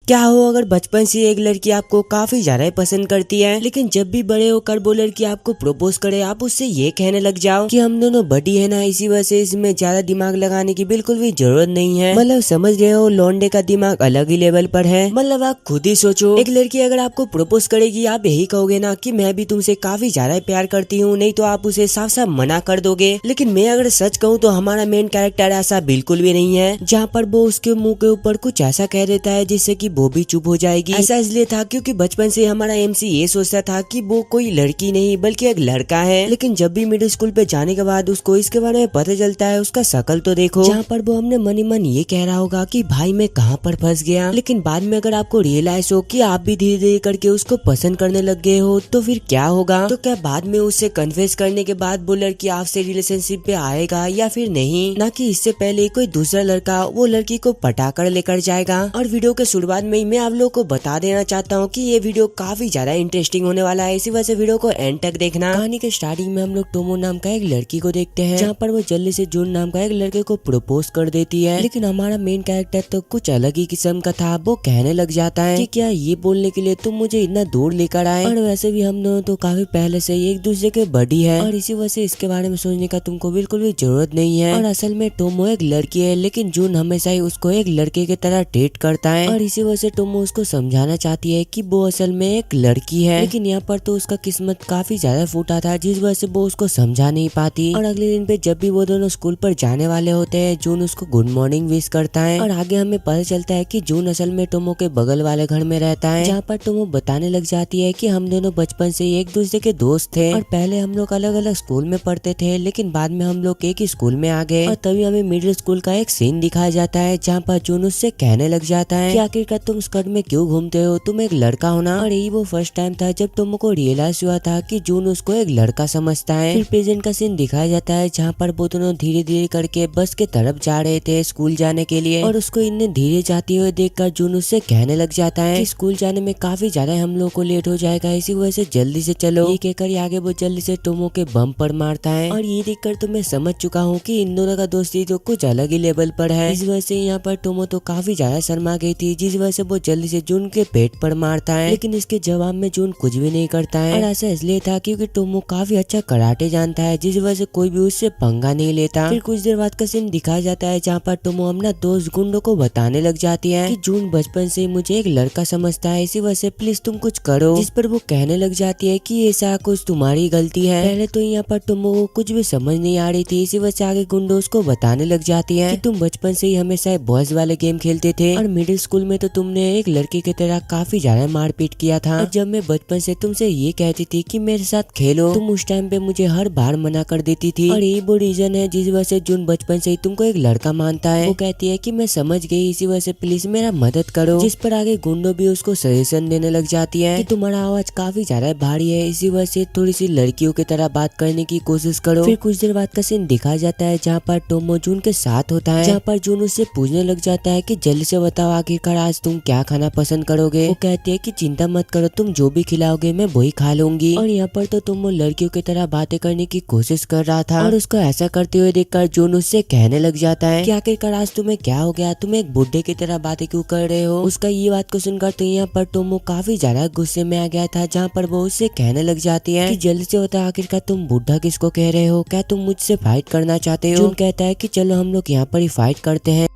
क्या हो अगर बचपन से एक लड़की आपको काफी ज्यादा पसंद करती है, लेकिन जब भी बड़े होकर वो लड़की आपको प्रपोज करे आप उससे ये कहने लग जाओ कि हम दोनों बड़ी है ना, इसी वजह से इसमें ज्यादा दिमाग लगाने की बिल्कुल भी जरूरत नहीं है। मतलब समझ रहे हो, लौंडे का दिमाग अलग ही लेवल पर है। मतलब आप खुद ही सोचो, एक लड़की अगर आपको प्रपोज करेगी आप यही कहोगे ना कि मैं भी तुमसे काफी ज्यादा प्यार करती हूँ, नहीं तो आप उसे साफ साफ मना कर दोगे। लेकिन मैं अगर सच कहूँ तो हमारा मेन कैरेक्टर ऐसा बिल्कुल भी नहीं है, जहाँ पर वो उसके मुंह के ऊपर कुछ ऐसा कह देता है जिससे कि वो भी चुप हो जाएगी। ऐसा इसलिए था क्योंकि बचपन से हमारा एमसी ये सोचता था कि वो कोई लड़की नहीं बल्कि एक लड़का है। लेकिन जब भी मिडिल स्कूल पे जाने के बाद उसको इसके बारे में पता चलता है, उसका शकल तो देखो, जहाँ पर वो हमने मन ही मन ये कह रहा होगा कि भाई मैं कहाँ पर फंस गया। लेकिन बाद में अगर आपको रियलाइज हो कि आप भी धीरे धीरे करके उसको पसंद करने लग गए हो तो फिर क्या होगा? तो क्या बाद में उससे कन्फेस करने के बाद वो लड़की आपसे रिलेशनशिप पे आएगा या फिर नहीं? ना कि इससे पहले कोई दूसरा लड़का वो लड़की को पटाकर लेकर जाएगा। और वीडियो के शुरुआत में ही मैं आप लोगों को बता देना चाहता हूँ कि ये वीडियो काफी ज्यादा इंटरेस्टिंग होने वाला है, इसी वजह से वीडियो को एंड तक देखना। कहानी के स्टार्टिंग में हम लोग टोमो नाम का एक लड़की को देखते हैं, जहाँ पर वो जल्दी से जून नाम का एक लड़के को प्रपोज कर देती है। लेकिन हमारा मेन कैरेक्टर तो कुछ अलग ही किस्म का था। वो कहने लग जाता है कि क्या ये बोलने के लिए तुम मुझे इतना दूर लेकर आए, और वैसे भी हम दोनों तो काफी पहले से एक दूसरे के बडी है, और इसी वजह से इसके बारे में सोचने का तुमको बिल्कुल भी जरूरत नहीं है। और असल में टोमो एक लड़की है, लेकिन जून हमेशा ही उसको एक लड़के की तरह ट्रीट करता है, और इसी वजह से टोमो उसको समझाना चाहती है कि वो असल में एक लड़की है। लेकिन यहाँ पर तो उसका किस्मत काफी ज्यादा फूटा था, जिस वजह से वो उसको समझा नहीं पाती। और अगले दिन पे जब भी वो दोनों स्कूल पर जाने वाले होते हैं, जून उसको गुड मॉर्निंग विश करता है, और आगे हमें पता चलता है कि जून असल में टोमो के बगल वाले घर में रहता है, जहाँ पर टोमो बताने लग जाती है कि हम दोनों बचपन से एक दूसरे के दोस्त थे, और पहले हम लोग अलग अलग स्कूल में पढ़ते थे, लेकिन बाद में हम लोग एक ही स्कूल में आ गए। और तभी हमें मिडिल स्कूल का एक सीन दिखाया जाता है, जहाँ पर जून उससे कहने लग जाता है कि आखिरकार तुम स्कर्ट में क्यों घूमते हो, तुम एक लड़का हो ना। और यही वो फर्स्ट टाइम था जब टोमो को रियलाइज हुआ था कि जून उसको एक लड़का समझता है। फिर प्रेजेंट का सीन दिखाया जाता है, जहाँ पर वो दोनों धीरे धीरे करके बस के तरफ जा रहे थे स्कूल जाने के लिए, और उसको इतने धीरे जाते हुए देखकर जून उससे कहने लग जाता है कि स्कूल जाने में काफी ज्यादा हम लोग को लेट हो जाएगा, इसी वजह से जल्दी से चलो। ये कहकर आगे वो जल्दी से टोमो के बम पर मारता है, और ये देखकर तो मैं समझ चुका हूँ कि इन दोनों का दोस्ती तो कुछ अलग ही लेवल पर है। इस वजह से यहाँ पर टोमो तो काफी ज्यादा शर्मा गई थी, जिस वजह से वो जल्दी से जून के पेट पर मारता है। लेकिन इसके जवाब में जून कुछ भी नहीं करता है, और ऐसा इसलिए था क्योंकि टोमो काफी अच्छा कराटे जानता है, जिस वजह से कोई भी उससे पंगा नहीं लेता। फिर कुछ देर बाद का सीन दिखाया जाता है, जहाँ पर टोमो अपना दोस्त गुंडो को बताने लग जाती है कि जून बचपन से मुझे एक लड़का समझता है, इसी वजह से प्लीज तुम कुछ करो। जिस पर वो कहने लग जाती है कि ऐसा कुछ तुम्हारी गलती है। पहले तो यहाँ पर टोमो को कुछ भी समझ नहीं आ रही थी, इसी वजह से आगे गुंडो उसको बताने लग जाती है कि तुम बचपन से ही हमेशा बॉयज वाले गेम खेलते थे, और मिडिल स्कूल में तो तुमने एक लड़के की तरह काफी ज्यादा मारपीट किया था। और जब मैं बचपन से तुमसे ये कहती थी कि मेरे साथ खेलो, तुम उस टाइम पे मुझे हर बार मना कर देती थी, और यही वो रीजन है जिस वजह से जून बचपन से ही तुमको एक लड़का मानता है। वो कहती है कि मैं समझ गई, इसी वजह से प्लीज मेरा मदद करो। जिस पर आगे गुंडो भी उसको सजेशन देने लग जाती है कि तुम्हारा आवाज काफी ज्यादा भारी है, इसी वजह से थोड़ी सी लड़कियों की तरह बात करने की कोशिश करो। फिर कुछ देर बाद का सीन दिखाया जाता है, जहाँ पर टोमो जून के साथ होता है, जहाँ पर जून उससे पूछने लग जाता है कि जल्दी से बताओ आखिरकार आज तुम क्या खाना पसंद करोगे। वो कहती है कि चिंता मत करो, तुम जो भी खिलाओगे मैं वही खा लूंगी। और यहाँ पर तो तुम लड़कियों की तरह बातें करने की कोशिश कर रहा था, और उसको ऐसा करते हुए देखकर जून उससे कहने लग जाता है कि आखिरकार आज तुम्हें क्या हो गया, तुम एक बुड्ढे की तरह बातें क्यों कर रहे हो। उसका ये बात को सुनकर तो यहाँ पर टोमो काफी ज्यादा गुस्से में आ गया था, जहाँ पर वो उससे कहने लग जाती है कि जल्दी से बता आखिरकार तुम बुड्ढा किसको कह रहे हो, क्या तुम मुझसे फाइट करना चाहते हो। जून कहता है कि चलो हम लोग यहाँ पर ही फाइट करते हैं।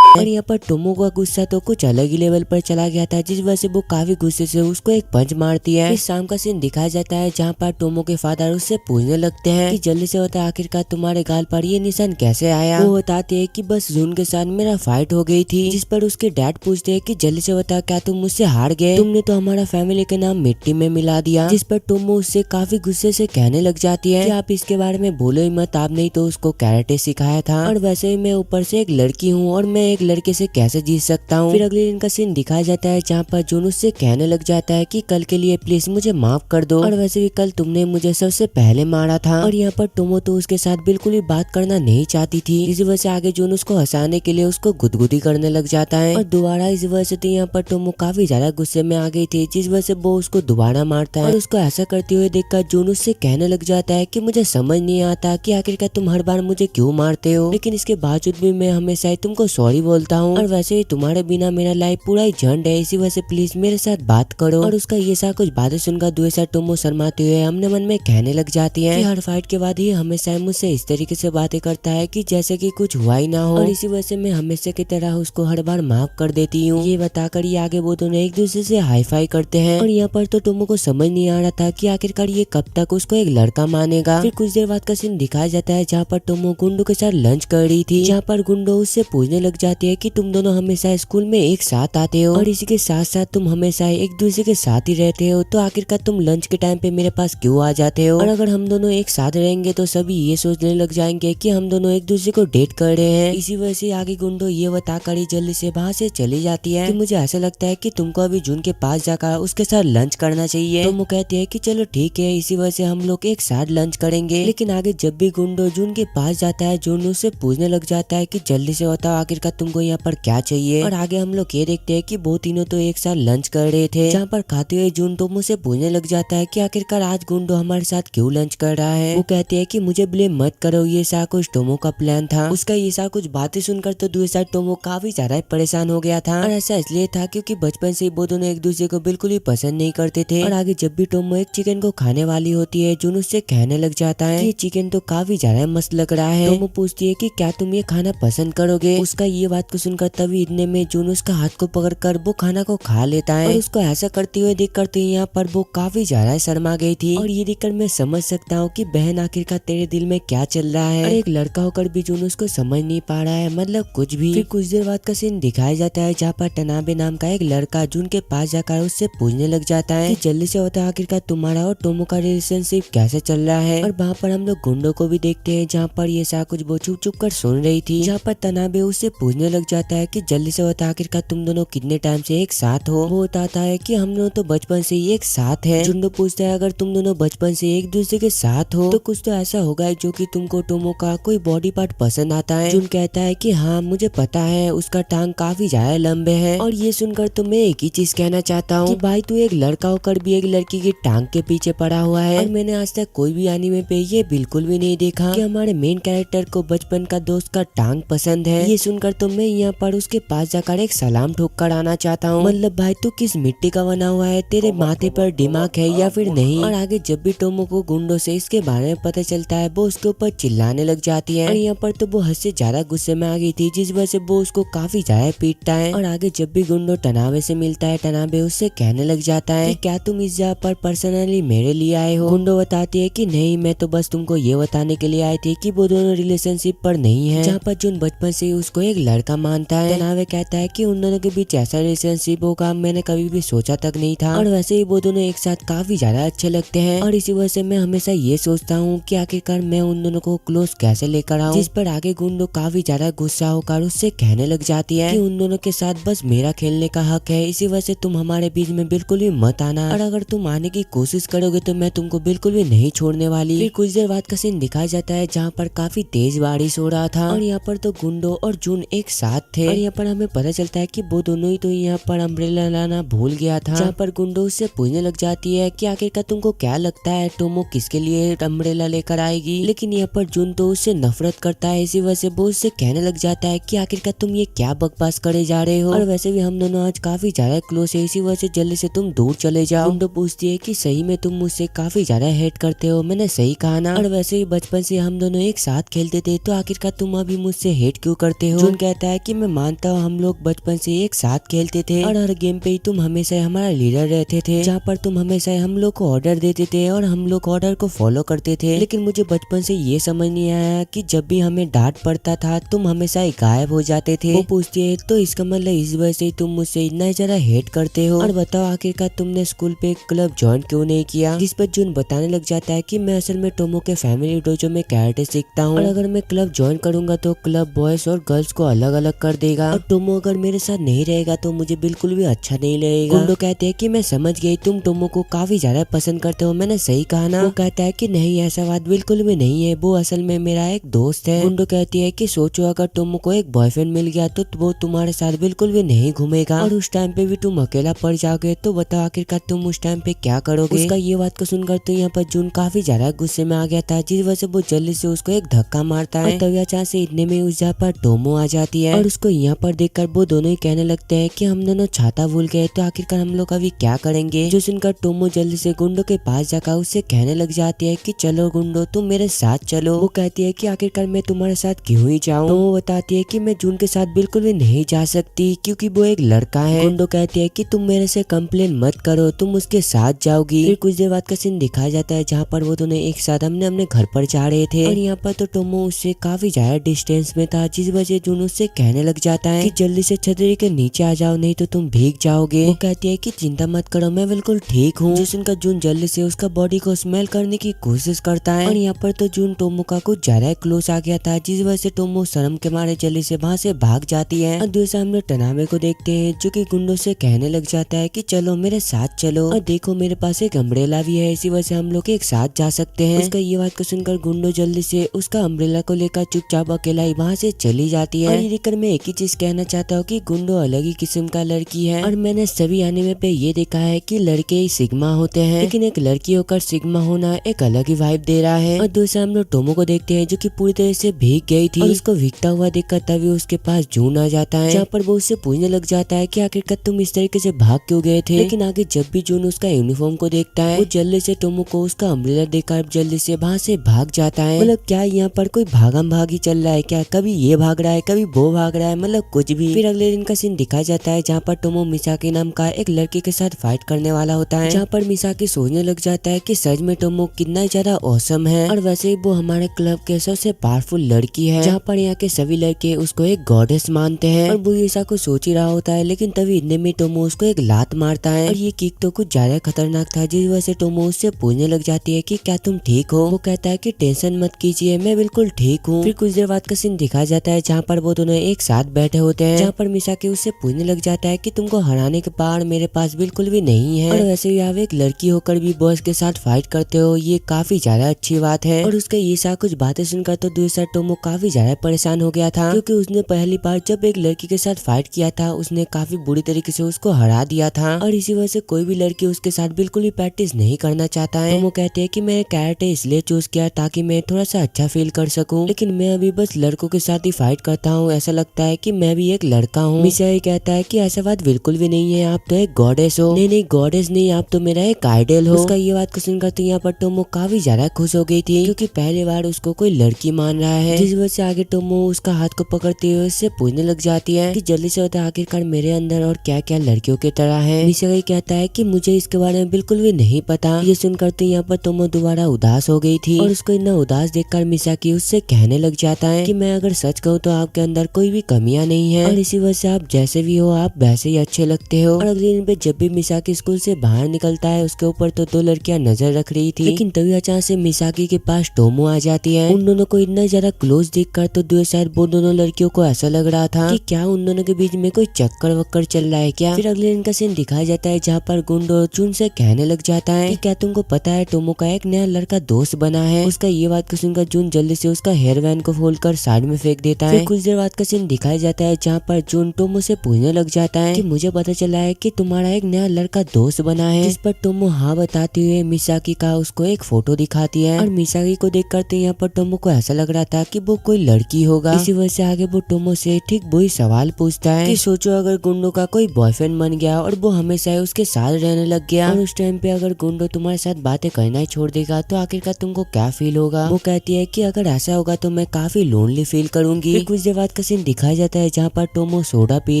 और यहाँ पर टोमो का गुस्सा तो कुछ अलग ही लेवल पर चला गया था, जिस वजह से वो काफी गुस्से से उसको एक पंच मारती है। इस शाम का सीन दिखाया जाता है, जहाँ पर टोमो के फादर उससे पूछने लगते हैं कि जल्दी से बता आखिरकार तुम्हारे गाल पर ये निशान कैसे आया। वो बताते हैं कि बस जून के साथ मेरा फाइट हो गई थी। जिस पर उसके डैड पूछते हैं कि जल्दी से बता क्या तुम मुझसे हार गए, तुमने तो हमारा फैमिली के नाम मिट्टी में मिला दिया। जिस पर टोमो उससे काफी गुस्से से कहने लग जाती है कि आप इसके बारे में बोलो ही मत, आपने तो उसको कैरेटे सिखाया था, और वैसे ही मैं ऊपर से एक लड़की हूँ और मैं एक लड़के से कैसे जीत सकता हूँ। फिर अगले दिन का सीन दिखाया जाता है जहाँ पर जून उससे कहने लग जाता है कि कल के लिए प्लीज मुझे माफ कर दो, और वैसे भी कल तुमने मुझे सबसे पहले मारा था। और यहाँ पर टोमो तो उसके साथ बिल्कुल भी बात करना नहीं चाहती थी। इस वजह से आगे जून उसको हंसाने के लिए उसको गुदगुदी करने लग जाता है। और दोबारा इस वजह से तो यहाँ पर टोमो काफी ज्यादा गुस्से में आ गई थी, जिस वजह से वो उसको दोबारा मारता है। और उसको ऐसा करते हुए देखकर जून उससे कहने लग जाता है कि मुझे समझ नहीं आता कि आखिरकार तुम हर बार मुझे क्यों मारते हो, लेकिन इसके बावजूद भी मैं हमेशा ही तुमको सॉरी बोलता हूँ। और वैसे ही तुम्हारे बिना मेरा लाइफ पूरा ही झंड है, इसी वजह से प्लीज मेरे साथ बात करो। और उसका ये सा कुछ बातें सुनकर दुएसा टोमो शर्माते हुए हमने मन में कहने लग जाती है कि हर फाइट के बाद ही हमेशा मुझसे इस तरीके से बातें करता है कि जैसे कि कुछ हुआ ही ना हो, और इसी वजह से मैं हमेशा की तरह उसको हर बार माफ कर देती हूँ। ये बताकर ये आगे वो दोनों एक दूसरे से हाई फाई करते हैं। और यहाँ पर तो टोमो को समझ नहीं आ रहा था कि आखिरकार ये कब तक उसको एक लड़का मानेगा। फिर कुछ देर बाद का सीन दिखाया जाता है जहाँ पर टोमो गुंडो के साथ लंच कर रही थी, जहाँ पर गुंडो उससे पूछने लग जाती है कि तुम दोनों हमेशा स्कूल में एक साथ आते हो और इसी के साथ साथ तुम हमेशा एक दूसरे के साथ ही रहते हो, तो आखिरकार तुम लंच के टाइम पे मेरे पास क्यों आ जाते हो। और अगर हम दोनों एक साथ रहेंगे तो सभी ये सोचने लग जाएंगे कि हम दोनों एक दूसरे को डेट कर रहे हैं। इसी वजह से आगे गुंडो ये बताकर ही जल्दी से वहाँ से चली जाती है कि मुझे ऐसा लगता है कि तुमको अभी जून के पास जाकर उसके साथ लंच करना चाहिए। तो वो कहती है कि चलो ठीक है, इसी वजह से हम लोग एक साथ लंच करेंगे। लेकिन आगे जब भी गुंडो जून के पास जाता है, जून उससे पूछने लग जाता है कि जल्दी से बताओ आखिरकार तुमको यहाँ पर क्या चाहिए। और आगे हम लोग ये देखते हैं कि वो तीनों तो एक साथ लंच कर रहे थे, जहाँ पर खाते हुए जून तो मुझसे पूछने लग जाता है कि आखिरकार आज गुंडो हमारे साथ क्यों लंच कर रहा है। वो कहती है कि मुझे ब्लेम मत करो, ये सा कुछ टोमो का प्लान था। उसका ये सा कुछ बातें सुनकर तो दूसरा टोमो काफी ज्यादा परेशान हो गया था, और ऐसा इसलिए था क्योंकि बचपन से वो दोनों एक दूसरे को बिल्कुल भी पसंद नहीं करते थे। और आगे जब भी टोमो एक चिकन को खाने वाली होती है, जून उससे कहने लग जाता है कि ये चिकन तो काफी ज्यादा मस्त लग रहा है। टोमो पूछती है कि क्या तुम ये खाना पसंद करोगे। उसका ये बात को सुनकर तभी इतने में जून उसका हाथ को पकड़कर वो खाना को खा लेता है। और उसको ऐसा करते हुए देखकर तो यहाँ पर वो काफी ज्यादा शर्मा गई थी। और ये देखकर मैं समझ सकता हूँ कि बहन आखिरकार तेरे दिल में क्या चल रहा है। और एक लड़का होकर भी जून उसको समझ नहीं पा रहा है, मतलब कुछ भी। फिर कुछ देर बाद का सीन दिखाया जाता है जहाँ पर टनाबे नाम का एक लड़का जून के पास जाकर उससे पूछने लग जाता है कि जल्दी से होता है आखिरकार तुम्हारा और टोमो का रिलेशनशिप कैसे चल रहा है। और वहाँ पर हम लोग गुंडो को भी देखते हैं जहाँ पर ये सा कुछ वो छुप छुप कर सुन रही थी, जहाँ पर तनाबे उससे पूछने लग जाता है कि जल्दी से होता आखिरकार तुम दोनों कितने टाइम से एक साथ हो। वो बताता है कि हम दोनों तो बचपन से ही एक साथ है। जुंडो पूछता है अगर तुम दोनों बचपन से एक दूसरे के साथ हो तो कुछ तो ऐसा होगा जो कि तुमको टोमो का कोई बॉडी पार्ट पसंद आता है। जुन कहता है कि हाँ मुझे पता है, उसका टांग काफी ज्यादा लंबे हैं। और ये सुनकर तो मैं एक ही चीज कहना चाहता हूँ कि भाई तू एक लड़का होकर भी एक लड़की की टांग के पीछे पड़ा हुआ है। और मैंने आज तक कोई भी एनीमे पे ये बिल्कुल भी नहीं देखा कि हमारे मेन कैरेक्टर को बचपन का दोस्त का टांग पसंद है। ये सुनकर तो मैं यहाँ पर उसके पास जाकर एक सलाम ठोक कर आना चाहता हूँ। मतलब भाई तू किस मिट्टी का बना हुआ है, तेरे माथे पर दिमाग है या फिर नहीं। और आगे जब भी टोमो को गुंडो से इसके बारे में पता चलता है वो उसके ऊपर चिल्लाने लग जाती है। और यहाँ पर तो वो हद से ज्यादा गुस्से में आ गई थी, जिस वजह से वो उसको काफी ज्यादा पीटता है। और आगे जब भी गुंडो टनाबे से मिलता है, टनाबे उससे कहने लग जाता है कि क्या तुम इस जगह पर पर्सनली मेरे लिए आए हो। गुंडो बताती है कि नहीं, मैं तो बस तुमको ये बताने के लिए आई थी कि वो दोनों रिलेशनशिप पर नहीं है, जहाँ पर जुन बचपन से उसको एक लड़का मानता है। टनाबे कहता है कि उन दोनों के बीच ऐसा रिलेशनशिप होगा मैंने कभी भी सोचा तक नहीं था। और वैसे ही वो दोनों एक साथ काफी ज्यादा अच्छे लगते हैं। और इसी वजह से मैं हमेशा ये सोचता हूँ कि आखिरकार मैं उन दोनों को क्लोज कैसे लेकर आऊँ। जिस पर आगे गुंडो काफी ज्यादा गुस्सा होकर उससे कहने लग जाती है कि उन दोनों के साथ बस मेरा खेलने का हक है, इसी वजह से तुम हमारे बीच में बिल्कुल भी मत आना, और अगर तुम आने की कोशिश करोगे तो मैं तुमको बिल्कुल भी नहीं छोड़ने वाली। फिर कुछ देर बाद का सीन दिखाया जाता है जहाँ पर काफी तेज बारिश हो रहा था, और यहाँ पर तो गुंडो और जून एक साथ थे। और यहाँ पर हमें पता चलता है कि वो दोनों ही तो यहाँ पर अम्ब्रेला लाना भूल गया था, जहाँ पर गुंडो उससे पूछने लग जाती है कि आखिरकार तुमको क्या लगता है टोमो किसके लिए अम्ब्रेला लेकर आएगी। लेकिन यहाँ पर जून तो उससे नफरत करता है, इसी वजह से वो उससे कहने लग जाता है कि आखिरकार तुम ये क्या बकवास करे जा रहे हो, और वैसे भी हम दोनों आज काफी ज्यादा क्लोज है, इसी वजह से जल्दी से तुम दूर चले जाओ। गुंडो पूछती है कि सही में तुम मुझसे काफी ज्यादा हेट करते हो, मैंने सही कहा ना, और वैसे ही बचपन से हम दोनों एक साथ खेलते थे तो आखिरकार तुम अभी मुझसे हेट क्यों करते हो। जून कहता है कि मैं मानता हूँ हम लोग बचपन से एक साथ खेलते थे और हर गेम पे ही तुम हमेशा हमारा लीडर रहते थे, जहाँ पर तुम हमेशा हम लोग को ऑर्डर देते थे और हम लोग ऑर्डर को फॉलो करते थे। लेकिन मुझे बचपन से ये समझ नहीं आया कि जब भी हमें डांट पड़ता था तुम हमेशा ही गायब हो जाते थे। वो पूछती है तो इसका मतलब इस वजह से तुम मुझसे इतना ज्यादा हेट करते हो, और बताओ आखिरकार तुमने स्कूल पे क्लब ज्वाइन क्यों नहीं किया। जिस पर जून बताने लग जाता है कि मैं असल में टोमो के फैमिली डोजो में कैरेटे सीखता हूँ, और अगर मैं क्लब ज्वाइन करूंगा तो क्लब बॉयज और गर्ल्स को अलग अलग कर देगा और टोमो अगर मेरे साथ नहीं रहेगा तो मुझे बिल्कुल भी अच्छा नहीं लगेगा। गुंडो कहते हैं कि मैं समझ गई, तुम टोमो को काफी ज्यादा पसंद करते हो, मैंने सही कहा ना। वो कहता है कि नहीं, ऐसा बात बिल्कुल भी नहीं है, वो असल में मेरा एक दोस्त है। गुंडो कहती है कि सोचो अगर टोमो को एक बॉयफ्रेंड मिल गया तो वो तुम्हारे साथ बिल्कुल भी नहीं घूमेगा और उस टाइम पे भी तुम अकेला पड़ जाओगे, तो बताओ आखिरकार तुम उस टाइम पे क्या करोगे। उसका ये बात को सुनकर तो यहाँ पर जून काफी ज्यादा गुस्से में आ गया था, जिस वजह से वो जल्दी से उसको एक धक्का मारता है। तभी अचानक से इतने में उस जगह पर टोमो आ जाती है और उसको यहाँ पर देखकर वो दोनों ही कहने लगते हैं कि हम दोनों छाता भूल गए, तो आखिरकार हम लोग अभी क्या करेंगे। जो सुनकर टोमो जल्दी से गुंडो के पास जाकर उससे कहने लग जाती है कि चलो गुंडो, तुम मेरे साथ चलो। वो कहती है कि आखिरकार मैं तुम्हारे साथ क्यों ही जाऊं। टोमो बताती है कि मैं जून के साथ बिल्कुल भी नहीं जा सकती क्योंकि वो एक लड़का है। गुंडो कहती है कि तुम मेरे से कंप्लेन मत करो, तुम उसके साथ जाओगी। फिर कुछ देर बाद का सीन दिखाया जाता है जहाँ पर वो दोनों एक साथ अपने घर पर जा रहे थे और यहाँ पर तो टोमो उससे काफी ज्यादा डिस्टेंस में था, जिस वजह जून उससे कहने लग जाता है कि जल्दी से छतरी के नीचे आ जाओ, नहीं तो तुम भीग जाओगे। वो कहती है कि चिंता मत करो, मैं बिल्कुल ठीक हूँ। जो सुनकर जून जल्दी से उसका बॉडी को स्मेल करने की कोशिश करता है और यहाँ पर तो जून टोमो का कुछ ज्यादा क्लोज आ गया था, जिस वजह से टोमो शर्म के मारे जल्दी से वहाँ से भाग जाती है। और दूसरे हम लोग टनाबे को देखते हैं जो कि गुंडो से कहने लग जाता है कि चलो मेरे साथ चलो और देखो मेरे पास एक अम्ब्रेला भी है, इसी वजह से हम लोग एक साथ जा सकते हैं। उसका ये बात को सुनकर गुंडो जल्दी से उसका अम्ब्रेला को लेकर चुपचाप अकेला ही वहाँ से चली जाती है। और ये देखकर मैं एक ही चीज कहना चाहता हूँ कि गुंडो अलग ही किस्म का लड़की है और मैंने सभी एनिमे पे ये देखा है कि लड़के ही सिग्मा होते हैं, लेकिन एक लड़की होकर सिग्मा होना एक अलग ही वाइब दे रहा है। और दूसरा हम लोग टोमो को देखते हैं जो कि पूरी तरह से भीग गई थी और उसको भीगता हुआ देखकर तभी उसके पास जून आ जाता है, जहाँ पर वो उससे पूछने लग जाता है कि आखिरकार तुम इस तरीके से भाग क्यों गए थे। लेकिन आगे जब भी जून उसका यूनिफॉर्म को देखता है वो जल्दी से टोमो को उसका अम्ब्रेला देकर जल्दी से वहाँ से भाग जाता है। मतलब क्या यहाँ पर कोई भागम भागी चल रहा है क्या, कभी ये भाग रहा है कभी वो भाग रहा है, मतलब कुछ भी। फिर अगले दिन का सीन दिखाया जाता है जहाँ पर टोमो मिसाकी नाम का एक लड़के के साथ फाइट करने वाला होता है, जहाँ पर मिसाकी सोचने लग जाता है कि सच में टोमो कितना ज्यादा औसम है और वैसे ही वो हमारे क्लब के सबसे पावरफुल लड़की है, जहाँ पर यहाँ के सभी लड़के उसको एक गॉडेस मानते हैं। और वो ऐसा कुछ सोच ही रहा होता है, लेकिन तभी इतने में टोमो उसको एक लात मारता है और ये किक तो कुछ ज्यादा खतरनाक था, जिस वजह से टोमो उससे पूछने लग जाती है कि क्या तुम ठीक हो। वो कहता है कि टेंशन मत कीजिए, मैं बिल्कुल ठीक हूँ। फिर कुछ देर बाद का सीन दिखाया जाता है जहाँ पर वो दोनों एक साथ बैठे होते हैं, जहाँ पर मिसाकी उससे पूछने लग जाता है कि तुमको हराने के पार मेरे पास बिल्कुल भी नहीं है और वैसे भी आप एक लड़की होकर भी बॉस के साथ फाइट करते हो, ये काफी ज्यादा अच्छी बात है। और उसके ये साथ कुछ बातें सुनकर तो दूसरा टोमो काफी ज्यादा परेशान हो गया था, क्योंकि उसने पहली बार जब एक लड़की के साथ फाइट किया था उसने काफी बुरी तरीके से उसको हरा दिया था और इसी वजह से कोई भी लड़की उसके साथ बिल्कुल भी प्रैक्टिस नहीं करना चाहता है। टोमो कहते हैं कि मैंने कैरेटे इसलिए चूज किया ताकि मैं थोड़ा सा अच्छा फील कर सकूं, लेकिन मैं अभी बस लड़कों के साथ ही फाइट करता हूँ, ऐसा लगता है कि मैं भी एक लड़का हूँ। मिसाई कहता है कि ऐसा बात बिल्कुल भी नहीं है, आप तो एक गॉडेस हो। नहीं नहीं गॉडेस नहीं, आप तो मेरा एक आइडल हो। उसका ये बात को सुनकर तो यहाँ पर टोमो काफी ज्यादा खुश हो गई थी, क्योंकि पहली बार उसको कोई लड़की मान रहा है, जिस वजह से आगे टोमो उसका हाथ को पकड़ते हुए उससे पूछने लग जाती है कि जल्दी से बता आखिरकार मेरे अंदर और क्या क्या लड़कियों की तरह है। मिसाई कहता है कि मुझे इसके बारे में बिल्कुल भी नहीं पता। ये सुनकर तो यहाँ पर टोमो दोबारा उदास हो गई थी और उसको इतना उदास देखकर मिसाकी उससे कहने लग जाता है कि मैं अगर सच कहूँ तो आपके अंदर कोई भी कमियां नहीं है और इसी वजह से आप जैसे भी हो आप वैसे ही अच्छे लगते हो। और अगले दिन पे जब भी मिसाकी स्कूल से बाहर निकलता है उसके ऊपर तो दो लड़कियां नजर रख रही थी, लेकिन तभी अचानक से मिसाकी के पास टोमो आ जाती है। उन दोनों को इतना ज्यादा क्लोज देखकर तो शायद वो दोनों लड़कियों को ऐसा लग रहा था कि क्या उन दोनों के बीच में कोई चक्कर वक्कर चल रहा है क्या। फिर अगले दिन का सीन दिखाया जाता है जहाँ पर गुंडो चुन से कहने लग जाता है कि क्या तुमको पता है टोमो का एक नया लड़का दोस्त बना है। उसका ये बात को सुनकर जून जल्दी से उसका हेयर बैंड को खोलकर साइड में फेंक देता है। फिर कुछ देर बाद का सीन दिखाया जाता है जहाँ पर जून टोमो से पूछने लग जाता है कि मुझे पता चला है कि तुम्हारा एक नया लड़का दोस्त बना है, जिस पर टोमो हाँ बताते हुए मिसाकी का उसको एक फोटो दिखाती है और मिसाकी को देख करते यहाँ पर टोमो को ऐसा लग रहा था कि वो कोई लड़की होगा। इसी वजह से आगे वो टोमो से ठीक वही सवाल पूछता है कि सोचो अगर गुंडो का कोई बॉयफ्रेंड बन गया और वो हमेशा ही उसके साथ रहने लग गया और उस टाइम पे अगर गुंडो तुम्हारे साथ बातें करना ही छोड़ देगा तो आखिरकार तुमको क्या फील होगा। वो कहती है कि अगर ऐसा होगा तो मैं काफी लोनली फील करूंगी। फिर कुछ देर बाद का सीन दिखाया जाता है जहाँ पर टोमो सोडा पी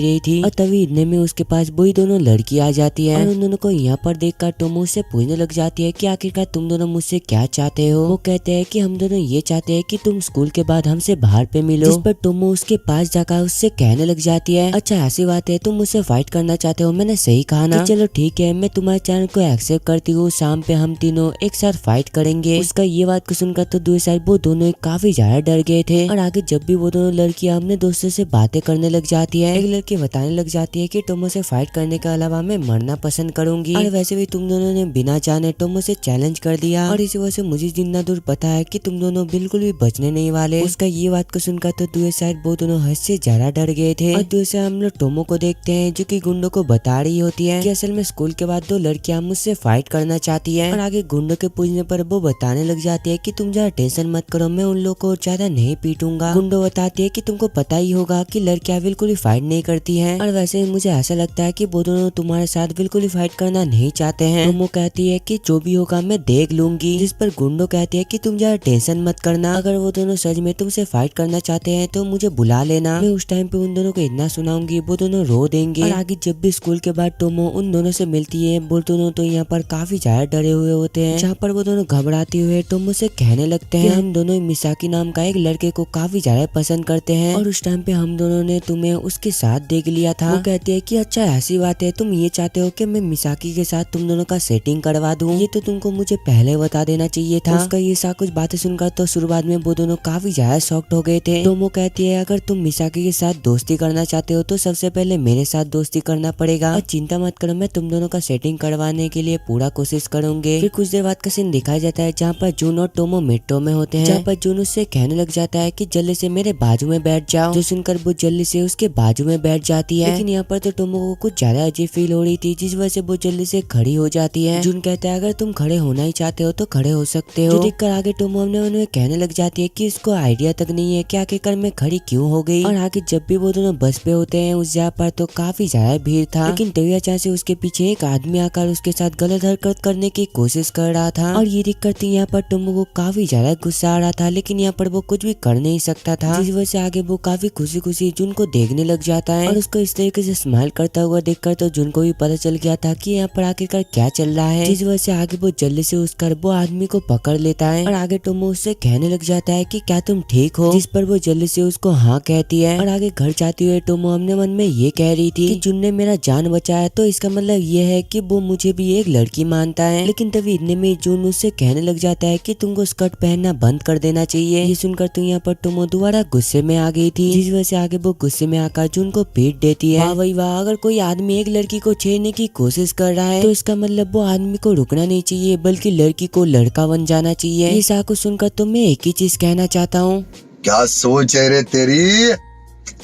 रही थी और तभी इतने में उसके पास वही दोनों लड़की आ जाती है और उन दोनों को यहाँ पर देखकर टोमो से पूछने लग जाती है कि आखिरकार तुम दोनों मुझसे क्या चाहते हो। वो कहते हैं कि हम दोनों ये चाहते हैं कि तुम स्कूल के बाद हमसे बाहर पे मिलो, जिस पर टोमो उसके पास जाकर उससे कहने लग जाती है अच्छा ऐसी बात है तुम मुझसे फाइट करना चाहते हो, मैंने सही कहा ना, चलो ठीक है मैं तुम्हारे चैनल को एक्सेप्ट करती हूँ, शाम पे हम तीनों एक साथ फाइट करेंगे। उसका ये बात को सुनकर तो दूसरी साइड वो दोनों काफी ज्यादा डर गए थे और आगे जब भी वो दोनों लड़कियां अपने दोस्तों से बातें करने लग जाती है। एक लड़की बताने लग जाती है कि टोमो से फाइट करने के अलावा मैं मरना पसंद करूंगी और वैसे भी तुम दोनों ने बिना जाने टोमो से चैलेंज कर दिया और इसी वजह से मुझे जितना दूर पता है कि तुम दोनों बिल्कुल भी बचने नहीं वाले। उसका ये बात को सुनकर तो दुए शायद वो दोनों हद से ज्यादा डर गए थे। और दुए से हम लोग टोमो को देखते हैं जो कि गुंडो को बता रही होती है कि असल में स्कूल के बाद दो लड़कियां मुझसे फाइट करना चाहती है। और आगे गुंडो के पूछने पर वो बताने लग जाती है कि तुम ज्यादा टेंशन मत करो, मैं उन लोगों को ज्यादा नहीं पीटूंगा। गुंडो बताती है कि तुमको पता ही होगा कि लड़कियां बिल्कुल भी फाइट नहीं करती हैं और वैसे ही मुझे ऐसा लगता है कि वो दोनों तुम्हारे साथ बिल्कुल भी फाइट करना नहीं चाहते हैं। टोमो कहती है कि जो भी होगा मैं देख लूंगी, जिस पर गुंडो कहती है कि तुम ज्यादा टेंशन मत करना, अगर वो दोनों सच में तुमसे फाइट करना चाहते हैं तो मुझे बुला लेना, मैं उस टाइम पे उन दोनों को इतना सुनाऊंगी वो दोनों रो देंगे। और आगे जब भी स्कूल के बाद टोमो उन दोनों से मिलती है वो दोनों तो यहाँ पर काफी ज्यादा डरे हुए होते हैं, जहाँ पर वो दोनों घबराते हुए टोमो से कहने लगते हैं हम दोनों मिसाकी नाम का एक लड़के को काफी ज्यादा पसंद करते हैं और उस टाइम पे हम दोनों ने तुम्हें उसके साथ देख लिया था। वो कहते हैं कि अच्छा ऐसी बात है, तुम ये चाहते हो कि मैं मिसाकी के साथ तुम दोनों का सेटिंग करवा दूं, ये तो तुमको मुझे पहले बता देना चाहिए था। उसका ये सा कुछ बातें सुनकर तो शुरुआत में वो दोनों काफी ज्यादा शॉक्ड हो गए थे। टोमो कहती है अगर तुम मिसाकी के साथ दोस्ती करना चाहते हो तो सबसे पहले मेरे साथ दोस्ती करना पड़ेगा और चिंता मत करो, मैं तुम दोनों का सेटिंग करवाने के लिए पूरा कोशिश करूंगी। फिर कुछ देर बाद का सीन दिखाया जाता है जहाँ पर जून और टोमो मेट्रो में होते हैं, जहाँ पर जून उससे कहने लग जाता है कि जल्दी से मेरे बाजू में बैठ जाओ, जो सुनकर वो जल्दी से उसके बाजू में बैठ जाती है। लेकिन यहाँ पर तो टोमो को कुछ ज्यादा अजीब फील हो रही थी, जिस वजह से वो जल्दी से खड़ी हो जाती है। जून कहता है अगर तुम खड़े होना ही चाहते हो तो खड़े हो सकते हो, जो देखकर आगे टोमो उन्हें कहने लग जाती है कि इसको आइडिया तक नहीं है कि आखिरकार मैं खड़ी क्यों हो गई। और आगे जब भी वो दोनों बस पे होते हैं उस जगह पर तो काफी ज्यादा भीड़ था, लेकिन तभी अचानक से उसके पीछे एक आदमी आकर उसके साथ गलत हरकत करने की कोशिश कर रहा था और ये दिक्कत थी यहाँ पर टोमो को काफी ज्यादा गुस्सा आ रहा था, लेकिन यहाँ पर वो कुछ भी कर नहीं सकता था, जिस वजह से आगे वो काफी खुशी खुशी जून को देखने लग जाता है और उसको इस तरीके से स्माइल करता हुआ देखकर तो जून को भी पता चल गया था कि यहाँ पर आखिरकार क्या चल रहा है, जिस वजह से आगे वो जल्दी से उसकर वो आदमी को पकड़ लेता है और आगे टोमो उससे कहने लग जाता है कि क्या तुम ठीक हो, जिस पर वो जल्दी से उसको हाँ कहती है। और आगे घर जाते हुए टोमो अपने मन में ये कह रही थी कि जून ने मेरा जान बचाया तो इसका मतलब ये है कि वो मुझे भी एक लड़की मानता है। लेकिन तभी इतने में जून उससे कहने लग जाता है कि तुमको स्कर्ट पहनना बंद कर देना चाहिए। ये सुनकर तो यहाँ पर टोमो दोबारा गुस्से में आ गई थी, जिस वजह से आगे वो गुस्से में आकर जून को पीट देती है। वाह भाई वाह, अगर कोई आदमी एक लड़की को छेड़ने की कोशिश कर रहा है तो इसका मतलब वो आदमी को रुकना नहीं चाहिए बल्कि लड़की को लड़का बन जाना चाहिए। ये सा कुछ सुनकर तो मैं एक ही चीज कहना चाहता हूँ, क्या सोच है रे तेरी,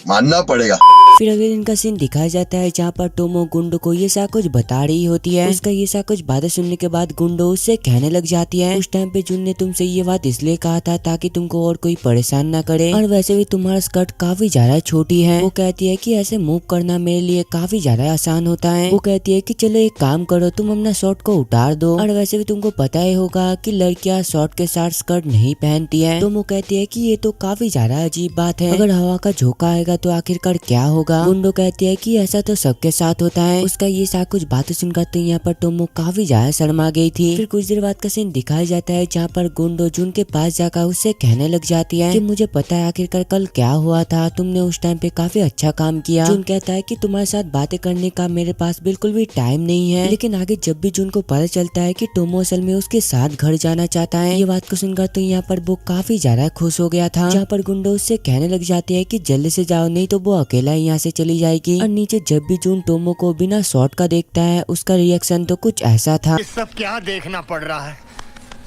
मानना पड़ेगा। फिर अगले दिन का सीन दिखाया जाता है जहाँ पर टोमो गुंडो को ये सा कुछ बता रही होती है। उसका ये सा कुछ बातें सुनने के बाद गुंडो उससे कहने लग जाती है उस टाइम पे जून ने तुमसे ये बात इसलिए कहा था ताकि तुमको और कोई परेशान ना करे, और वैसे भी तुम्हारा स्कर्ट काफी ज्यादा छोटी है। वो कहती है कि ऐसे मूव करना मेरे लिए काफी ज्यादा आसान होता है। वो कहती है कि चलो एक काम करो, तुम अपना शॉर्ट को उतार दो, और वैसे भी तुमको पता ही होगा कि लड़कियां शॉर्ट के साथ स्कर्ट नहीं पहनती है। तो वो कहती है कि ये तो काफी ज्यादा अजीब बात है, अगर हवा का झोंका आएगा तो आखिरकार क्या होगा। गुंडो कहती है कि ऐसा तो सबके साथ होता है। उसका ये सा कुछ बातें सुनकर तो यहाँ पर टोमो काफी ज्यादा शर्मा गई थी। फिर कुछ देर बाद का सीन दिखाया जाता है जहाँ पर गुंडो जून के पास जाकर उससे कहने लग जाती है कि मुझे पता है आखिरकार कल क्या हुआ था, तुमने उस टाइम पे काफी अच्छा काम किया। जून कहता है कि तुम्हारे साथ बातें करने का मेरे पास बिल्कुल भी टाइम नहीं है। लेकिन आगे जब भी जून को पता चलता है कि टोमो असल में उसके साथ घर जाना चाहता है, ये बात को सुनकर तो यहाँ पर वो काफी ज्यादा खुश हो गया था। जहाँ पर गुंडो उससे कहने लग जाती है कि जल्दी से जाओ नहीं तो वो अकेला यहाँ से चली जाएगी। और नीचे जब भी जून टोमो को बिना शॉर्ट का देखता है उसका रिएक्शन तो कुछ ऐसा था, ये सब क्या देखना पड़ रहा है,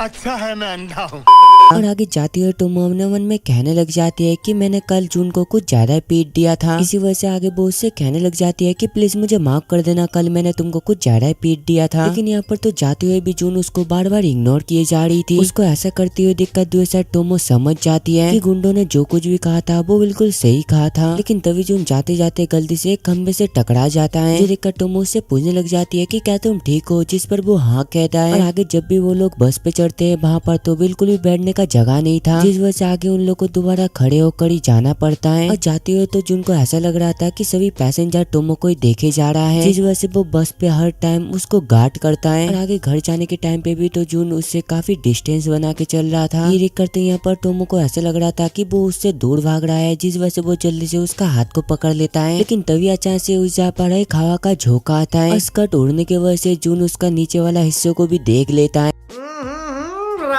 अच्छा है मैं अंधा हूँ। और आगे जाती हुई टोमो अपने मन में कहने लग जाती है कि मैंने कल जून को कुछ ज्यादा पीट दिया था। इसी वजह से आगे वो उससे कहने लग जाती है कि प्लीज मुझे माफ कर देना, कल मैंने तुमको कुछ ज्यादा पीट दिया था। लेकिन यहाँ पर तो जाते हुए भी जून उसको बार बार इग्नोर किए जा रही थी। उसको ऐसा करते हुए देखकर दूसरी साइड टोमो समझ जाती है कि गुंडो ने जो कुछ भी कहा था वो बिल्कुल सही कहा था। लेकिन तभी जून जाते जाते गलती से एक खंबे से टकरा जाता है, जो देखकर टोमो उससे पूछने लग जाती है कि क्या तुम ठीक हो, जिस पर वो हाँ कहता है। और आगे जब भी वो लोग बस पे चढ़ते हैं वहाँ पर तो बिल्कुल भी बैठने का जगह नहीं था, जिस वजह से आगे उन लोग को दोबारा खड़े होकर ही जाना पड़ता है। और जाते हुए तो जून को ऐसा लग रहा था कि सभी पैसेंजर टोमो को ही देखे जा रहा है, जिस वजह से वो बस पे हर टाइम उसको गार्ड करता है। और आगे घर जाने के टाइम पे भी तो जून उससे काफी डिस्टेंस बना के चल रहा था। ये देख करते यहाँ पर टोमो को ऐसा लग रहा था कि वो उससे दूर भाग रहा है, जिस वजह से वो जल्दी से उसका हाथ को पकड़ लेता है। लेकिन तभी अचानक से उस जगह पर एक हवा का झोंका आता है। स्कर्ट उड़ने की वजह से जून उसका नीचे वाला हिस्से को भी देख लेता है।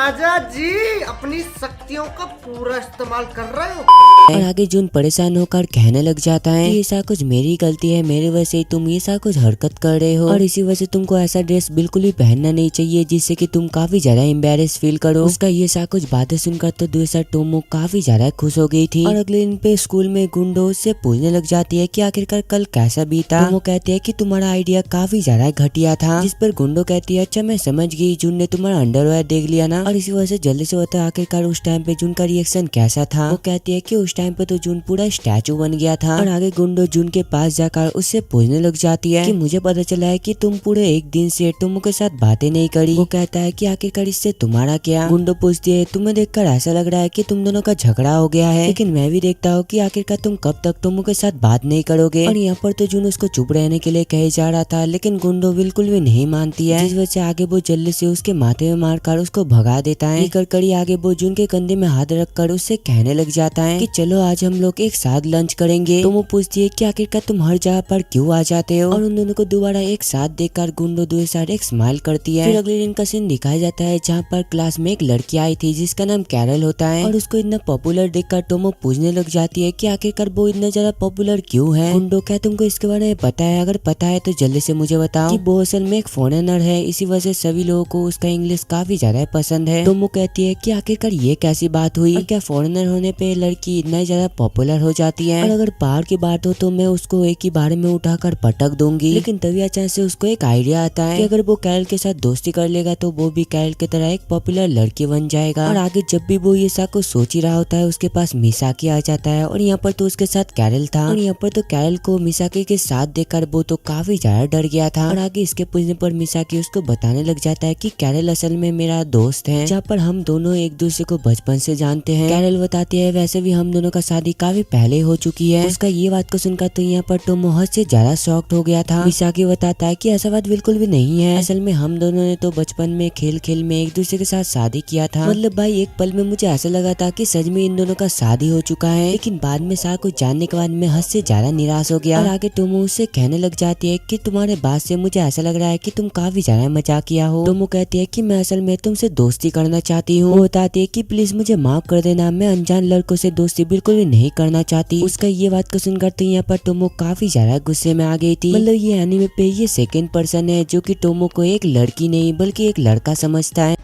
राजा जी अपनी शक्तियों का पूरा इस्तेमाल कर रहे हो। और आगे जून परेशान होकर कहने लग जाता है कि ऐसा कुछ मेरी गलती है, मेरी वजह से तुम ये सा कुछ हरकत कर रहे हो और इसी वजह से तुमको ऐसा ड्रेस बिल्कुल भी पहनना नहीं चाहिए जिससे कि तुम काफी ज्यादा एम्बेरस फील करो। उसका ये सा कुछ बातें सुनकर तो दूसरा टोमो काफी ज्यादा खुश हो गई थी। और अगले दिन पे स्कूल में गुंडो से पूछने लग जाती है कि आखिरकार कल कैसा बीता। टोमो कहते हैं कि तुम्हारा आइडिया काफी ज्यादा घटिया था, जिस पर गुंडो कहती है अच्छा मैं समझ गई, जून ने तुम्हारा अंडरवेयर देख लिया ना। और इसी वजह से जल्दी से बता आखिरकार उस टाइम पे जून का रिएक्शन कैसा था। वो कहती है कि उस टाइम पे तो जून पूरा स्टैचू बन गया था। और आगे गुंडो जून के पास जाकर उससे पूछने लग जाती है कि मुझे पता चला है कि तुम पूरे एक दिन से टोमो के साथ बातें नहीं करी। वो कहता है कि आखिरकार इससे तुम्हारा क्या। गुंडो पूछती है तुम्हें देखकर ऐसा लग रहा है कि तुम दोनों का झगड़ा हो गया है, लेकिन मैं भी देखता हूँ कि आखिरकार तुम कब तक टोमो के साथ बात नहीं करोगे। और यहाँ पर तो जून उसको चुप रहने के लिए कहे जा रहा था, लेकिन गुंडो बिल्कुल भी नहीं मानती है, जिस वजह से आगे वो जल्दी से उसके माथे में मारकर उसको भगा देता है। कड़कड़ी आगे वो जून के कंधे में हाथ रखकर उससे कहने लग जाता है कि चलो आज हम लोग एक साथ लंच करेंगे। तो वो पूछती है कि आखिरकार तुम हर जगह पर क्यों आ जाते हो। और उन दोनों को दोबारा एक साथ देखकर गुंडो दूसरे साइड एक स्माइल करती है। फिर अगले दिन का सीन दिखाया जाता है जहाँ पर क्लास में एक लड़की आई थी जिसका नाम कैरल होता है। और उसको इतना पॉपुलर देखकर टोमो पूछने लग जाती है कि आखिरकार वो इतना ज्यादा पॉपुलर क्यों है। गुंडो क्या तुमको इसके बारे में पता है? अगर पता है तो जल्दी से मुझे बताओ। कि वो असल में एक फॉरेनर है, इसी वजह से सभी लोगों को उसका इंग्लिश काफी ज्यादा पसंद है। टोमो कहती है कि आखिरकार ये कैसी बात हुई और क्या फॉरेनर होने पे लड़की इतना ज्यादा पॉपुलर हो जाती है। और अगर पहाड़ की बात हो तो मैं उसको एक ही बार में उठाकर पटक दूंगी। लेकिन तभी अचानक से उसको एक आइडिया आता है कि अगर वो कैरल के साथ दोस्ती कर लेगा तो वो भी कैरल की तरह एक पॉपुलर लड़की बन जाएगा। और आगे जब भी वो ये सब कुछ सोच ही रहा होता है उसके पास मिसाकी आ जाता है। और यहाँ पर तो उसके साथ कैरल था। और यहाँ पर तो कैरल को मिसाकी के साथ देखकर वो तो काफी ज्यादा डर गया था। और आगे इसके पूछने पर मिसाकी उसको बताने लग जाता है कि कैरल असल में मेरा दोस्त है, जहाँ पर हम दोनों एक दूसरे को बचपन से जानते हैं। कैरल बताती है वैसे भी हम दोनों का शादी काफी पहले हो चुकी है। उसका ये बात को सुनकर तो यहाँ पर टोमो हद से ज्यादा शॉक्ड हो गया था। मिसाकी बताता है कि ऐसा बात बिल्कुल भी नहीं है, असल में हम दोनों ने तो बचपन में खेल खेल में एक दूसरे के साथ शादी किया था। मतलब भाई एक पल में मुझे ऐसा लगा था कि सच में इन दोनों का शादी हो चुका है, लेकिन बाद में सारा कुछ जानने के बाद मैं हद से ज्यादा निराश हो गया। और आगे टोमो उससे कहने लग जाती है कि तुम्हारे बात से मुझे ऐसा लग रहा है कि तुम काफी ज्यादा मजाकिया हो। टोमो कहती है कि मैं असल में तुमसे दोस्ती करना चाहती हूँ। वो बताती है कि प्लीज मुझे माफ कर देना, मैं अनजान लड़कों से दोस्ती बिल्कुल भी नहीं करना चाहती। उसका ये बात को सुनकर तो यहाँ पर टोमो काफी ज्यादा गुस्से में आ गई थी। मतलब ये एनीमे पे ये सेकंड पर्सन है जो कि टोमो को एक लड़की नहीं बल्कि एक लड़का समझता है।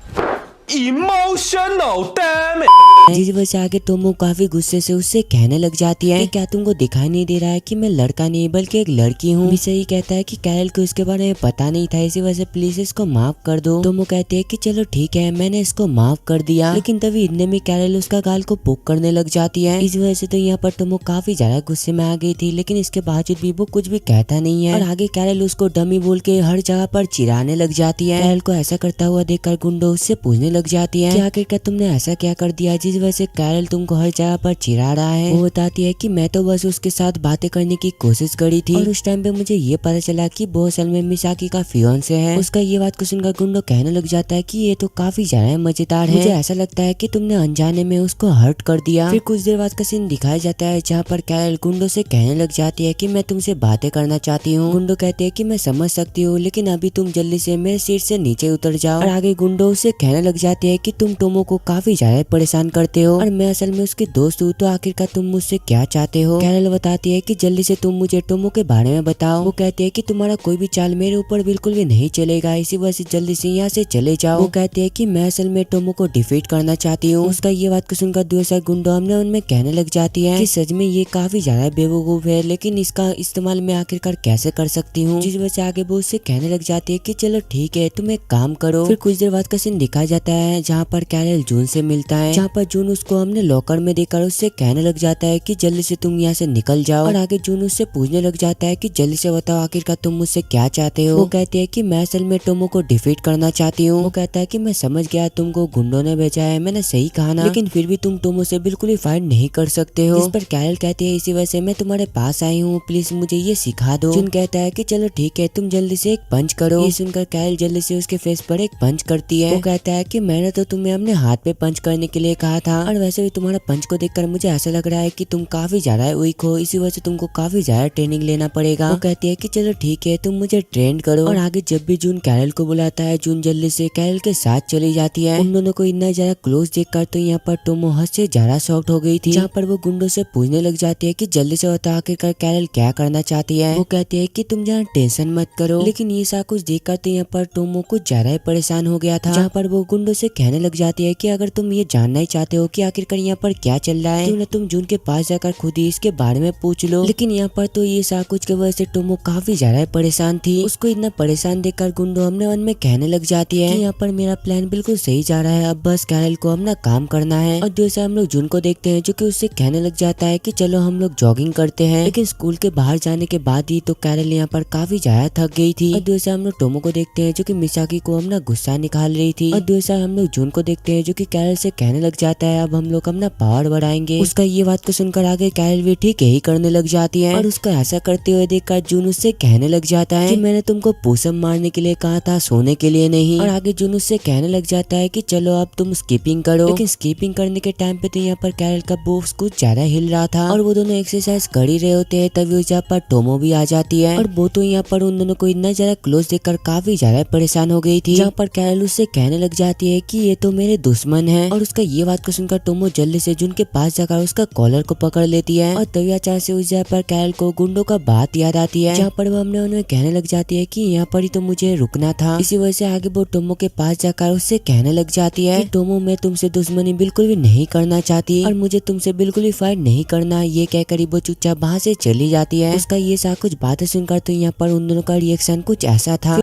Emotional damn जिस वजह से आगे टोमो काफी गुस्से से उससे कहने लग जाती है कि क्या तुमको दिखाई नहीं दे रहा है कि मैं लड़का नहीं बल्कि एक लड़की हूँ। मिसाई कहता है कि कैरल को इसके बारे में पता नहीं था, इसी वजह से प्लीज इसको माफ कर दो। टोमो कहते है कि चलो ठीक है मैंने इसको माफ कर दिया। लेकिन तभी इतने में कैरल उसका गाल को पोक करने लग जाती है। इस वजह से तो यहाँ पर टोमो काफी ज्यादा गुस्से में आ गई थी, लेकिन इसके बावजूद भी वो कुछ भी कहता नहीं है। और आगे कैरल उसको डमी बोल के हर जगह पर चिढ़ाने लग जाती है। कैरल को ऐसा करता हुआ देखकर गुंडो उससे पूछने लग जाती है कि आखिरकार तुमने ऐसा क्या कर दिया जिस वजह से कैरल तुमको हर जगह पर चिढ़ा रहा है। वो बताती है कि मैं तो बस उसके साथ बातें करने की कोशिश करी थी और उस टाइम पे मुझे ये पता चला कि वो असल में मिसाकी का फियांसे है। उसका ये बात को सुनकर गुंडो कहने लग जाता है कि ये तो काफी ज्यादा मजेदार है, मुझे ऐसा लगता है कि तुमने अनजाने में उसको हर्ट कर दिया। फिर कुछ देर बाद का सीन दिखाया जाता है जहाँ पर कैरल गुंडो से कहने लग जाती है कि मैं तुमसे बातें करना चाहती हूँ। गुंडो कहते है कि मैं समझ सकती हूँ, लेकिन अभी तुम जल्दी से मेरे सीट से नीचे उतर जाओ। और आगे गुंडो उससे कहने लग जाती है कि तुम टोमो को काफी ज्यादा परेशान करते हो और मैं असल में उसकी दोस्त हूँ, तो आखिरकार तुम मुझसे क्या चाहते हो। कैरल बताती है कि जल्दी से तुम मुझे टोमो के बारे में बताओ। वो कहती है कि तुम्हारा कोई भी चाल मेरे ऊपर बिल्कुल भी नहीं चलेगा, इसी वजह से जल्दी से यहाँ से चले जाओ। वो कहती है कि मैं असल में टोमो को डिफीट करना चाहती हूँ। उसका ये बात को सुनकर दूसरा गुंडो हमने उनमें कहने लग जाती है कि सच में ये काफी ज्यादा बेवकूफ है, लेकिन इसका इस्तेमाल मैं आखिरकार कैसे कर सकती हूँ। जिस वजह से आगे वो उससे कहने लग जाती है कि चलो ठीक है तुम एक काम करो। फिर कुछ देर बाद का सीन दिखाया जाता है जहाँ पर कैरल जून से मिलता है, जहाँ पर जून उसको हमने लॉकर में देखकर उससे कहने लग जाता है कि जल्दी से तुम यहाँ से निकल जाओ। और आगे जून उससे पूछने लग जाता है कि जल्दी से बताओ आखिरकार तुम मुझसे क्या चाहते हो। वो कहती है कि मैं असल में टोमो को डिफीट करना चाहती हूँ। वो कहता है कि मैं समझ गया तुमको गुंडों ने भेजा है, मैंने सही कहा ना, लेकिन फिर भी तुम टोमो से बिल्कुल ही फाइट नहीं कर सकते हो। इस पर कैरल कहती है इसी वजह से मैं तुम्हारे पास आई हूँ, प्लीज मुझे ये सिखा दो। जून कहता है कि चलो ठीक है तुम जल्दी से एक पंच करो। ये सुनकर कैरल जल्दी से उसके फेस पर एक पंच करती है। वो कहता है कि मैंने तो तुम्हें अपने हाथ पे पंच करने के लिए कहा था। और वैसे भी तुम्हारा पंच को देखकर मुझे ऐसा लग रहा है कि तुम काफी ज्यादा वीक हो, इसी वजह से तुमको काफी ज्यादा ट्रेनिंग लेना पड़ेगा। वो कहती है कि चलो ठीक है, तुम मुझे ट्रेन करो। और आगे जब भी जून कैरल को बुलाता है, जून जल्दी से कैरल के साथ चली जाती है। उन दोनों को इतना ज्यादा क्लोज देखकर तो यहाँ पर टोमो हद से ज्यादा शॉक्ड हो गई थी, जहाँ पर वो गुंडों से पूछने लग जाती है कि जल्दी से बता आखिरकार कैरल क्या करना चाहती है। वो कहती है कि तुम जहाँ टेंशन मत करो, लेकिन ये सब कुछ देखकर तो यहाँ पर टोमो कुछ ज्यादा ही परेशान हो गया था, जहाँ पर वो गुंडों से कहने लग जाती है कि अगर तुम ये जानना ही चाहते हो कि आखिरकार यहाँ पर क्या चल रहा है, क्यों ना तुम जून के पास जाकर खुद ही इसके बारे में पूछ लो। लेकिन यहाँ पर तो ये सब कुछ की वजह से टोमो काफी ज्यादा परेशान थी। उसको इतना परेशान देखकर गुंडो अपने मन में कहने लग जाती है कि यहाँ पर मेरा प्लान बिल्कुल सही जा रहा है, अब बस कैरल को अपना काम करना है। और दूसरा हम लोग जून को देखते हैं जो कि उससे कहने लग जाता है कि चलो हम लोग जॉगिंग करते हैं। लेकिन स्कूल के बाहर जाने के बाद ही तो कैरल यहाँ पर काफी ज्यादा थक गई थी। और दूसरा हम लोग टोमो को देखते हैं जो कि मिसाकी को अपना गुस्सा निकाल रही थी। और दूसरा हम लोग जून को देखते हैं जो कि कैरल से कहने लग जाता है अब हम लोग अपना पावर बढ़ाएंगे। उसका ये बात को सुनकर आगे कैरल भी ठीक यही करने लग जाती है। और उसका ऐसा करते हुए देखकर जून उससे कहने लग जाता है कि मैंने तुमको पूसम मारने के लिए कहा था, सोने के लिए नहीं। और आगे जून उससे कहने लग जाता है कि चलो अब तुम स्कीपिंग करो। लेकिन स्कीपिंग करने के टाइम पे तो यहाँ पर कैरल का बोक्स कुछ ज्यादा हिल रहा था और वो दोनों एक्सरसाइज कर ही रहे होते हैं, तभी यहाँ पर टोमो भी आ जाती है। और वो तो यहाँ पर उन दोनों को इतना ज्यादा क्लोज देखकर काफी ज्यादा परेशान हो गई थी, जहाँ पर कैरल उससे कहने लग जाती है कि ये तो मेरे दुश्मन है। और उसका ये बात को सुनकर टोमो जल्दी से जून के पास जाकर उसका कॉलर को पकड़ लेती है। और तभी अचानक से उस जगह पर कैरल को गुंडों का बात याद आती है, जहाँ पर वो हमने उन्हें कहने लग जाती है कि यहाँ पर ही तो मुझे रुकना था। इसी वजह से आगे वो टोमो के पास जाकर उससे कहने लग जाती है कि टोमो मैं तुमसे दुश्मनी बिल्कुल भी नहीं करना चाहती और मुझे तुमसे बिल्कुल भी फाइट नहीं करना। ये कहकर वो चुपचाप वहाँ से चली जाती है। उसका ये सब कुछ बातें सुनकर तो यहाँ पर उन दोनों का रिएक्शन कुछ ऐसा था।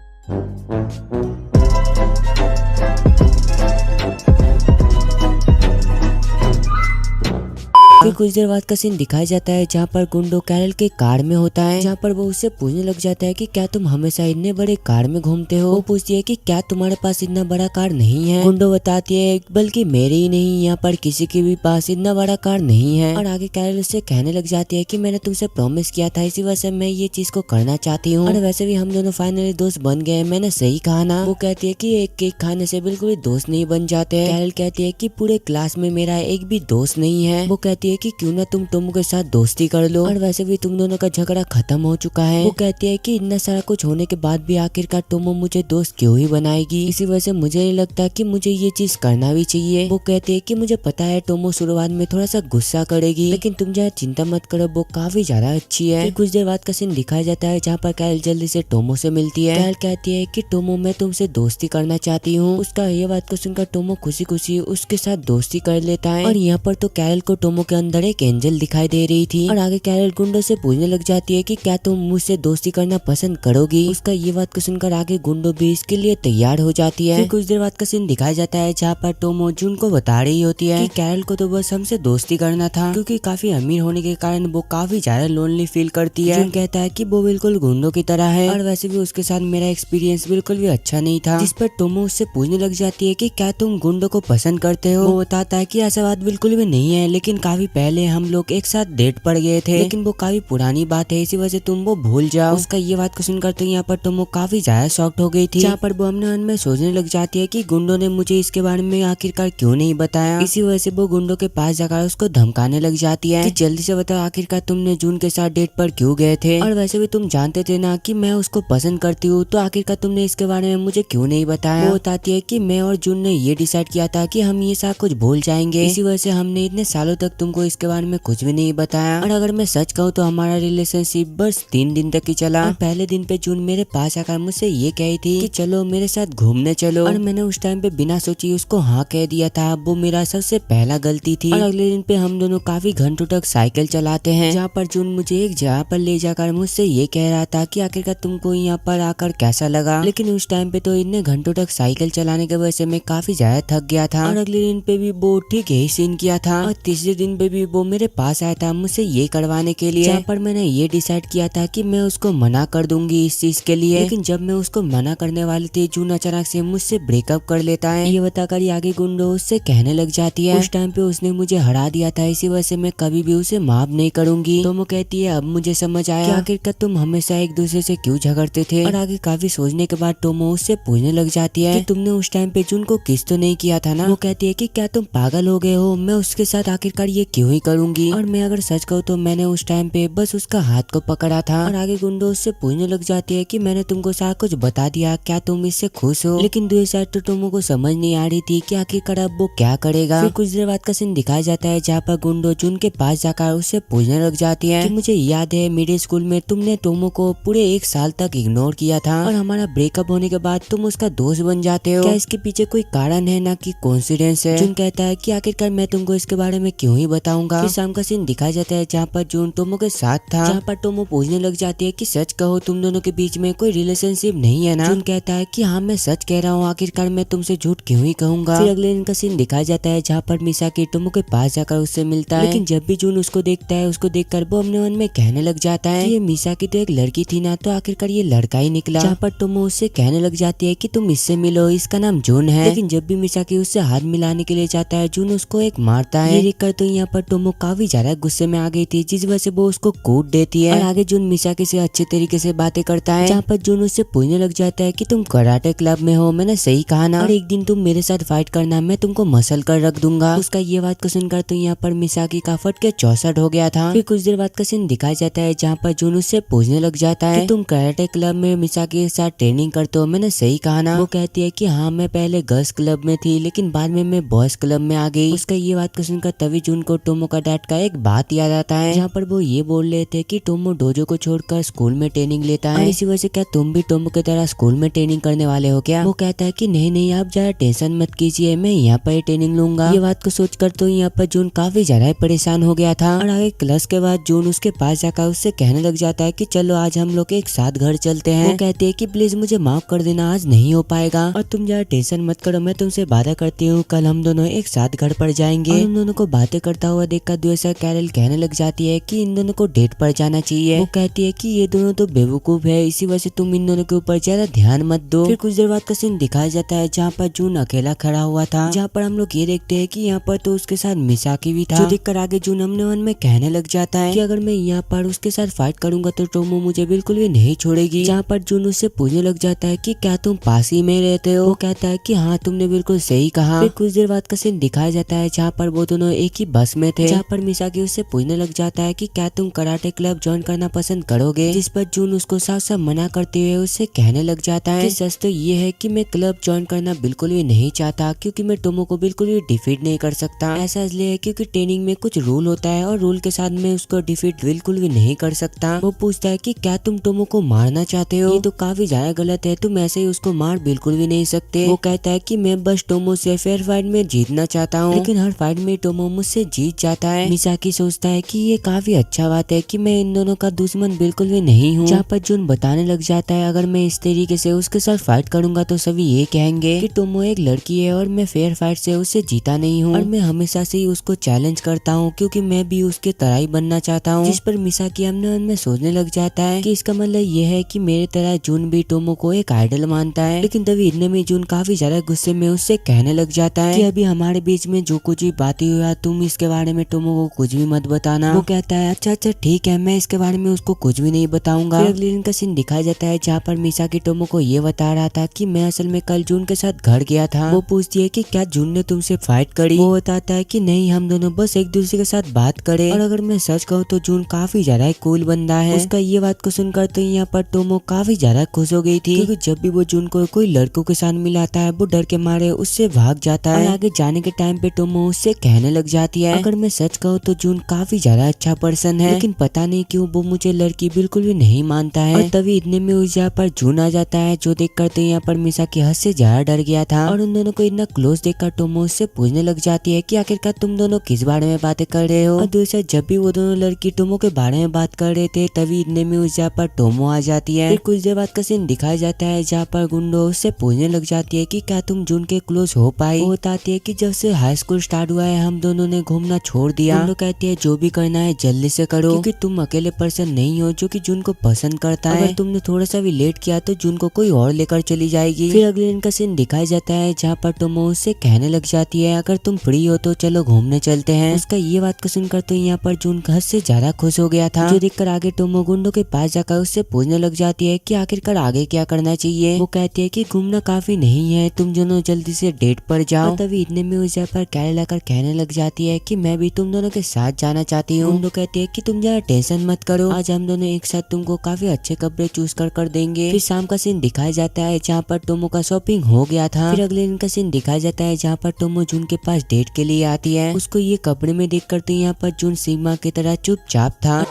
फिर कुछ देर बाद का सीन दिखाया जाता है जहाँ पर गुंडो कैरल के कार में होता है, जहाँ पर वो उससे पूछने लग जाता है कि क्या तुम हमेशा इतने बड़े कार में घूमते हो। वो पूछती है कि क्या तुम्हारे पास इतना बड़ा कार नहीं है। गुंडो बताती है बल्कि मेरे ही नहीं, यहाँ पर किसी के भी पास इतना बड़ा कार नहीं है। और आगे कैरल उससे कहने लग जाती है कि मैंने तुमसे प्रॉमिस किया था, इसी वजह से मैं ये चीज को करना चाहती हूँ। और वैसे भी हम दोनों फाइनली दोस्त बन गए, मैंने सही कहा ना। वो कहती है कि एक केक खाने से बिल्कुल भी दोस्त नहीं बन जाते। कैरल कहती है कि पूरे क्लास में मेरा एक भी दोस्त नहीं है। वो कहती है कि क्यों ना तुम टोमो के साथ दोस्ती कर लो, और वैसे भी तुम दोनों का झगड़ा खत्म हो चुका है। वो कहती है कि इतना सारा कुछ होने के बाद भी आखिरकार टोमो मुझे दोस्त क्यों ही बनाएगी, इसी वजह से मुझे नहीं लगता कि मुझे ये चीज करना भी चाहिए। वो कहती है कि मुझे पता है टोमो शुरुआत में थोड़ा सा गुस्सा करेगी, लेकिन तुम जहाँ चिंता मत करो, वो काफी ज्यादा अच्छी है। कुछ देर बाद का सीन दिखाया जाता है जहाँ पर कैरल जल्दी से टोमो से मिलती है। कैरल कहती है कि टोमो मैं तुमसे दोस्ती करना चाहती हूँ। उसका ये बात को सुनकर टोमो खुशी खुशी उसके साथ दोस्ती कर लेता है। और यहाँ पर तो कैरल को टोमो के अंदर एक एंजल दिखाई दे रही थी। और आगे कैरल गुंडो से पूछने लग जाती है कि क्या तुम मुझसे दोस्ती करना पसंद करोगी। उसका ये बात को सुनकर आगे गुंडो भी इसके लिए तैयार हो जाती है। फिर कुछ देर बाद का सीन दिखाया जाता है जहाँ पर टोमो जून को बता रही होती है कि कैरल को तो बस हमसे दोस्ती करना था, क्योंकि काफी अमीर होने के कारण वो काफी ज्यादा लोनली फील करती है। जून कहता है कि वो बिल्कुल गुंडो की तरह है, और वैसे भी उसके साथ मेरा एक्सपीरियंस बिल्कुल भी अच्छा नहीं था। जिस पर टोमो उससे पूछने लग जाती है कि क्या तुम गुंडो को पसंद करते हो। वो बताता है कि ऐसा बात बिल्कुल भी नहीं है, लेकिन काफी पहले हम लोग एक साथ डेट पड़ गए थे, लेकिन वो काफी पुरानी बात है, इसी वजह से तुम वो भूल जाओ। उसका ये बात को सुनकर तो यहाँ पर टोमो काफी ज्यादा शॉक्ड हो गई थी, जहाँ पर वो अपने मन में सोचने लग जाती है कि गुंडो ने मुझे इसके बारे में आखिरकार क्यों नहीं बताया। इसी वजह से वो गुंडो के पास जाकर उसको धमकाने लग जाती है कि जल्दी से बताओ आखिरकार तुमने जून के साथ डेट पर क्यों गए थे, और वैसे भी तुम जानते थे ना कि मैं उसको पसंद करती हूँ, तो आखिरकार तुमने इसके बारे में मुझे क्यों नहीं बताया। वो बताती है कि मैं और जून ने ये डिसाइड किया था कि हम ये सब कुछ भूल जाएंगे, इसी वजह से हमने इतने सालों तक तुमको इसके बारे में कुछ भी नहीं बताया। और अगर मैं सच कहूँ तो हमारा रिलेशनशिप बस 3 दिन तक ही चला। और पहले दिन पे जून मेरे पास आकर मुझसे ये कही थी कि चलो मेरे साथ घूमने चलो, और मैंने उस टाइम पे बिना सोची उसको हाँ कह दिया था। वो मेरा सबसे पहला गलती थी। और अगले दिन पे हम दोनों काफी घंटों तक साइकिल चलाते हैं, जहाँ पर जून मुझे एक जगह पर ले जाकर मुझसे ये कह रहा था कि आखिरकार तुमको यहाँ पर आकर कैसा लगा। लेकिन उस टाइम पे तो इतने घंटों तक साइकिल चलाने की वजह से मैं काफी ज्यादा थक गया था। और अगले दिन पे भी वो ठीक यही सीन किया था। और तीसरे दिन पे पे भी वो मेरे पास आया था मुझसे ये करवाने के लिए, जहाँ पर मैंने ये डिसाइड किया था कि मैं उसको मना कर दूंगी इस चीज के लिए। लेकिन जब मैं उसको मना करने वाली थी, जून अचानक से मुझसे ब्रेकअप कर लेता है। ये बताकर आगे गुंडो उससे कहने लग जाती है उस टाइम पे उसने मुझे हरा दिया था, इसी वजह से मैं कभी भी उसे माफ नहीं करूंगी। तो वो कहती है अब मुझे समझ आया कि आखिरकार तुम हमेशा एक दूसरे से क्यों झगड़ते थे। और आगे काफी सोचने के बाद टोमो उससे पूछने लग जाती है कि तुमने उस टाइम पे जून को किस तो नहीं किया था ना। वो कहती है कि क्या तुम पागल हो गए हो, मैं उसके साथ आखिरकार ये क्यों ही करूंगी। और मैं अगर सच कहूँ तो मैंने उस टाइम पे बस उसका हाथ को पकड़ा था। और आगे गुंडो उससे पूछने लग जाती है कि मैंने तुमको सारा कुछ बता दिया, क्या तुम इससे खुश हो। लेकिन दूसरी साइड तो टोमो को समझ नहीं आ रही थी कि आखिरकार अब वो क्या करेगा। फिर कुछ देर बाद का सीन दिखाया जाता है जहाँ पर गुंडो जून के पास जाकर उससे पूछने लग जाती है कि मुझे याद है मिडिल स्कूल में तुमने टोमो को पूरे 1 साल तक इग्नोर किया था और हमारा ब्रेकअप होने के बाद तुम उसका दोस्त बन जाते हो, क्या इसके पीछे कोई कारण है ना कि कोइंसिडेंस है। जून कहता है कि आखिरकार मैं तुमको इसके बारे में क्यों ही बताऊंगा। फिर शाम का सीन दिखाया जाता है जहाँ पर जून टोमो के साथ था, जहाँ पर टोमो पूछने लग जाती है कि सच कहो तुम दोनों के बीच में कोई रिलेशनशिप नहीं है ना। जून कहता है कि हाँ मैं सच कह रहा हूँ, आखिरकार मैं तुमसे झूठ क्यों ही कहूंगा। फिर अगले दिन का सीन दिखाया जाता है जहाँ पर मिसाकी टोमो के पास जाकर उससे मिलता है। लेकिन जब भी जून उसको देखता है, उसको देखकर वो अपने मन में कहने लग जाता है कि ये मिसाकी तो एक लड़की थी ना, तो आखिरकार ये लड़का ही निकला। जहाँ पर टोमो उससे कहने लग जाती है कि तुम इससे मिलो, इसका नाम जून है। लेकिन जब भी मिसाकी उससे हाथ मिलाने के लिए जाता है, जून उसको एक मारता है। ये देखकर तो यहाँ पर टोमो काफी ज्यादा गुस्से में आ गई थी, जिस वजह से वो उसको कूट देती है। और आगे जून मिसाकी से अच्छे तरीके से बातें करता है, जहाँ पर जून उससे पूछने लग जाता है कि तुम कराटे क्लब में हो, मैंने सही कहा ना, और एक दिन तुम मेरे साथ फाइट करना, मैं तुमको मसल कर रख दूंगा। उसका ये बात को सुनकर तो यहाँ पर मिसाकी का फट के 64 हो गया था। फिर कुछ देर बाद का सीन दिखाया जाता है जहाँ पर जून उससे पूछने लग जाता है कि तुम कराटे क्लब में मिसाकी के साथ ट्रेनिंग करते हो, मैंने सही कहा ना। वो कहती है कि हाँ मैं पहले गर्ल्स क्लब में थी, लेकिन बाद में मैं बॉयज क्लब में आ गई। उसका ये बात को सुनकर तभी जून को टोमो का डैड का एक बात याद आता है, जहाँ पर वो ये बोल रहे थे कि टोमो डोजो को छोड़कर स्कूल में ट्रेनिंग लेता है, इसी वजह से क्या तुम भी टोमो की तरह स्कूल में ट्रेनिंग करने वाले हो क्या। वो कहता है कि नहीं नहीं आप ज्यादा टेंशन मत कीजिए, मैं यहाँ पर ट्रेनिंग लूंगा। ये बात को सोचकर तो यहाँ पर जून काफी ज्यादा परेशान हो गया था। और आगे क्लास के बाद जून उसके पास जाकर उससे कहने लग जाता है कि चलो आज हम लोग एक साथ घर चलते हैं। वो कहते हैं कि प्लीज मुझे माफ कर देना, आज नहीं हो पाएगा और तुम ज्यादा टेंशन मत करो, मैं तुमसे वादा करती हूँ कल हम दोनों एक साथ घर पर जाएंगे। और उन दोनों को बातें करता हुआ देखकर दूसरा कैरल कहने लग जाती है कि इन दोनों को डेट पर जाना चाहिए। वो कहती है कि ये दोनों तो बेवकूफ है, इसी वजह से तुम इन दोनों के ऊपर ज्यादा ध्यान मत दो। फिर कुछ देर बाद का सीन दिखाया जाता है जहाँ पर जून अकेला खड़ा हुआ था, जहाँ पर हम लोग ये देखते हैं कि यहाँ पर तो उसके साथ मिसाकी भी था, जो देखकर आगे जून अपने मन में कहने लग जाता है कि अगर मैं यहाँ पर उसके साथ फाइट करूंगा तो टोमो मुझे बिल्कुल भी नहीं छोड़ेगी। जहाँ पर जून उससे पूछने लग जाता है कि क्या तुम पास ही में रहते हो। वो कहता है कि हाँ तुमने बिल्कुल सही कहा। फिर कुछ देर बाद का सीन दिखाया जाता है जहाँ पर वो दोनों एक ही बस में थे, जहाँ पर मिसाकी उससे पूछने लग जाता है कि क्या तुम कराटे क्लब ज्वाइन करना पसंद करोगे, जिस पर जून उसको साफ साफ मना करते हुए उससे कहने लग जाता है कि सच तो ये है कि मैं क्लब ज्वाइन करना बिल्कुल भी नहीं चाहता, क्योंकि मैं टोमो को बिल्कुल भी डिफीट नहीं कर सकता। ऐसा इसलिए है क्योंकि ट्रेनिंग में कुछ रूल होता है और रूल के साथ मैं उसको डिफीट बिल्कुल भी नहीं कर सकता। वो पूछता है कि क्या तुम टोमो को मारना चाहते हो, ये तो काफी ज्यादा गलत है, तुम ऐसे ही उसको मार बिल्कुल भी नहीं सकते। वो कहता है कि मैं बस टोमो से फेयर फाइट में जीतना चाहता हूँ, लेकिन हर फाइट में टोमो मुझसे जीत जाता है। मिसाकी सोचता है कि ये काफी अच्छा बात है कि मैं इन दोनों का दुश्मन बिल्कुल भी नहीं हूँ। जहाँ पर जून बताने लग जाता है अगर मैं इस तरीके से उसके साथ फाइट करूंगा तो सभी ये कहेंगे कि टोमो एक लड़की है और मैं फेयर फाइट से उससे जीता नहीं हूँ, और मैं हमेशा से ही उसको चैलेंज करता हूँ क्योंकि मैं भी उसके तरह ही बनना चाहता हूँ। जिस पर मिसाकी अपने मन में सोचने लग जाता है कि इसका मतलब ये है कि मेरे तरह जून भी टोमो को एक आइडल मानता है। लेकिन तभी इतने में जून काफी ज्यादा गुस्से में उससे कहने लग जाता है कि अभी हमारे बीच में जो कुछ भी बातें हुआ तुम इसके बारे में टोमो को कुछ भी मत बताना। वो कहता है अच्छा अच्छा ठीक है, मैं इसके बारे में उसको कुछ भी नहीं बताऊंगा। फिर अगले दिन का सीन दिखाया जाता है जहाँ पर मिसाकी टोमो को ये बता रहा था कि मैं असल में कल जून के साथ घर गया था। वो पूछती है कि क्या जून ने तुमसे फाइट करी। वो बताता है कि नहीं, हम दोनों बस एक दूसरे के साथ बात करे। और अगर मैं सच कहूँ तो जून काफी ज्यादा कूल बंदा है। उसका ये बात को सुनकर तो यहाँ पर टोमो काफी ज्यादा खुश हो गई थी, क्योंकि जब भी वो जून को कोई लड़कों के साथ मिलाता है वो डर के मारे उससे भाग जाता है। और आगे जाने के टाइम पे टोमो उससे कहने लग जाती है अगर मैं सच कहूँ तो जून काफी ज्यादा अच्छा पर्सन है, लेकिन पता नहीं क्यों वो मुझे लड़की बिल्कुल भी नहीं मानता है। और तभी इतने में उस जगह पर जून आ जाता है, जो देख कर तो यहाँ पर मिसाकी हद से ज्यादा डर गया था। और उन दोनों को इतना क्लोज देखकर टोमो उससे पूछने लग जाती है कि आखिरकार तुम दोनों किस बारे में बातें कर रहे हो। और दूसरा जब भी वो दोनों लड़की टोमो के बारे में बात कर रहे थे तभी इतने में उस जगह पर टोमो आ जाती है। फिर कुछ देर बाद का सीन दिखाया जाता है जहाँ पर गुंडो उससे पूछने लग जाती है कि क्या तुम जून के क्लोज हो पाई। वो बताती है कि जब से हाई स्कूल स्टार्ट हुआ है हम दोनों ने घूमना करना छोड़ दिया। गुंडो कहती है जो भी करना है जल्दी से करो, क्योंकि तुम अकेले पर्सन नहीं हो जो कि जून को पसंद करता है। अगर तुमने थोड़ा सा भी लेट किया तो जून को कोई और लेकर चली जाएगी। फिर अगले दिन का सीन दिखाया जाता है जहाँ पर टोमो उससे कहने लग जाती है अगर तुम फ्री हो तो चलो घूमने चलते हैं। उसका ये बात को सुनकर तो यहाँ पर जून हद से ज्यादा खुश हो गया था, जो देखकर आगे टोमो गुंडो के पास जाकर उससे पूछने लग जाती है कि आखिरकार आगे क्या करना चाहिए। वो कहती है कि घूमना काफी नहीं है, तुम दोनों जल्दी से डेट पर जाओ। तभी इतने में उस पर कैरे लाकर कहने लग जाती है कि मैं भी तुम दोनों के साथ जाना चाहती हूँ। गुंडो कहती है कि तुम ज्यादा टेंशन मत करो, आज हम दोनों एक साथ तुमको काफी अच्छे कपड़े चूज कर देंगे। फिर शाम का सीन दिखाया जाता है जहाँ पर टोमो का शॉपिंग हो गया था। फिर अगले दिन का सीन दिखाया जाता है जहाँ पर टोमो जून के पास डेट के लिए आती है। उसको ये कपड़े में देखकर तो यहाँ पर जून सिग्मा की तरह चुपचाप था।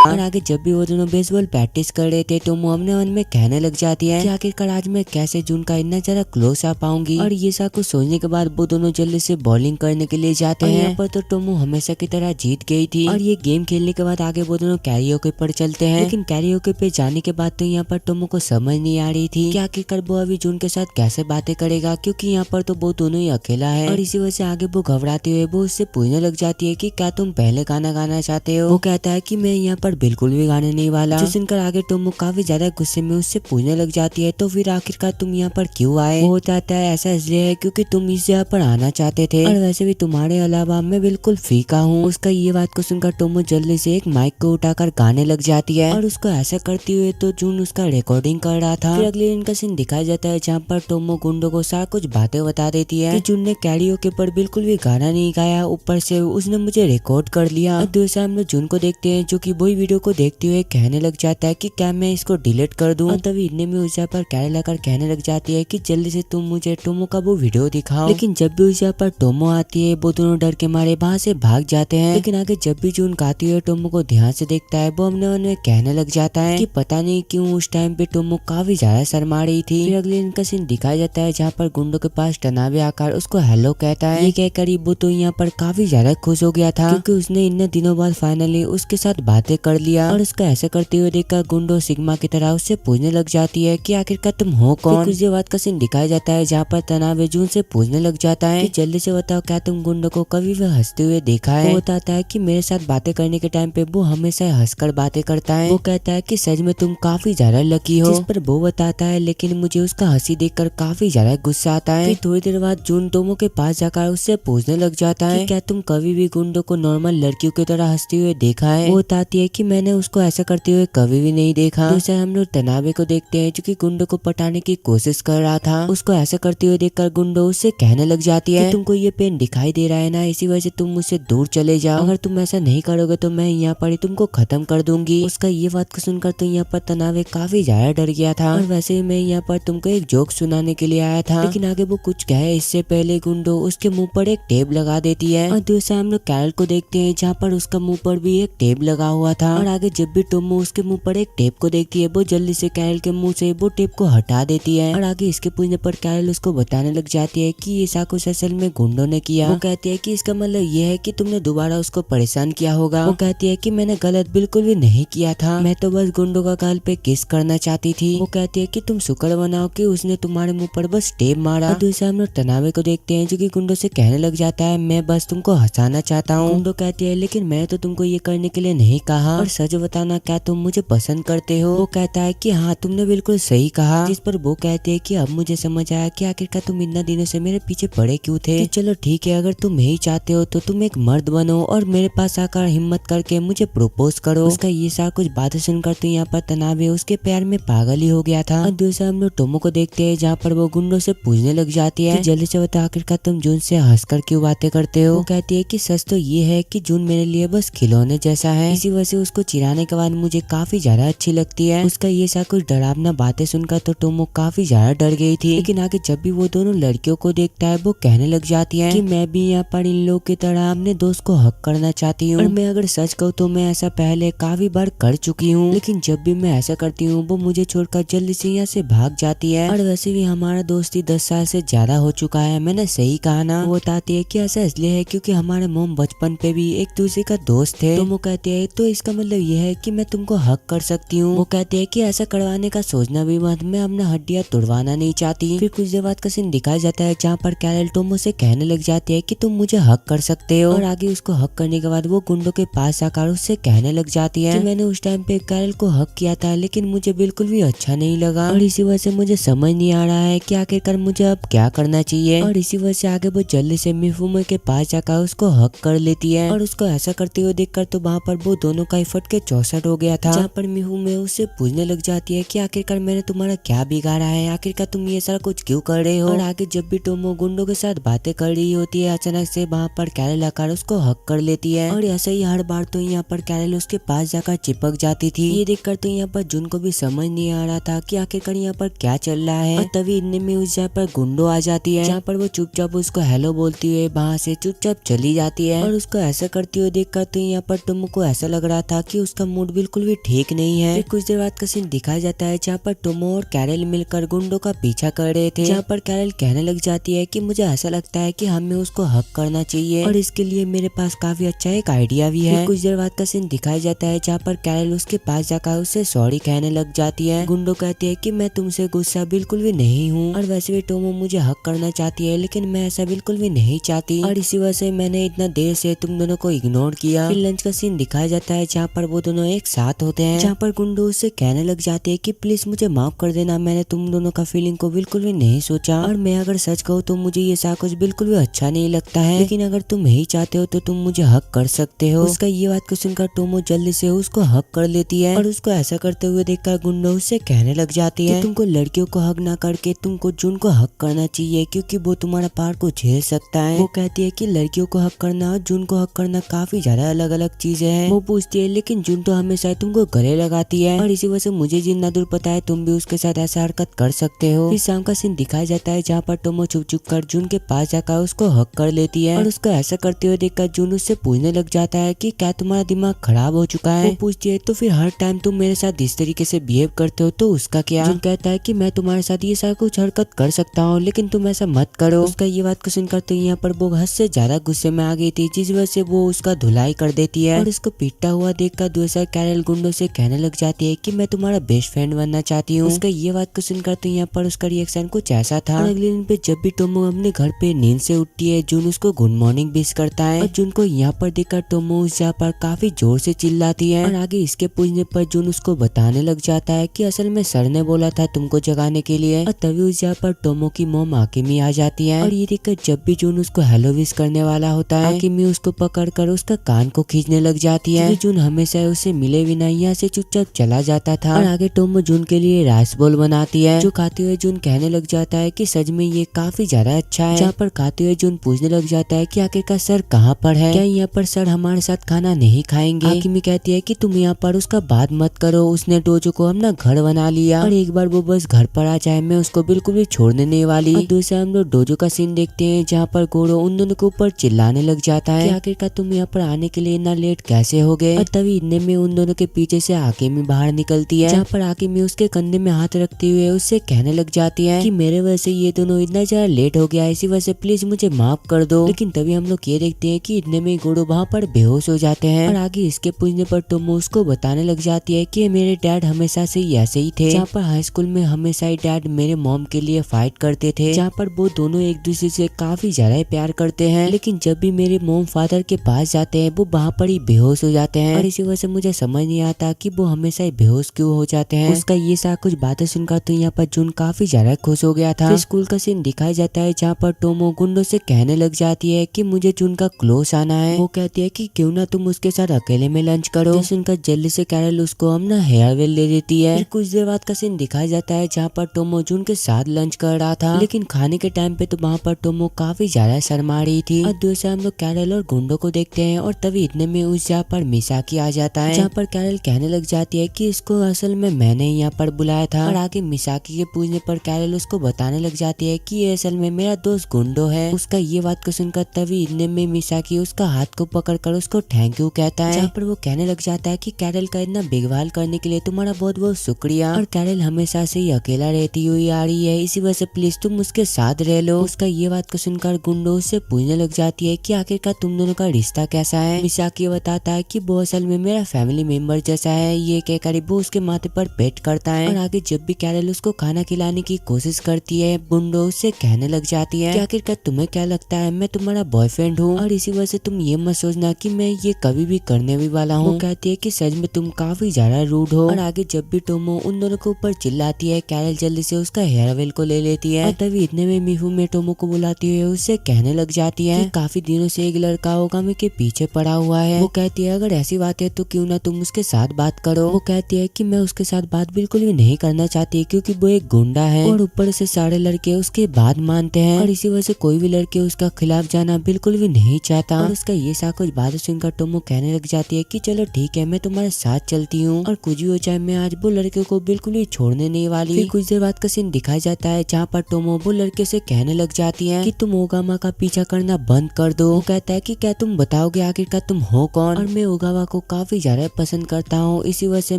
और आगे जब भी वो दोनों बेसबॉल प्रैक्टिस कर रहे थे टोमो अपने मन में कहने लग जाती है कि आखिरकार आज मैं कैसे जून का इतना ज्यादा क्लोज आ पाऊंगी। और ये सब कुछ सोचने के बाद वो दोनों जल्दी से बॉलिंग करने के लिए जाते हैं। यहाँ पर तो टोमो हमेशा की तरह जीत गई थी। और ये गेम खेलने के बाद आगे वो दोनों कैरियोके पर चलते हैं। लेकिन कैरियोके पे जाने के बाद तो यहाँ पर टोमो को समझ नहीं आ रही थी कि आखिरकार वो अभी जून के साथ कैसे बातें करेगा, क्योंकि यहाँ पर तो वो दोनों ही अकेला है। और इसी वजह से आगे वो घबराते हुए वो उससे पूछने लग जाती है कि क्या तुम पहले गाना गाना चाहते हो। वो कहता है कि मैं यहाँ पर बिल्कुल भी गाने नहीं वाला। जो सुनकर आगे टोमो काफी ज्यादा गुस्से में उससे पूछने लग जाती है तो फिर आखिरकार तुम यहाँ पर क्यों आए। वो बताता है ऐसा इसलिए है क्योंकि तुम इस जगह पर आना चाहते थे, और वैसे भी तुम्हारे अलावा मैं बिल्कुल फीका हूँ। उसका ये बात को सुनकर टोमो जल्दी से एक माइक को उठाकर गाने लग जाती है। और उसको ऐसा करते हुए तो जून उसका रिकॉर्डिंग कर रहा था। फिर अगले दिन का सीन दिखाया जाता है जहाँ पर टोमो गुंडो को सारा कुछ बातें बता देती है कि जून ने कैरियोके पर बिल्कुल भी गाना नहीं गाया, ऊपर से उसने मुझे रिकॉर्ड कर लिया। और दूसरे हम लोग जून को देखते हैं जो कि वही वीडियो को देखते हुए कहने लग जाता है कि क्या मैं इसको डिलीट कर दूं। और तभी इतने में उस पर कैरे लाकर कहने लग जाती है कि जल्दी से तुम मुझे टोमो का वो वीडियो दिखाओ। लेकिन जब भी उस पर टोमो आती है वो दोनों डर के मारे वहाँ से भाग जाते हैं। लेकिन आगे जब भी जून गाती हुए टोमो को ध्यान से देखता है वो अपने मन में कहने लग जाता है कि पता नहीं क्यों उस टाइम पे टोमो काफी ज्यादा शर्मा रही थी। फिर अगले दिन का सीन दिखाया जाता है जहाँ पर गुंडो के पास टनावे आकर उसको हेलो कहता है। ये कहकर वो तो यहाँ पर काफी ज्यादा खुश हो गया था क्योंकि उसने इन दिनों बाद फाइनली उसके साथ बातें कर लिया। और उसका ऐसा करते हुए देखकर गुंडो सिग्मा की तरह उससे पूछने लग जाती है कि आखिरकार तुम हो कौन। कुछ देर बाद का सीन दिखाया जाता है जहाँ पर तनावे जून से पूछने लग जाता है कि जल्दी से बताओ क्या तुम गुंडो को कभी भी हंसते हुए देखा है। वो बताता है कि मेरे साथ बातें करने के टाइम पे वो हमेशा हंसकर बातें करता है। वो कहता है कि सच में तुम काफी ज्यादा लकी हो। जिस पर वो बताता है लेकिन मुझे उसका हंसी देखकर काफी ज्यादा गुस्सा आता है। फिर थोड़ी देर बाद जून टोमो के पास जाकर उससे पूछने लग जाता है कि क्या तुम कभी भी गुंडो को नॉर्मल लड़कियों की तरह हंसते हुए देखा है। वो बताती है कि मैंने उसको ऐसा करते हुए कभी भी नहीं देखा। दूसरा हम लोग तनावे को देखते हैं जो कि गुंडो को पटाने की कोशिश कर रहा था। उसको ऐसा करते हुए देखकर गुंडो उससे कहने लग जाती है कि तुमको ये पेन दिखाई दे रहा है ना, इसी वजह से तुम मुझसे दूर चले जाओ। अगर तुम ऐसा नहीं करोगे तो मैं यहाँ पर ही तुमको खत्म कर दूंगी। उसका ये बात को सुनकर तो यहाँ पर तनावे काफी ज्यादा डर गया था। और वैसे ही मैं यहाँ पर तुमको एक जोक सुनाने के लिए आया था। लेकिन आगे वो कुछ कहे इससे पहले गुंडो उसके मुंह पर एक टेप लगा देती है। और दूसरा हम लोग कैरल को देखते हैं जहाँ पर उसका मुंह पर भी एक टेप लगा हुआ था। और आगे जब भी टोमो उसके मुंह पर एक टेप को देखती है वो जल्दी से कैरल के मुंह से वो टेप को हटा देती है। और आगे इसके पूछने पर कैरल उसको बताने लग जाती है कि ये सब कुछ असल में गुंडो ने किया। वो कहती है कि इसका मतलब ये है कि तुमने दोबारा उसको परेशान किया होगा। वो कहती है कि मैंने गलत बिल्कुल भी नहीं किया था, मैं तो बस गुंडो का गाल पे किस करना चाहती थी। वो कहती है कि तुम शुक्र बनाओ कि उसने तुम्हारे मुंह पर बस टेप मारा। और दूसरे हम लोग तनावे को देखते हैं जो कि गुंडो से कहने लग जाता है मैं बस तुमको हंसाना चाहता हूँ। गुंडो कहती है लेकिन मैं तो तुमको ये करने के लिए नहीं कहा, और सच बताना क्या तुम मुझे पसंद करते हो। वो कहता है कि हाँ तुमने बिल्कुल सही कहा। जिस पर वो कहती है कि अब मुझे समझ आया कि आखिरकार तुम इतना दिनों से मेरे पीछे पड़े क्यों थे। कि चलो ठीक है, अगर तुम यही चाहते हो तो तुम एक मर्द बनो और मेरे पास आकर हिम्मत करके मुझे प्रपोज करो। उसका ये सारा कुछ बातें सुनकर तो यहाँ पर तनावे उसके प्यार में पागल ही हो गया था। और दूसरा हम लोग टोमो को देखते हैं जहाँ पर वो गुंडो से पूछने लग जाती है कि जल्दी से बता आखिरकार तुम जून से हंसकर क्यों बातें करते हो। वो कहती है कि सच तो ये है कि जून मेरे लिए बस खिलौने जैसा है, इसी वजह से उसको चिढ़ाने के बाद मुझे काफी ज्यादा अच्छी लगती है। उसका ये सारा कुछ डरावना बातें सुनकर तो टोमो काफी ज्यादा डर गई थी। लेकिन आगे जब भी वो दोनों लड़कियों को देखता है वो कहने लग जाती है कि मैं भी यहाँ पर इन लोग की तरह अपने दोस्त को हक करना चाहती हूँ। और मैं अगर सच कहूँ तो मैं ऐसा पहले काफी बार कर चुकी हूँ, लेकिन जब भी मैं ऐसा करती हूँ वो मुझे छोड़कर जल्दी से यहाँ से भाग जाती है। और वैसे भी हमारा दोस्ती 10 साल से ज्यादा हो चुका है, मैंने सही कहा ना। वो बताती है कि ऐसा इसलिए है क्योंकि हमारे मोम बचपन पे भी एक दूसरे का दोस्त थे। तो वो कहती है तो इसका मतलब ये है कि मैं तुमको हक कर सकती हूँ। वो कहती है कि ऐसा करवाने का सोचना भी मत, मैं अपना हड्डियां तोड़वाना नहीं चाहती। फिर कुछ देर बाद का सीन दिखाया जाता है जहाँ पर कैरल टोमो से कहने लग जाती है कि तुम मुझे हक कर सकते हो। और आगे उसको हक करने के बाद वो गुंडों के पास आकर उससे कहने लग जाती है कि मैंने उस टाइम पे कैरल को हक किया था लेकिन मुझे बिल्कुल भी अच्छा नहीं लगा और इसी वजह से मुझे समझ नहीं आ रहा है कि आखिरकार मुझे अब क्या करना चाहिए। और इसी वजह से आगे वो जल्दी से मिफुमे के पास जाकर उसको हक कर लेती है और उसको ऐसा करते हुए देखकर तो वहाँ पर वो दोनों का इफर्ट के 64 हो गया था। जहाँ पर मिफुमे उससे पूछने लग जाती है कि आखिरकार मैंने तुम्हारा क्या बिगाड़ा है, आखिरकार तुम ये सारा कुछ क्यों कर रहे हो। और आगे जब भी टोमो गुंडों के साथ बातें कर रही होती है अचानक से वहाँ पर कैरल आकर उसको हक कर लेती है। और ऐसा ही हर बार तो यहाँ पर कैरल उसके पास जाकर चिपक जाती थी। ये देखकर तो यहाँ पर जुन को भी समझ नहीं आ रहा था कि आखिरकार यहाँ पर क्या चल रहा है। और तभी इतने में उस जगह पर गुंडो आ जाती है जहाँ पर वो चुपचाप उसको हेलो बोलती हुए वहाँ से चुपचाप चली जाती है। और उसको ऐसा करती हुए देखकर तो यहाँ पर टोमो को ऐसा लग रहा था कि उसका मूड बिल्कुल भी ठीक नहीं है। फिर कुछ देर बाद का सीन दिखाया जाता है जहाँ पर टोमो और कैरल मिलकर गुंडों का पीछा कर रहे थे। जहाँ पर कैरल कहने लग जाती है कि मुझे ऐसा लगता है कि हमें उसको हक करना चाहिए और इसके लिए मेरे पास काफी अच्छा एक आइडिया भी है। कुछ देर बाद का सीन दिखाया जाता है जहाँ पर कैरल उसके पास जाकर उससे सॉरी कहने लग जाती है। गुंडो कहती है कि मैं तुमसे गुस्सा बिल्कुल भी नहीं हूँ और वैसे भी टोमो मुझे हक करना चाहती है लेकिन मैं ऐसा बिल्कुल भी नहीं चाहती और इसी वजह से मैंने इतना देर से तुम दोनों को इग्नोर किया। फिर लंच का सीन दिखाया जाता है जहाँ पर वो दोनों एक साथ होते हैं जहाँ पर गुंडो उससे कहने लग जाती है कि प्लीज मुझे माफ कर देना, मैंने तुम दोनों का फीलिंग को बिल्कुल भी नहीं सोचा और मैं अगर सच कहूँ तो मुझे ये सारा कुछ बिल्कुल भी अच्छा नहीं लगता है, लेकिन अगर तुम नहीं चाहते हो तो तुम मुझे हक कर सकते हो। उसका ये बात को सुनकर टोमो जल्दी से उसको हक कर लेती है और उसको ऐसा करते हुए देखकर गुंडो उससे कहने लग जाती है तुमको लड़कियों को हक ना करके तुमको जुन को हक करना चाहिए क्योंकि वो तुम्हारा पार को झेल सकता है। वो कहती है कि लड़कियों को हक करना और जुन को हक करना काफी ज्यादा अलग अलग चीजें हैं। वो पूछती है लेकिन जुन तो हमेशा तुमको गले लगाती है और इसी वजह से मुझे जितना दूर पता है तुम भी उसके साथ ऐसा हरकत कर सकते हो। फिर शाम का सीन दिखाया जाता है जहाँ पर टोमो छुप छुप कर जुन के पास जाकर उसको हक कर लेती है और उसको ऐसा करते हुए देखकर जुन उससे पूछने लग जाता है कि क्या तुम्हारा दिमाग खराब हो चुका है। वो पूछती है तो फिर हर टाइम तुम मेरे साथ इस तरीके से बिहेव करते हो तो उसका क्या। जुन कहता है कि मैं तुम्हारे साथ ये सारा कुछ हरकत कर सकता हूँ लेकिन तुम ऐसा मत करो। उसका ये बात को सुनकर तो यहाँ पर वो हद से ज्यादा गुस्से में आ गई थी जिस वजह से वो उसका धुलाई कर देती है और इसको पीटता हुआ देखकर दूसरा कैरल गुंडो से कहने लग जाती है कि मैं तुम्हारा बेस्ट फ्रेंड बनना चाहती हूँ। उसका ये बात को सुनकर तो यहाँ पर उसका रिएक्शन कुछ ऐसा था। और अगले दिन पे जब भी टोमो अपने घर पे नींद से उठती है जुन उसको गुड मॉर्निंग विश करता है और जुन को यहाँ पर देखकर टोमो उस जगह पर काफी जोर से चिल्लाती है और आगे इसके पूछने पर जुन उसको बताने लग जाता है कि असल में सर ने बोला था तुमको जगाने के लिए। और तभी उस जगह पर टोमो की मोम आकिमी आ जाती है और ये देखकर जब भी जुन उसको हेलो विश करने वाला होता है आकिमी उसको पकड़ कर उसका कान को खींचने लग जाती है। जुन हमेशा उसे मिले बिना यहाँ से चुपचाप चला जाता था और आगे टोमो जुन के लिए राइस बोल बनाती है जो खाते हुए जुन कहने लग जाता है कि सच में ये काफी ज्यादा अच्छा है। जहाँ पर खाते हुए जुन पूछने लग जाता है कि आखिरकार सर कहाँ पर है, क्या यहाँ पर सर हमारे साथ खाना नहीं खाएंगे। आकिमी कहती है कि तुम यहाँ पर उसका बात मत करो, उसने डोजो को अपना घर बना लिया और एक बार वो बस घर पर आ जाए मैं उसको बिल्कुल भी छोड़ने नहीं वाली। और दूसरा हम लोग डोजो का सीन देखते हैं जहाँ पर गोरो उन दोनों के ऊपर चिल्लाने लग जाता है कि आखिरकार तुम यहाँ पर आने के लिए इतना लेट कैसे हो गए। और तभी इतने में उन दोनों के पीछे से आकिमी बाहर निकलती है जहाँ पर आकिमी उसके कंधे में हाथ रखते हुए उससे कहने लग जाती है कि मेरे वजह से ये दोनों इतना ज्यादा लेट हो गया, इसी वजह से प्लीज मुझे माफ कर दो। लेकिन तभी हम लोग ये देखते हैं कि इतने में गोरो वहाँ पर बेहोश हो जाते हैं और आगे इसके पूछने पर टोमो उसको बताने लग जाती है कि मेरे डैड हमेशा से ही ऐसे ही थे। जहाँ पर हाई स्कूल में हमेशा ही डैड मेरे मॉम के लिए फाइट करते थे, जहाँ पर वो दोनों एक दूसरे से काफी ज्यादा प्यार करते हैं, लेकिन जब भी मेरे मॉम फादर के पास जाते हैं वो वहाँ पर ही बेहोश हो जाते हैं और इसी वजह से मुझे समझ नहीं आता कि वो हमेशा ही बेहोश क्यों हो जाते हैं। उसका ये सारा कुछ बातें सुनकर तो यहाँ पर जुन काफी ज्यादा खुश हो गया था। स्कूल का सीन दिखाया जाता है जहाँ पर टोमो गुंडो से कहने लग जाती है कि मुझे जुन का क्लोज आना है। वो कहती है कि क्यों ना तुम उसके साथ अकेले में लंच करो। सुनकर जल्दी से कैरल उसको अपना हेयर वेल दे देती है। फिर कुछ देर बाद का सीन दिखाया जाता है जहाँ पर टोमो जुन के साथ लंच कर रहा था, लेकिन खाने के टाइम पे तो वहाँ पर टोमो काफी ज्यादा शर्मा रही थी। और दूसरा हम लोग कैरल और गुंडो को देखते हैं और तभी इतने में उस जगह पर मिसाकी आ जाता है जहाँ पर कैरल कहने लग जाती है कि इसको असल में मैंने यहाँ पर बुलाया था। और आगे मिसाकी के पूछने पर कैरल उसको बताने लग जाती है कि ये असल में मेरा दोस्त गुंडो है। उसका ये बात को सुनकर तभी इतने में मिसाकी उसका हाथ को पकड़कर उसको थैंक यू कहता है, जहाँ पर वो कहने लग जाता है कि कैरल का इतना देखभाल करने के लिए तुम्हारा बहुत बहुत शुक्रिया और कैरल हमेशा से ही अकेला रहती हुई आ रही है, इसी वजह से प्लीज तुम उसके साथ रह लो। उसका ये बात को सुनकर गुंडो उससे पूछने लग जाती है कि आखिरकार तुम दोनों का रिश्ता कैसा है। मिसाकी बताता है कि वो असल में मेरा मेरा फैमिली मेंबर जैसा है, ये कहकर वो उसके माथे पर पेट करता है। और आगे जब भी कैरल उसको खाना खिलाने की कोशिश करती है, गुंडो उससे कहने लग जाती है कि आखिरकार तुम्हें क्या लगता है मैं तुम्हारा बॉयफ्रेंड हूँ, और इसी वजह से तुम ये मत सोचना कि मैं ये कभी भी करने भी वाला हूँ। वो कहती है कि सच में तुम काफी ज्यादा रूड हो। और आगे जब भी टोमो उन दोनों के ऊपर चिल्लाती है, कैरल जल्दी से उसका हेयर ऑयल को ले लेती है। और तभी इतने में मिफू में टोमो को बुलाती हुए उससे कहने लग जाती है कि काफी दिनों से एक लड़का ओगामी के पीछे पड़ा हुआ है। वो कहती है अगर ऐसी बात है तो क्यों ना तुम उसके साथ बात करो। वो कहती है कि मैं उसके साथ बात बिल्कुल भी नहीं करना चाहती क्योंकि वो एक गुंडा है, और ऊपर से सारे लड़के उसके बात मानते हैं, और इसी वजह से कोई भी लड़के उसका खिलाफ जाना बिल्कुल भी नहीं चाहता। और उसका ये सा कुछ बात सुनकर टोमो कहने लग जाती है कि चलो ठीक है मैं तुम्हारे साथ चलती हूँ, और कुछ भी हो जाए मैं आज वो लड़के को बिल्कुल भी छोड़ने नहीं वाली। फिर कुछ देर बाद का सीन दिखाया जाता है जहाँ पर टोमो वो लड़के से कहने लग जाती है कि तुम ओगामा का पीछा करना बंद कर दो। वो कहता है कि क्या तुम बताओगे आखिरकार तुम हो कौन, और मैं ओगामा को काफी ज्यादा पसंद करता हूँ, इसी वजह से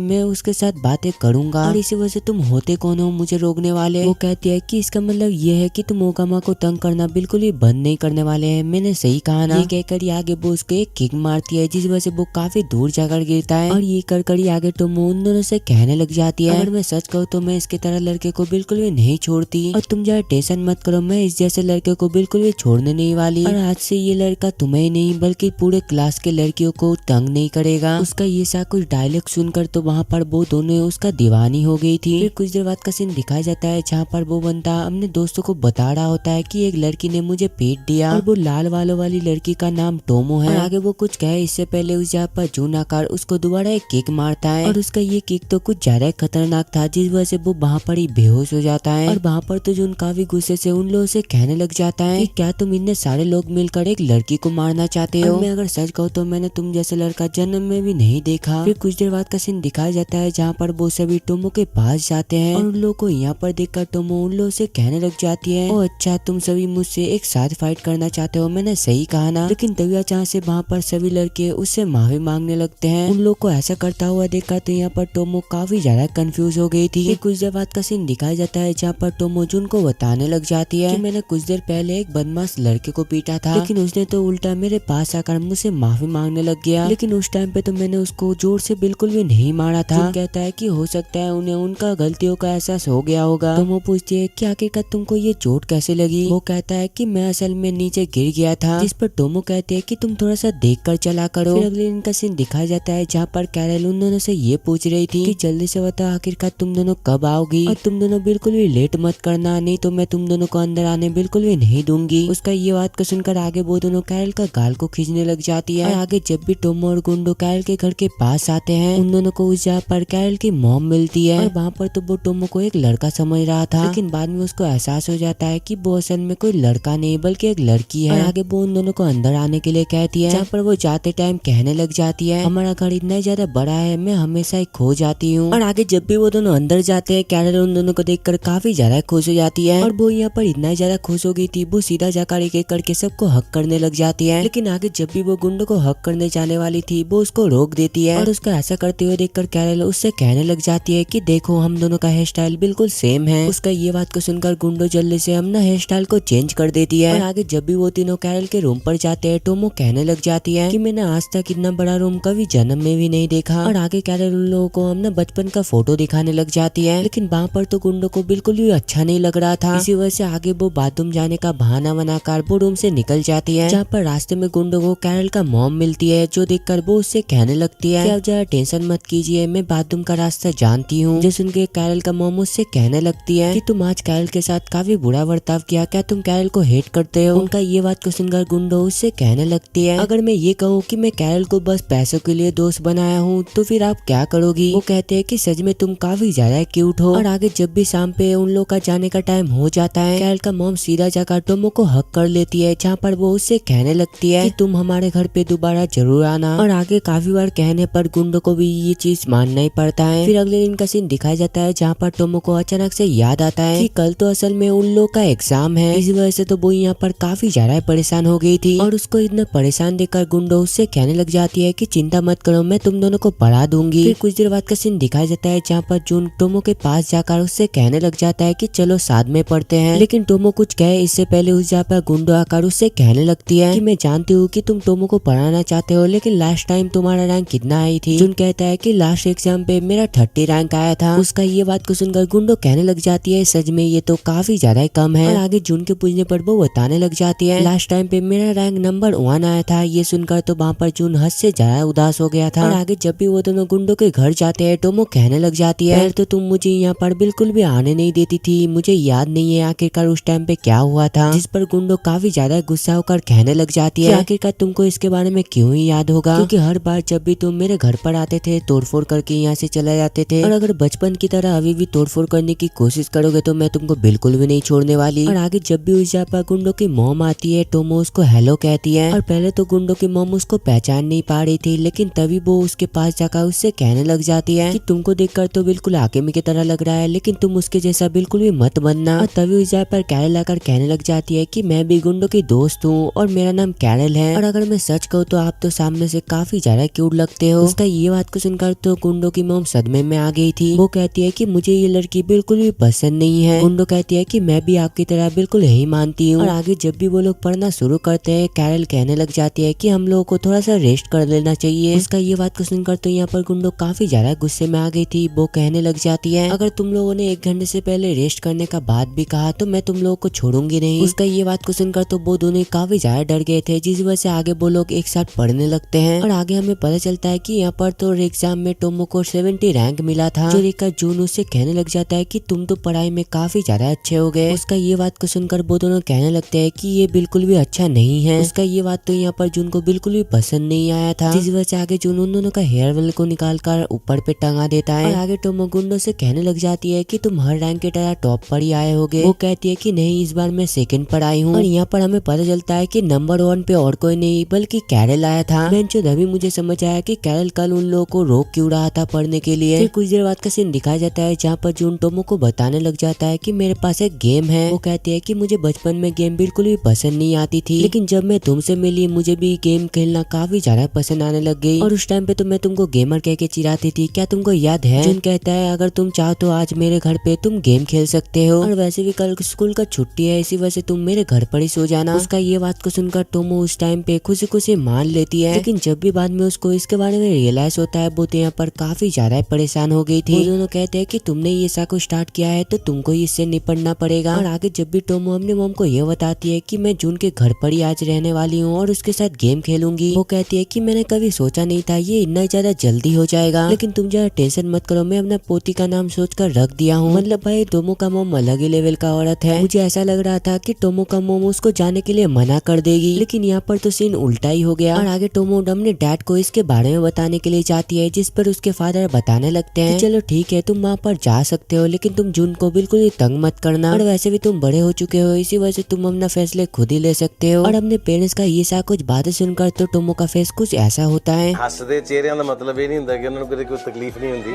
मैं उसके साथ बातें करूंगा, और इसी वजह से तुम होते कौन हो मुझे रोकने वाले। वो कहती है कि इसका मतलब ये है कि तुम ओगामा को तंग करना बिल्कुल भी बंद नहीं करने वाले हैं, मैंने सही कहा ना। ये कहकर आगे वो उसको एक किक मारती है जिस वजह से वो काफी दूर जाकर गिरता है, और ये कर आगे टोमो उन दोनों से कहने लग जाती है अगर मैं सच कहूँ तो मैं इसकी तरह लड़के को बिल्कुल भी नहीं छोड़ती, और तुम जरा टेंशन मत करो, मैं इस जैसे लड़के को बिल्कुल भी छोड़ने नहीं वाली, और आज से ये लड़का तुम्हें ही नहीं बल्कि पूरे क्लास के लड़कियों को तंग नहीं करेगा। उसका ये सा कुछ डायलॉग सुनकर तो वहाँ पर वो दोनों उसका दीवानी हो गई थी। फिर कुछ देर बाद का सीन दिखाया जाता है जहाँ पर वो बंदा अपने दोस्तों को बता रहा होता है कि एक लड़की ने मुझे पेट दिया, और वो लाल वालों वाली लड़की का नाम टोमो है। और आगे वो कुछ कहे इससे पहले उस जहाँ पर जून आकार उसको दोबारा एक किक मारता है, और उसका ये किक तो कुछ ज्यादा खतरनाक था जिस वजह से वो वहाँ पर ही बेहोश हो जाता है। और वहाँ पर तो जून काफी गुस्से से उन लोगों से कहने लग जाता है कि क्या तुम इतने सारे लोग मिलकर एक लड़की को मारना चाहते हो, मैं अगर सच कहूँ तो मैंने तुम जैसे लड़का जन्म में भी नहीं देखा। फिर कुछ देर बाद का सीन दिखाया जाता है जहाँ पर वो सभी टोमो के पास जाते हैं, और उन लोगों को यहाँ पर देखकर टोमो उन लोगों से कहने लग जाती है ओ अच्छा तुम सभी मुझसे एक साथ फाइट करना चाहते हो, मैंने सही कहा ना। लेकिन तभी अचानक से वहाँ पर सभी लड़के उससे माफी मांगने लगते हैं। उन लोग को ऐसा करता हुआ देखा तो यहाँ पर टोमो काफी ज्यादा कंफ्यूज हो गई थी। कुछ देर बाद का सीन दिखाया जाता है जहाँ पर टोमो जुन को बताने लग जाती है कि मैंने कुछ देर पहले एक बदमाश लड़के को पीटा था, लेकिन उसने तो उल्टा मेरे पास आकर मुझसे माफी मांगने लग गया, लेकिन उस टाइम पे तो मैंने उसको जोर से बिल्कुल भी नहीं मारा था। जुन कहता है कि हो सकता है उन्हें उनका गलतियों का एहसास हो गया होगा। टोमो पूछती है कि आखिरकार तुमको ये चोट कैसे लगी। वो कहता है कि मैं असल में नीचे गिर गया था, जिस पर टोमो कहते हैं कि तुम थोड़ा सा देख कर चला करो। फिर अगले दिन का सीन दिखाया जाता है जहाँ पर कैरल उन दोनों से ये पूछ रही थी कि जल्दी से बताओ आखिरकार तुम दोनों कब आओगी, और तुम दोनों बिल्कुल भी लेट मत करना, नहीं तो मैं तुम दोनों को अंदर आने बिल्कुल भी नहीं दूंगी। उसका ये बात को सुनकर आगे वो दोनों कैरल का गाल को खींचने लग जाती है। और आगे जब भी टोमो और गुंडो कैरल के घर के पास आते हैं उन दोनों को उस जगह पर कैरल की मॉम मिलती है, और वहाँ पर तो वो टोमो को एक लड़का समझ रहा था, लेकिन बाद में उसको एहसास हो जाता है कि वो असल में कोई लड़का नहीं बल्कि एक लड़की है। और आगे वो उन दोनों को अंदर आने के लिए कहती है, जहाँ पर वो जाते टाइम कहने लग जाती है हमारा घर इतना ज्यादा बड़ा है मैं हमेशा ही खो जाती हूँ। और आगे जब भी वो दोनों अंदर जाते हैं कैरल उन दोनों को देखकर काफी ज्यादा खुश हो जाती है, और वो यहाँ पर इतना ज्यादा खुश हो गई थी वो सीधा जाकर एक एक करके सबको हक करने लग जाती है। लेकिन आगे जब भी वो गुंडो को हक करने जाने वाली थी वो उसको रोक देती है, और उसका ऐसा करते हुए देखकर कैरल उससे कहने लग जाती है कि देखो हम दोनों का हेयर स्टाइल बिल्कुल सेम है। उसका ये बात को सुनकर गुंडो जल्दी से अपना हेयर स्टाइल को चेंज कर देती है। और आगे जब भी वो तीनों कैरल के रूम पर जाते हैं टोमो कहने लग जाती है कि मैंने आज तक इतना बड़ा रूम कभी जन्म में भी नहीं देखा। और आगे कैरल उन लोगों को अपना बचपन का फोटो दिखाने लग जाती है, लेकिन वहाँ पर तो गुंडो को बिल्कुल भी अच्छा नहीं लग रहा था। इसी वजह से आगे वो बाथरूम जाने का बहाना बनाकर वो रूम से निकल जाती है, जहाँ पर रास्ते में गुंडो को कैरल का मॉम मिलती है, जो देखकर वो उससे कहने लगती है कि अब जरा टेंशन मत कीजिए मैं बाथरूम का रास्ता जानती हूँ। जो सुन के कैरल का मॉम उससे कहने लगती है कि तुम आज कैरल के साथ काफी बुरा बर्ताव किया, क्या तुम कैरल को हेट करते हो। उनका ये बात को सुनकर गुंडो उससे कहने लगती है अगर मैं ये कहूँ कि मैं कैरल को बस पैसों के लिए दोस्त बनाया हूँ तो फिर आप क्या करोगी। वो कहते हैं कि सच में तुम काफी ज्यादा क्यूट हो। और आगे जब भी शाम पे उन लोग का जाने का टाइम हो जाता है कैरल का मॉम सीधा जाकर टोमो को हक कर लेती है, जहाँ पर वो उससे कहने लगती है कि तुम हमारे घर पे दोबारा जरूर आना। और आगे काफी बार कहने पर गुंडो को भी ये चीज मानना ही पड़ता है। फिर अगले दिन का सीन दिखाया जाता है जहाँ पर टोमो को अचानक से याद आता है कि कल तो असल में उन लोग का एग्जाम है, इस वजह से तो वो यहाँ पर काफी ज्यादा परेशान हो गई थी। और उसको इतना परेशान देखकर गुंडो उससे कहने लग जाती है कि चिंता मत करो मैं तुम दोनों को पढ़ा दूंगी। फिर कुछ देर बाद का सीन दिखाया जाता है जहाँ पर जून टोमो के पास जाकर उससे कहने लग जाता है कि चलो साथ में पढ़ते हैं, लेकिन टोमो कुछ कहे इससे पहले उस जगह पर गुंडो आकर उससे कहने लगती है कि मैं जानती हूँ कि तुम टोमो को पढ़ाना चाहते हो, लेकिन लास्ट टाइम तुम्हारा रैंक कितना आई थी। जून कहता है कि लास्ट एग्जाम पे मेरा 30 रैंक आया था। उसका ये बात को सुनकर गुंडो कहने लग जाती है सच में ये तो काफी ज्यादा कम है। और आगे जून के पूछने पर वो बताने लग जाती है लास्ट टाइम पे मेरा रैंक नंबर 1 आया था। ये सुनकर तो वहाँ पर जून हद से ज्यादा उदास हो गया था। और आगे जब भी वो दोनों गुंडों के घर जाते हैं टोमो कहने लग जाती है तो तुम मुझे यहाँ पर बिल्कुल भी आने नहीं देती थी, मुझे याद नहीं है आखिरकार उस टाइम पे क्या हुआ था। जिस पर गुंडो काफी ज्यादा गुस्सा होकर कहने लग जाती है आखिरकार तुमको इसके बारे में क्यों ही याद होगा, क्योंकि हर बार जब भी तुम मेरे घर पर आते थे तोड़फोड़ करके यहाँ से चले जाते थे, और अगर बचपन की तरह अभी भी तोड़फोड़ करने की कोशिश करोगे तो मैं तुमको बिल्कुल भी नहीं छोड़ने वाली। और आगे जब भी उस जगह पर गुंडो की मॉम आती है टोमो उसको हेलो कहती है। और पहले तो गुंडो की मॉम उसको पहचान नहीं पा रही थी, लेकिन तभी वो उसके पास जाकर उससे कहने लग जाती है कि तुमको देखकर तो बिल्कुल आकेमी की तरह लग रहा है, लेकिन तुम उसके जैसा बिल्कुल भी मत बनना। और तभी उस जगह पर कैरल आकर कहने लग जाती है कि मैं भी गुंडो की दोस्त हूँ और मेरा नाम कैरल है, और अगर मैं सच कहूँ तो आप तो सामने से काफी ज्यादा क्यूट लगते हो। उसका ये बात को सुनकर तो गुंडो की मॉम सदमे में आ गई थी। वो कहती है कि मुझे ये लड़की बिल्कुल भी पसंद नहीं है। गुंडो कहती है कि मैं भी आपकी तरह बिल्कुल यही मानती हूँ। और आगे जब भी वो लोग पढ़ना शुरू करते हैं कैरल कहने लग जाती है कि हम लोगों को थोड़ा सा रेस्ट कर लेना चाहिए। उसका ये बात को सुनकर तो यहाँ पर गुंडो काफी ज्यादा गुस्से में आ गई थी। वो कहने लग जाती है अगर तुम लोगों ने 1 घंटे से पहले रेस्ट करने का बात भी कहा तो मैं तुम लोगों को छोड़ूंगी नहीं। उसका ये बात को सुनकर तो वो दोनों काफी ज्यादा डर गए थे, जिस वजह से आगे वो लोग एक साथ पढ़ने लगते हैं। और आगे हमें पता चलता है कि यहाँ पर तो एग्जाम में टोमो को 70 रैंक मिला था, जो देखकर जून उससे कहने लग जाता है कि तुम तो पढ़ाई में काफी ज्यादा अच्छे हो गए। उसका ये बात को सुनकर वो दोनों कहने लगते हैं कि ये बिल्कुल भी अच्छा नहीं है। उसका ये बात तो यहाँ पर जून को बिल्कुल भी पसंद नहीं आया था, जिस वजह से आगे जून उन दोनों का हेयर वेल को निकाल कर ऊपर पे टंगा देता है। और आगे टोमो गुंडो से कहने लग जाती है कि तुम हर रैंक की तरह टॉप पर ही आए होगे। वो कहती है कि नहीं इस बार मैं सेकंड पर आई हूँ। और यहाँ पर हमें पता चलता है कि नंबर 1 पे और कोई नहीं बल्कि कैरल आया था। अभी मुझे समझ आया कि कैरल कल उन लोगों को रोक क्यों रहा था पढ़ने के लिए। फिर कुछ देर बाद का सीन दिखाया जाता है जहाँ पर जून टोमो को बताने लग जाता है कि मेरे पास एक गेम है। वो कहती है कि मुझे बचपन में गेम बिल्कुल भी पसंद नहीं आती थी, लेकिन जब मैं तुमसे मिली मुझे भी गेम खेलना काफी ज्यादा पसंद आने लग गई। और उस टाइम पे तो मैं तुमको गेमर कह के चिढ़ाती थी, क्या तुमको याद है? जून कहता है अगर तुम चाहो तो आज मेरे घर पे तुम गेम खेल सकते हो, और वैसे भी कल स्कूल का छुट्टी है इसी वजह से तुम मेरे घर पर ही सो जाना। उसका ये बात को सुनकर टोमो उस टाइम पे खुशी खुशी मान लेती है, लेकिन जब भी बाद में उसको इसके बारे में रियलाइज होता है वो तो यहाँ पर काफी ज्यादा परेशान हो गई थी। वो दोनों कहते हैं कि तुमने ये साको स्टार्ट किया है तो तुमको इससे निपटना पड़ेगा। और आगे जब भी टोमो अपने मॉम को ये बताती है कि मैं जून के घर पर ही आज रहने वाली हूँ और उसके साथ गेम खेलूंगी, वो कहती है कि मैंने कभी सोचा नहीं था ये इतना ज्यादा जल्दी हो जाएगा, लेकिन तुम ज्यादा टेंशन मत करो, मैं अपना पोती का नाम सोचकर रख दिया हूँ। मतलब भाई टोमो का मॉम अलग ही लेवल का औरत है। मुझे ऐसा लग रहा था कि टोमो का मॉम उसको जाने के लिए मना कर देगी, लेकिन यहाँ पर तो सीन उल्टा ही हो गया। और आगे टोमो अपने डैड को इसके बारे में बताने के लिए जाती है, जिस पर उसके फादर बताने लगते हैं चलो ठीक है तुम वहाँ पर जा सकते हो, लेकिन तुम जून को बिल्कुल ही तंग मत करना, और वैसे भी तुम बड़े हो चुके हो इसी वजह से तुम अपना फैसले खुद ही ले सकते हो। और अपने पेरेंट्स का ये सा कुछ बातें सुनकर तो टोमो का फेस कुछ ऐसा होता है। ਹੱਸਦੇ ਚਿਹਰਿਆਂ ਦਾ ਮਤਲਬ ਇਹ ਨਹੀਂ ਹੁੰਦਾ ਕਿ ਉਹਨਾਂ ਨੂੰ ਕਦੇ ਕੋਈ ਤਕਲੀਫ ਨਹੀਂ ਹੁੰਦੀ,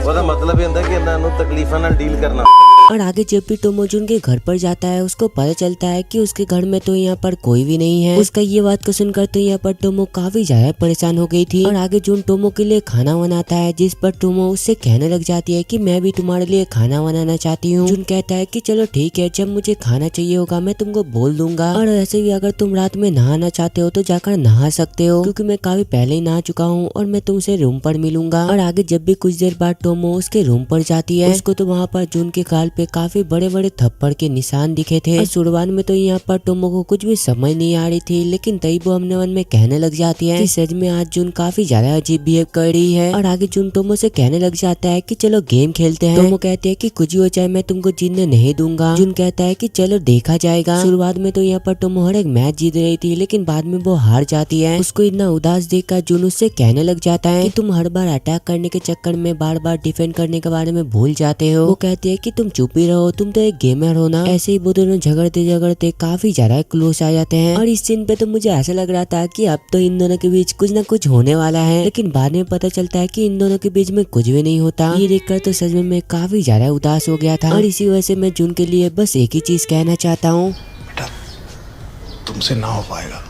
ਉਹਦਾ ਮਤਲਬ ਇਹ ਹੁੰਦਾ ਕਿ ਇਹਨਾਂ ਨੂੰ ਤਕਲੀਫਾਂ ਨਾਲ ਡੀਲ ਕਰਨਾ। और आगे जब भी टोमो जून के घर पर जाता है उसको पता चलता है कि उसके घर में तो यहाँ पर कोई भी नहीं है। उसका ये बात को सुनकर तो यहाँ पर टोमो काफी ज्यादा परेशान हो गई थी। और आगे जून टोमो के लिए खाना बनाता है, जिस पर टोमो उससे कहने लग जाती है कि मैं भी तुम्हारे लिए खाना बनाना चाहती हूँ। जून कहता है कि चलो ठीक है जब मुझे खाना चाहिए होगा मैं तुमको बोल दूंगा, और ऐसे भी अगर तुम रात में नहाना चाहते हो तो जाकर नहा सकते हो, क्योंकि मैं काफी पहले ही नहा चुका हूँ और मैं तुमसे रूम पर मिलूंगा। और आगे जब भी कुछ देर बाद टोमो उसके रूम पर जाती है उसको तो वहाँ पर जून के गाल पे काफी बड़े बड़े थप्पड़ के निशान दिखे थे। और शुरुआत में तो यहाँ पर टोमो को कुछ भी समझ नहीं आ रही थी, लेकिन तभी वो अपने मन में कहने लग जाती है कि सच में आज जून काफी ज्यादा अजीब बिहेव कर रही है। और आगे जून टोमो से कहने लग जाता है कि चलो गेम खेलते हैं। टोमो कहते हैं कि कुछ ही हो जाए मैं तुमको जीतने नहीं दूंगा। जून कहता है कि चलो देखा जाएगा। शुरुआत में तो यहाँ पर टोमो हर एक मैच जीत रही थी, लेकिन बाद में वो हार जाती है। उसको इतना उदास देखकर जून उससे कहने लग जाता है कि तुम हर बार अटैक करने के चक्कर में बार बार डिफेंड करने के बारे में भूल जाते हो। वो कहती है कि तुम चुप ही रहो, तुम तो एक गेमर हो ना। ऐसे ही वो दोनों झगड़ते झगड़ते काफी ज्यादा क्लोज आ जाते हैं। और इस सीन पे तो मुझे ऐसा लग रहा था कि अब तो इन दोनों के बीच कुछ ना कुछ होने वाला है, लेकिन बाद में पता चलता है कि इन दोनों के बीच में कुछ भी नहीं होता। ये देखकर तो सच में मैं काफी ज्यादा उदास हो गया था। और इसी वजह से मैं जून के लिए बस एक ही चीज कहना चाहता हूँ, तुमसे ना हो पाएगा।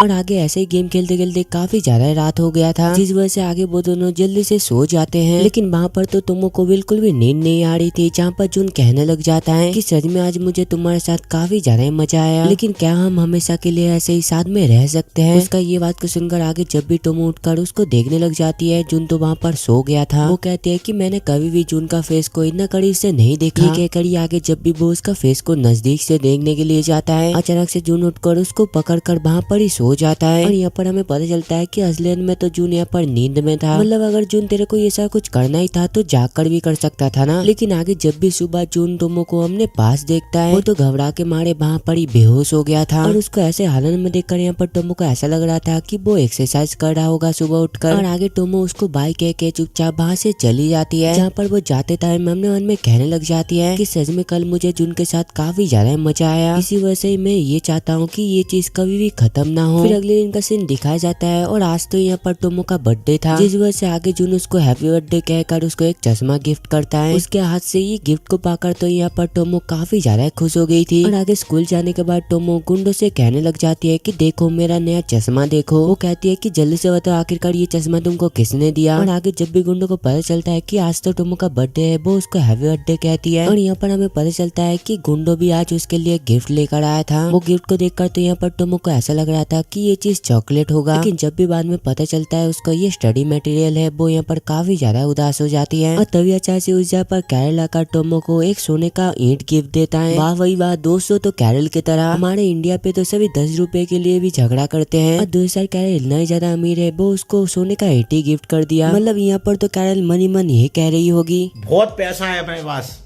और आगे ऐसे ही गेम खेलते खेलते काफी ज्यादा रात हो गया था, जिस वजह से आगे वो दोनों जल्दी से सो जाते हैं। लेकिन वहाँ पर तो टोमो को बिल्कुल भी नींद नहीं आ रही थी, जहाँ पर जून कहने लग जाता है कि सच में आज मुझे तुम्हारे साथ काफी ज्यादा मजा आया, लेकिन क्या हम हमेशा के लिए ऐसे ही साथ में रह सकते हैं। उसका ये बात को सुनकर आगे जब भी टोमो उठकर उसको देखने लग जाती है, जून तो वहाँ पर सो गया था। वो कहती है कि मैंने कभी भी जून का फेस को इतना करीब से नहीं देखा। कहकर आगे जब भी वो उसका फेस को नजदीक से देखने के लिए जाता है, अचानक से जून उठकर उसको पकड़कर वहाँ पर ही सो जाता है। और यहाँ पर हमें पता चलता है कि असलियत में तो जून यहाँ पर नींद में था। मतलब अगर जून तेरे को ये सब कुछ करना ही था तो जाग कर भी कर सकता था ना। लेकिन आगे जब भी सुबह जून टोमो को अपने पास देखता है, वो तो घबरा के मारे वहाँ पर ही बेहोश हो गया था। और उसको ऐसे हालत में देखकर यहाँ पर टोमो को ऐसा लग रहा था कि वो एक्सरसाइज कर रहा होगा सुबह उठकर। और आगे टोमो उसको बाय कह के चुपचाप वहाँ से चली जाती है। जहाँ पर वो जाते टाइम अपने मन में कहने लग जाती है कि सच में कल मुझे जून के साथ काफी ज्यादा मजा आया, इसी वजह से मैं ये चाहता हूँ कि ये चीज कभी भी खत्म ना हो। फिर अगले दिन का सीन दिखाया जाता है और आज तो यहाँ पर टोमो का बर्थडे था, जिस वजह से आगे जून उसको हैप्पी बर्थडे कहकर उसको एक चश्मा गिफ्ट करता है। उसके हाथ से ये गिफ्ट को पाकर तो यहाँ पर टोमो काफी ज्यादा खुश हो गई थी। और आगे स्कूल जाने के बाद टोमो गुंडो से कहने लग जाती है कि देखो मेरा नया चश्मा देखो। वो कहती है कि जल्दी से बताओ आखिरकार ये चश्मा तुमको किसने दिया। और आगे जब भी गुंडो को पता चलता है कि आज तो टोमो का बर्थडे है, वो उसको हैप्पी बर्थडे कहती है। और यहाँ पर हमें पता चलता है कि गुंडो भी आज उसके लिए गिफ्ट लेकर आया था। वो गिफ्ट को देखकर तो यहाँ पर टोमो को ऐसा लग रहा था कि ये चीज चॉकलेट होगा, लेकिन जब भी बाद में पता चलता है उसका ये स्टडी मटेरियल है, वो यहाँ पर काफी ज्यादा उदास हो जाती है। और तभी अचानक से उस जगह पर कैरल आकर टोमो को एक सोने का ईंट गिफ्ट देता है। वाह वही वाह दोस्तों, तो कैरल की तरह हमारे इंडिया पे तो सभी 10 रुपए के लिए भी झगड़ा करते हैं। और दूसरा कैरल इतना ही ज्यादा अमीर है, वो उसको सोने का ईंट ही गिफ्ट कर दिया। मतलब यहाँ पर तो कैरल मनी मन ये कह रही होगी बहुत पैसा है अपने पास,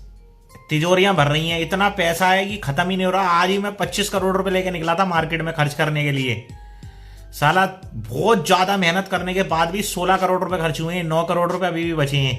तिजोरियां भर रही हैं, इतना पैसा है कि खत्म ही नहीं हो रहा। आज ही मैं 25 करोड़ रुपए लेके निकला था मार्केट में खर्च करने के लिए। साला बहुत ज्यादा मेहनत करने के बाद भी 16 करोड़ रुपए खर्च हुए हैं, 9 करोड़ रुपए अभी भी बचे हैं।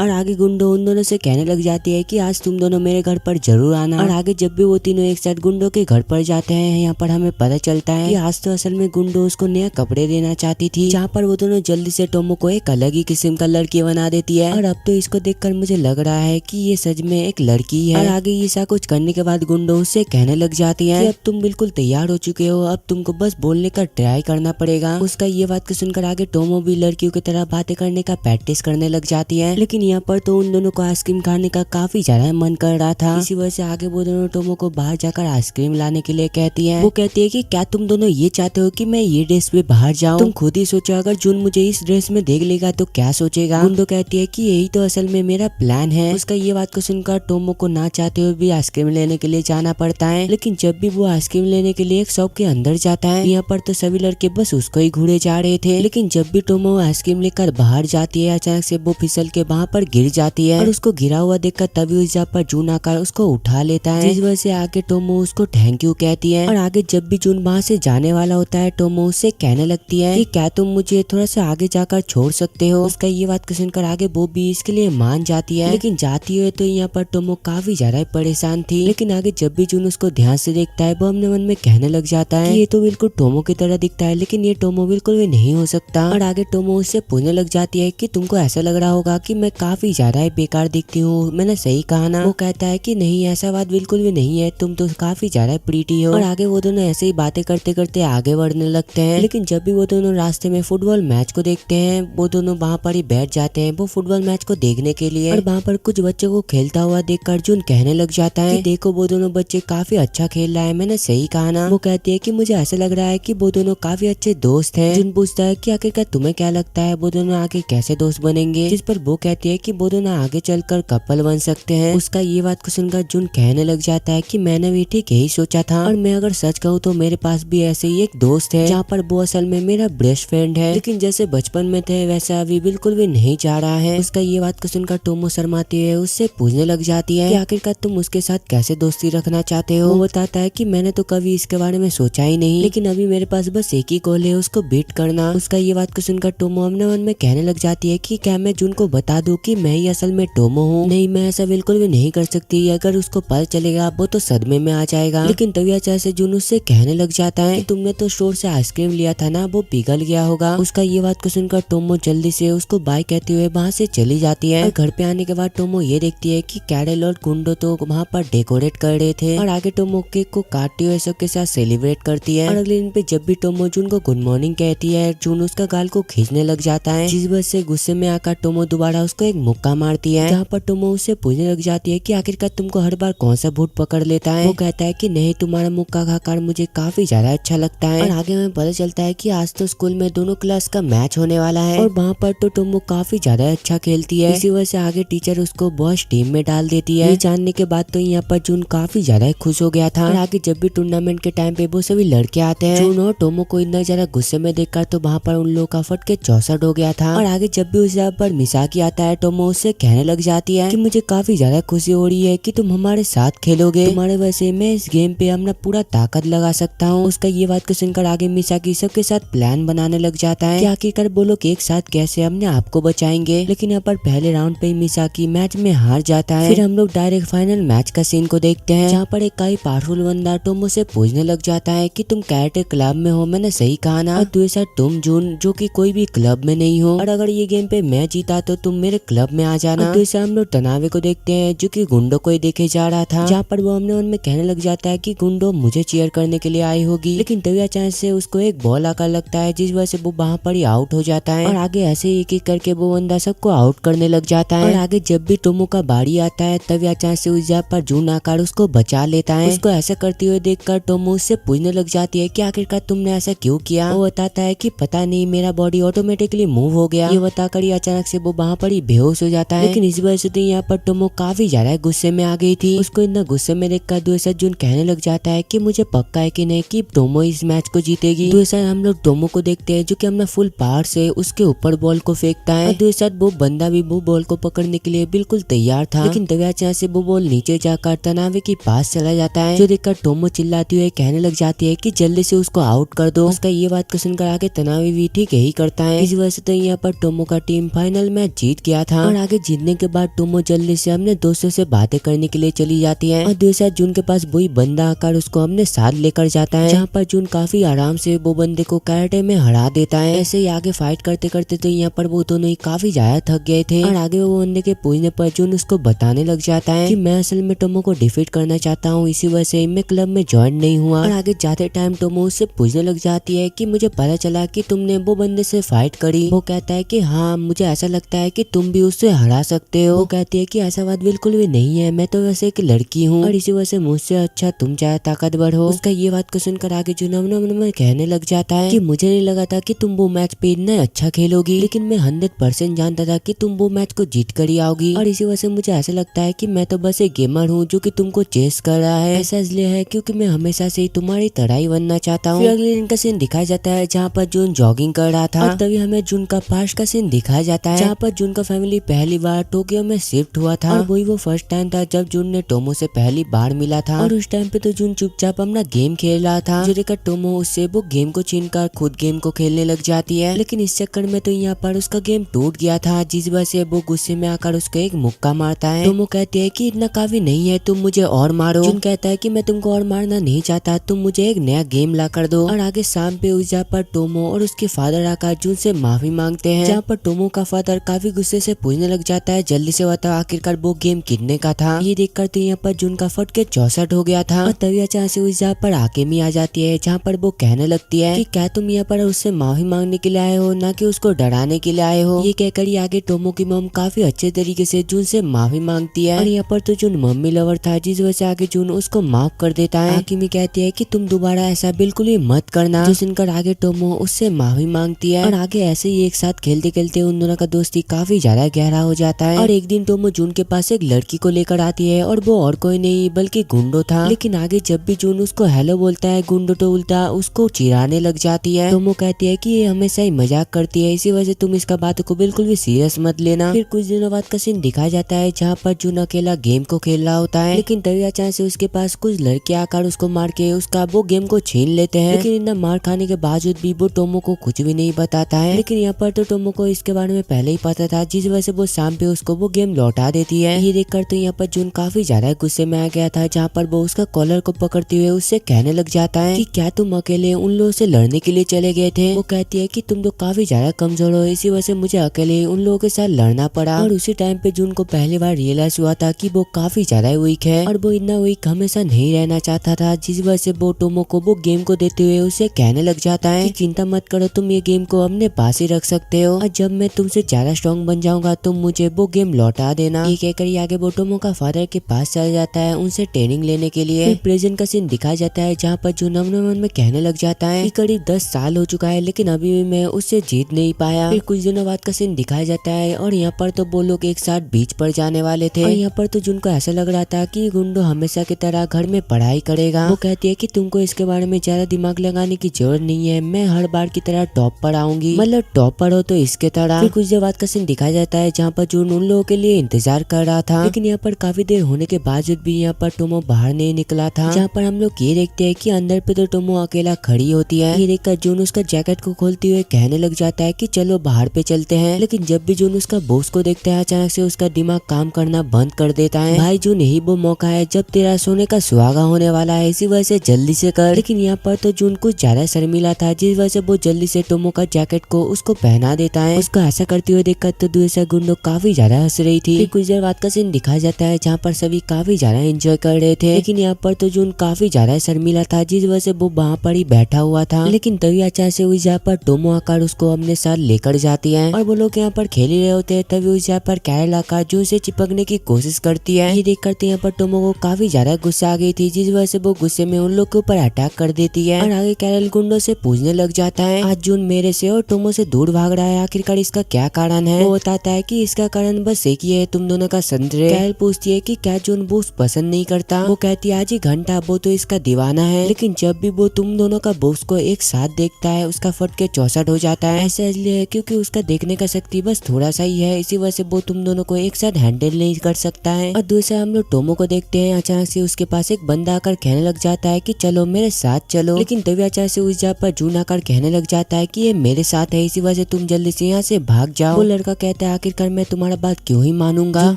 और आगे गुंडो उन दोनों से कहने लग जाती है कि आज तुम दोनों मेरे घर पर जरूर आना। और आगे जब भी वो तीनों एक साथ गुंडो के घर पर जाते हैं, यहाँ पर हमें पता चलता है कि आज तो असल में गुंडो उसको नया कपड़े देना चाहती थी, जहाँ पर वो दोनों जल्दी से टोमो को एक अलग ही किस्म का लड़की बना देती है। और अब तो इसको देखकर मुझे लग रहा है कि ये सच में एक लड़की है। और आगे ये सब कुछ करने के बाद गुंडो उससे कहने लग जाती है कि अब तुम बिल्कुल तैयार हो चुके हो, अब तुमको बस बोलने का ट्राई करना पड़ेगा। उसका ये बात को सुनकर आगे टोमो भी लड़कियों की तरह बातें करने का प्रैक्टिस करने लग जाती है। लेकिन यहाँ पर तो उन दोनों को आइसक्रीम खाने का काफी ज्यादा मन कर रहा था, इसी वजह से आगे वो दोनों टोमो को बाहर जाकर आइसक्रीम लाने के लिए कहती है। वो कहती है कि क्या तुम दोनों ये चाहते हो कि मैं ये ड्रेस में बाहर जाऊं? तुम खुद ही सोचो, अगर जून मुझे इस ड्रेस में देख लेगा तो क्या सोचेगा। गुंडो कहती है कि यही तो असल में मेरा प्लान है। उसका ये बात को सुनकर टोमो को ना चाहते हुए भी आइसक्रीम लेने के लिए जाना पड़ता है। लेकिन जब भी वो आइसक्रीम लेने के लिए एक शॉप के अंदर जाता है, यहाँ पर तो सभी लड़के बस उसको ही घूरे जा रहे थे। लेकिन जब भी टोमो आइसक्रीम लेकर बाहर जाती है, अचानक से वो फिसल के वहाँ पर गिर जाती है। और उसको गिरा हुआ देखकर तभी उस जगह पर जून आकर उसको उठा लेता है, जिस वजह से आगे टोमो उसको थैंक यू कहती है। और आगे जब भी जून वहाँ से जाने वाला होता है, टोमो उससे कहने लगती है कि क्या तुम मुझे थोड़ा सा आगे जाकर छोड़ सकते हो। उसका ये बात सुनकर आगे वो भी इसके लिए मान जाती है। लेकिन जाती है तो यहाँ पर टोमो काफी ज्यादा परेशान थी। लेकिन आगे जब भी जून उसको ध्यान से देखता है, वो अपने मन में कहने लग जाता है कि ये तो बिल्कुल टोमो की तरह दिखता है, लेकिन ये टोमो बिल्कुल भी नहीं हो सकता। और आगे टोमो उससे पूछने लग जाती है कि तुमको ऐसा लग रहा होगा कि मैं काफी ज्यादा बेकार दिखती हूँ, मैंने सही कहा ना? वो कहता है कि नहीं, ऐसा बात बिल्कुल भी नहीं है, तुम तो काफी ज्यादा प्रीटी हो। और आगे वो दोनों ऐसे ही बातें करते करते आगे बढ़ने लगते हैं। लेकिन जब भी वो दोनों रास्ते में फुटबॉल मैच को देखते हैं, वो दोनों वहाँ पर ही बैठ जाते हैं वो फुटबॉल मैच को देखने के लिए। और वहाँ पर कुछ बच्चों को खेलता हुआ देखकर जून कहने लग जाता है कि देखो वो दोनों बच्चे काफी अच्छा खेल रहा है, मैंने सही कहा ना? वो कहती है कि मुझे ऐसा लग रहा है कि वो दोनों काफी अच्छे दोस्त हैं। जून पूछता है कि आखिरकार तुम्हें क्या लगता है वो दोनों आगे कैसे दोस्त बनेंगे, जिस पर वो कहती है कि वो दोनों आगे चलकर कपल बन सकते हैं। उसका ये बात को सुनकर जून कहने लग जाता है कि मैंने भी ठीक यही सोचा था, और मैं अगर सच कहूँ तो मेरे पास भी ऐसे ही एक दोस्त है, जहाँ पर वो असल में मेरा बेस्ट फ्रेंड है, लेकिन जैसे बचपन में थे वैसा अभी बिल्कुल भी नहीं चाह रहा है। उसका ये बात को सुनकर टोमो शर्माती है उससे पूछने लग जाती है कि आखिरकार तुम उसके साथ कैसे दोस्ती रखना चाहते हो। वो बताता है कि मैंने तो कभी इसके बारे में सोचा ही नहीं, लेकिन अभी मेरे पास बस एक ही गोल है, उसको बीट करना। उसका ये बात को सुनकर टोमो अपने मन में कहने लग जाती है कि क्या मैं जून को बता दूं कि मैं ही असल में टोमो हूँ। नहीं, मैं ऐसा बिल्कुल भी नहीं कर सकती, अगर उसको पता चलेगा वो तो सदमे में आ जाएगा। लेकिन तभी अचानक से जून उससे कहने लग जाता है कि तुमने तो स्टोर से आइसक्रीम लिया था ना, वो पिघल गया होगा। उसका ये बात को सुनकर टोमो जल्दी से उसको बाय कहते हुए वहाँ से चली जाती है। और घर पे आने के बाद टोमो ये देखती है कि कैरल और गुंडो तो वहाँ पर डेकोरेट कर रहे थे और आगे टोमो केक को काटती हुए सबके साथ सेलिब्रेट करती है। और अगले दिन पे जब भी टोमो जून को गुड मॉर्निंग कहती है, जून उसका गाल को खींचने लग जाता है, जिस वजह से गुस्से में आकर टोमो दोबारा उसको एक मुक्का मारती है, जहाँ पर टोमो उससे पूछने लग जाती है कि आखिरकार तुमको हर बार कौन सा भूत पकड़ लेता है। वो कहता है कि नहीं, तुम्हारा मुक्का खाकर मुझे काफी ज्यादा अच्छा लगता है। और आगे हमें पता चलता है कि आज तो स्कूल में दोनों क्लास का मैच होने वाला है और वहाँ पर तो टोमो काफी ज्यादा अच्छा खेलती है। इसी वजह से आगे टीचर उसको बॉस टीम में डाल देती है। ये जानने के बाद तो यहाँ पर जून काफी ज्यादा खुश हो गया था। और आगे जब भी टूर्नामेंट के टाइम पे वो सभी लड़के आते हैं, जून और टोमो को इतना ज्यादा गुस्से में देखकर तो वहाँ पर उन लोगों का फट के 64 हो गया था। और आगे जब भी उस जगह पर मिसाकी आता है, टोमो उससे कहने लग जाती है कि मुझे काफी ज्यादा खुशी हो रही है कि तुम हमारे साथ खेलोगे, तुम्हारे वजह से मैं इस गेम पे अपना पूरा ताकत लगा सकता हूँ। उसका ये बात को सुनकर आगे मिसाकी सबके साथ प्लान बनाने लग जाता है कि आखिरकार वो लोग एक साथ कैसे अपने आप को बचाएंगे। लेकिन यहाँ पर पहले राउंड पे ही मिसाकी मैच में हार जाता है। फिर हम लोग डायरेक्ट फाइनल मैच का सीन को देखते हैं, जहाँ पर एक काई पावरफुल बंदा टोमो से पूछने लग जाता है कि तुम कैरेटे क्लब में हो, मैंने सही कहा ना? और दूसरा तुम जून जो कि कोई भी क्लब में नहीं हो, और अगर ये गेम पे मैं जीता तो तुम मेरे क्लब में आ जाना। और दूसरा हम लोग तनावे को देखते हैं, जो कि गुंडो को ही देखे जा रहा था, जहाँ पर वो हमने उनमें कहने लग जाता है कि गुंडो मुझे चीयर करने के लिए आई होगी। लेकिन तभी अचानक से उसको एक बॉल आकर लगता है, जिस वजह से वो वहाँ पर ही आउट हो जाता है। और आगे ऐसे एक एक करके वो बंदा सबको आउट करने लग जाता है। और आगे जब भी टोमो का बारी आता है, तभी अचानक से उस जगह पर जून आकर उसको बचा लेता है। उसको ऐसा करते हुए देखकर टोमो उससे पूछने लग जाती है कि आखिरकार तुमने ऐसा क्यों किया? वो बताता है कि पता नहीं, मेरा बॉडी ऑटोमेटिकली मूव हो गया। ये बताकर ही अचानक से वो वहाँ पर ही बेहोश हो जाता है। लेकिन इस वजह से तो यहाँ पर टोमो काफी ज्यादा गुस्से में आ गई थी। उसको इतना गुस्से में देखकर दूसरा जून कहने लग जाता है कि मुझे पक्का है कि नहीं कि टोमो इस मैच को जीतेगी। दूसरा हम लोग टोमो को देखते हैं, जो कि अपना फुल पावर से उसके ऊपर बॉल को फेंकता है। और दूसरा वो बंदा भी वो बॉल को पकड़ने के लिए बिल्कुल तैयार था, लेकिन तभी अचानक से वो बॉल नीचे जाकर तनावे के पास चला जाता है, जो देखकर टोमो चिल्लाती हुई कहने लग जाती है कि जल्दी से उसको आउट कर दो। उसका ये बात को सुनकर आगे तनावे भी ठीक यही करता है। इस वजह से तो यहाँ पर टोमो का टीम फाइनल मैच जीत गया था। और आगे जीतने के बाद टोमो जल्दी से अपने दोस्तों से बातें करने के लिए चली जाती है। और दूसरा जून के पास वही बंदा आकर उसको अपने साथ लेकर जाता है, जहाँ पर जून काफी आराम से वो बंदे को कैरेटे में हरा देता है। ऐसे ही आगे फाइट करते करते तो यहाँ पर वो दोनों ही काफी ज्यादा थक गए थे। और आगे वो बंदे के पूछने पर जून उसको बताने लग जाता है कि मैं असल में टोमो को डिफीट करना चाहता हूँ, इसी वजह से मैं क्लब में ज्वाइन नहीं हुआ। और आगे जाते टाइम टोमो उससे पूछने लग जाती है कि मुझे पता चला कि तुमने वो बंदे से फाइट करी। वो कहता है कि हाँ, मुझे ऐसा लगता है कि तुम भी उससे हरा सकते हो। वो कहती है कि ऐसा बात बिल्कुल भी नहीं है, मैं तो वैसे एक लड़की हूँ और इसी वजह से मुझसे अच्छा तुम ज्यादा ताकतवर हो। उसका ये बात को सुनकर आगे जून मन में कहने लग जाता है कि मुझे नहीं लगा था कि तुम वो मैच पे इतना अच्छा खेलोगी, लेकिन मैं 100% जानता था कि तुम वो मैच को जीत कर ही आओगी। और इसी वजह से मुझे ऐसा लगता है कि मैं तो बस एक गेमर हूँ जो कि तुमको चेस कर रहा है। ऐसा इसलिए है क्योंकि मैं हमेशा से ही तुम्हारी तरह ही बनना चाहता हूँ। फिर अगले दिन का सीन दिखाया जाता है, जहाँ पर जून जॉगिंग कर रहा था। और तभी हमें जून का पास्ट का सीन दिखाया जाता है, जहाँ पर जून का फैमिली पहली बार टोक्यो में शिफ्ट हुआ था। और वही वो फर्स्ट टाइम था जब जून ने टोमो से पहली बार मिला था। और उस टाइम पे तो जून चुपचाप अपना गेम खेल रहा था, जो देखकर टोमो उससे वो गेम को छीनकर खुद गेम को खेलने लग जाती है। लेकिन इस चक्कर में तो यहाँ पर उसका गेम टूट गया था, जिस वजह से वो गुस्से में आकर उसको एक मुक्का मारता है। टोमो कहती है कि इतना काफी नहीं है, तुम मुझे और मारो। जून कहता है कि मैं तुमको और मारना नहीं चाहता, तुम मुझे एक नया गेम ला कर दो। और आगे शाम पे उस जगह पर टोमो और उसके फादर आकर जून से माफी मांगते हैं, जहाँ पर टोमो का फादर काफी गुस्से से पूछने लग जाता है जल्दी से बताओ आखिरकार वो गेम कितने का था। ये देखकर तो यहाँ पर जून का फट के 64 हो गया था। और तभी अचानक से उस जगह पर आकेमी आ जाती है, जहाँ पर वो कहने लगती है कि क्या तुम यहाँ पर उससे माफी मांगने के लिए आए हो, ना कि उसको डराने के लिए आए हो। ये कहकर ही आगे टोमो की मम काफी अच्छे तरीके से जून से माफी मांगती है। और यहाँ पर तो जून मम्मी लवर था, जिस वजह से आगे जून उसको माफ कर देता है। आकेमी कहती है कि तुम दोबारा ऐसा बिल्कुल ही मत करना, जो सुनकर आगे टोमो उससे माफी मांगती है। और आगे ऐसे ही एक साथ खेलते खेलते उन दोनों का दोस्ती काफी ज्यादा गहरा हो जाता है। और एक दिन टोमो जून के पास एक लड़की को लेकर आती है, और वो और कोई नहीं बल्कि गुंडो था। लेकिन आगे जब भी जून उसको हेलो बोलता है, गुंडो तो उल्टा उसको चिढ़ाने लग जाती है। टोमो कहती है कि ये हमेशा ही मजाक करती है, इसी वजह से तुम इसका बात को बिल्कुल भी सीरियस मत लेना। फिर कुछ दिनों बाद का सीन दिखाया जाता है, जहाँ पर जून अकेला गेम को खेल रहा होता है। लेकिन तभी अचानक से उसके पास कुछ लड़के आकर उसको मार के उसका वो गेम को छीन लेते हैं। लेकिन इतना मार खाने के बावजूद भी वो टोमो को कुछ भी नहीं बताता है। लेकिन यहाँ पर तो टोमो को इसके बारे में पहले ही पता था, जिस वजह से वो शाम पे उसको वो गेम लौटा देती है। ये देखकर तो यहाँ पर जून काफी ज्यादा गुस्से में आ गया था, जहाँ पर वो उसका कॉलर को पकड़ते हुए उससे कहने लग जाता है कि क्या तुम अकेले उन लोगों से लड़ने के लिए चले गए थे। वो कहती है कि तुम तो काफी ज्यादा कमजोर हो, इसी वजह से मुझे अकेले उन लोगों के साथ लड़ना पड़ा। और उसी टाइम पे जून को पहली बार रियलाइज हुआ था कि वो काफी ज्यादा वीक है और वो इतना वीक हमेशा नहीं रहना चाहता था, जिस वजह से वो टोमो को वो गेम को देते हुए उसे कहने लग जाता है कि चिंता मत करो, तुम ये गेम को अपने पास ही रख सकते हो और जब मैं तुमसे ज्यादा स्ट्रॉन्ग बन जाऊंगा तुम मुझे वो गेम लौटा देना। ये कहकर आगे वो टोमो का फादर के पास चला जाता है उनसे ट्रेनिंग लेने के लिए। प्रेजेंट का सीन दिखाया जाता है जहाँ पर जून अपने मन में कहने लग जाता है कि करीब 10 साल हो चुका है लेकिन अभी भी मैं उससे जीत नहीं पाया। फिर कुछ दिनों बाद का सीन दिखाया जाता है और यहाँ पर तो वो लोग एक साथ बीच पर जाने वाले थे और यहाँ पर तो जून को ऐसा लग रहा था कि गुंडो हमेशा की तरह घर में पढ़ाई करेगा। वो कहती है कि तुमको इसके बारे में ज्यादा दिमाग लगाने की जरूरत नहीं है, मैं हर बार की तरह टॉप पर आऊंगी, मतलब टॉप पर हो तो इसके तरह। फिर कुछ देर बाद का सीन दिखाया जाता है जहाँ पर जून उन लोगों के लिए इंतजार कर रहा था, लेकिन यहाँ पर काफी देर होने के बावजूद भी यहाँ पर टोमो बाहर नहीं निकला था। जहाँ पर हम लोग ये देखते हैं कि अंदर पे तो टोमो अकेला खड़ी होती है। ये देखकर जून उसका जैकेट को खोलते हुए कहने लग जाता है कि चलो बाहर पे चलते हैं, लेकिन जब भी जून उसका बॉस को देखता है अचानक से उसका दिमाग काम करना बंद कर देता है। भाई जून यही वो मौका है जब तेरा सोने का सुहागा होने वाला है, इसी वजह से जल्दी से कर। लेकिन यहाँ पर तो जून कुछ ज्यादा शर्मिला था, जिस वजह से वो जल्दी से टोमो का जैकेट को उसको पहना देता है। उसको ऐसा करते हुए देखकर तो दूसरा गुंडो काफी ज्यादा हंस रही थी। फिर कुछ देर बाद का सीन दिखाया जाता है जहाँ पर सभी काफी ज्यादा एंजॉय कर रहे थे, लेकिन यहाँ पर तो जून काफी ज्यादा शर्मिला था, जिस वजह से वो वहाँ पर ही बैठा हुआ था। लेकिन तभी अचानक से उस जगह पर टोमो आकर उसको अपने साथ लेकर जाती है और वो लोग यहाँ पर खेल ही रहे होते हैं। तभी उस जगह पर कैरल आकर जून से चिपकने की कोशिश करती है। ये देख कर यहाँ पर टोमो को काफी ज्यादा गुस्सा आ गई थी, जिस वजह से वो गुस्से में उन लोग के ऊपर अटैक कर देती है और आगे कैरल गुंडो से पूछने लग जाता है आज जून मेरे से और टोमो से दूर भाग रहा है, आखिरकार इसका क्या कारण है। वो बताता है कि इसका कारण बस एक ही है, तुम दोनों का संतरे। कैरल पूछती है कि क्या जून बॉस पसंद नहीं करता। वो कहती है आज ही घंटा वो तो इसका दीवाना है, लेकिन जब भी वो तुम दोनों का बॉस को एक साथ देखता है उसका फट के 64 हो जाता है। ऐसा इसलिए क्योंकि उसका देखने का शक्ति बस थोड़ा सा ही है, इसी वजह से वो तुम दोनों को एक साथ हैंडल नहीं कर सकता है। और दूसरा हम लोग टोमो को देखते हैं, अचानक से उसके पास एक बंदा आकर कहने लग जाता है कि चलो मेरे साथ चलो, लेकिन तभी अचानक से उस जगह पर जून आकर कहने लग जाता है कि ये मेरे साथ है, इसी वजह से तुम जल्दी से यहाँ से भाग जाओ। वो लड़का कहता है आखिरकार मैं तुम्हारा बात क्यों ही मानूंगा। जून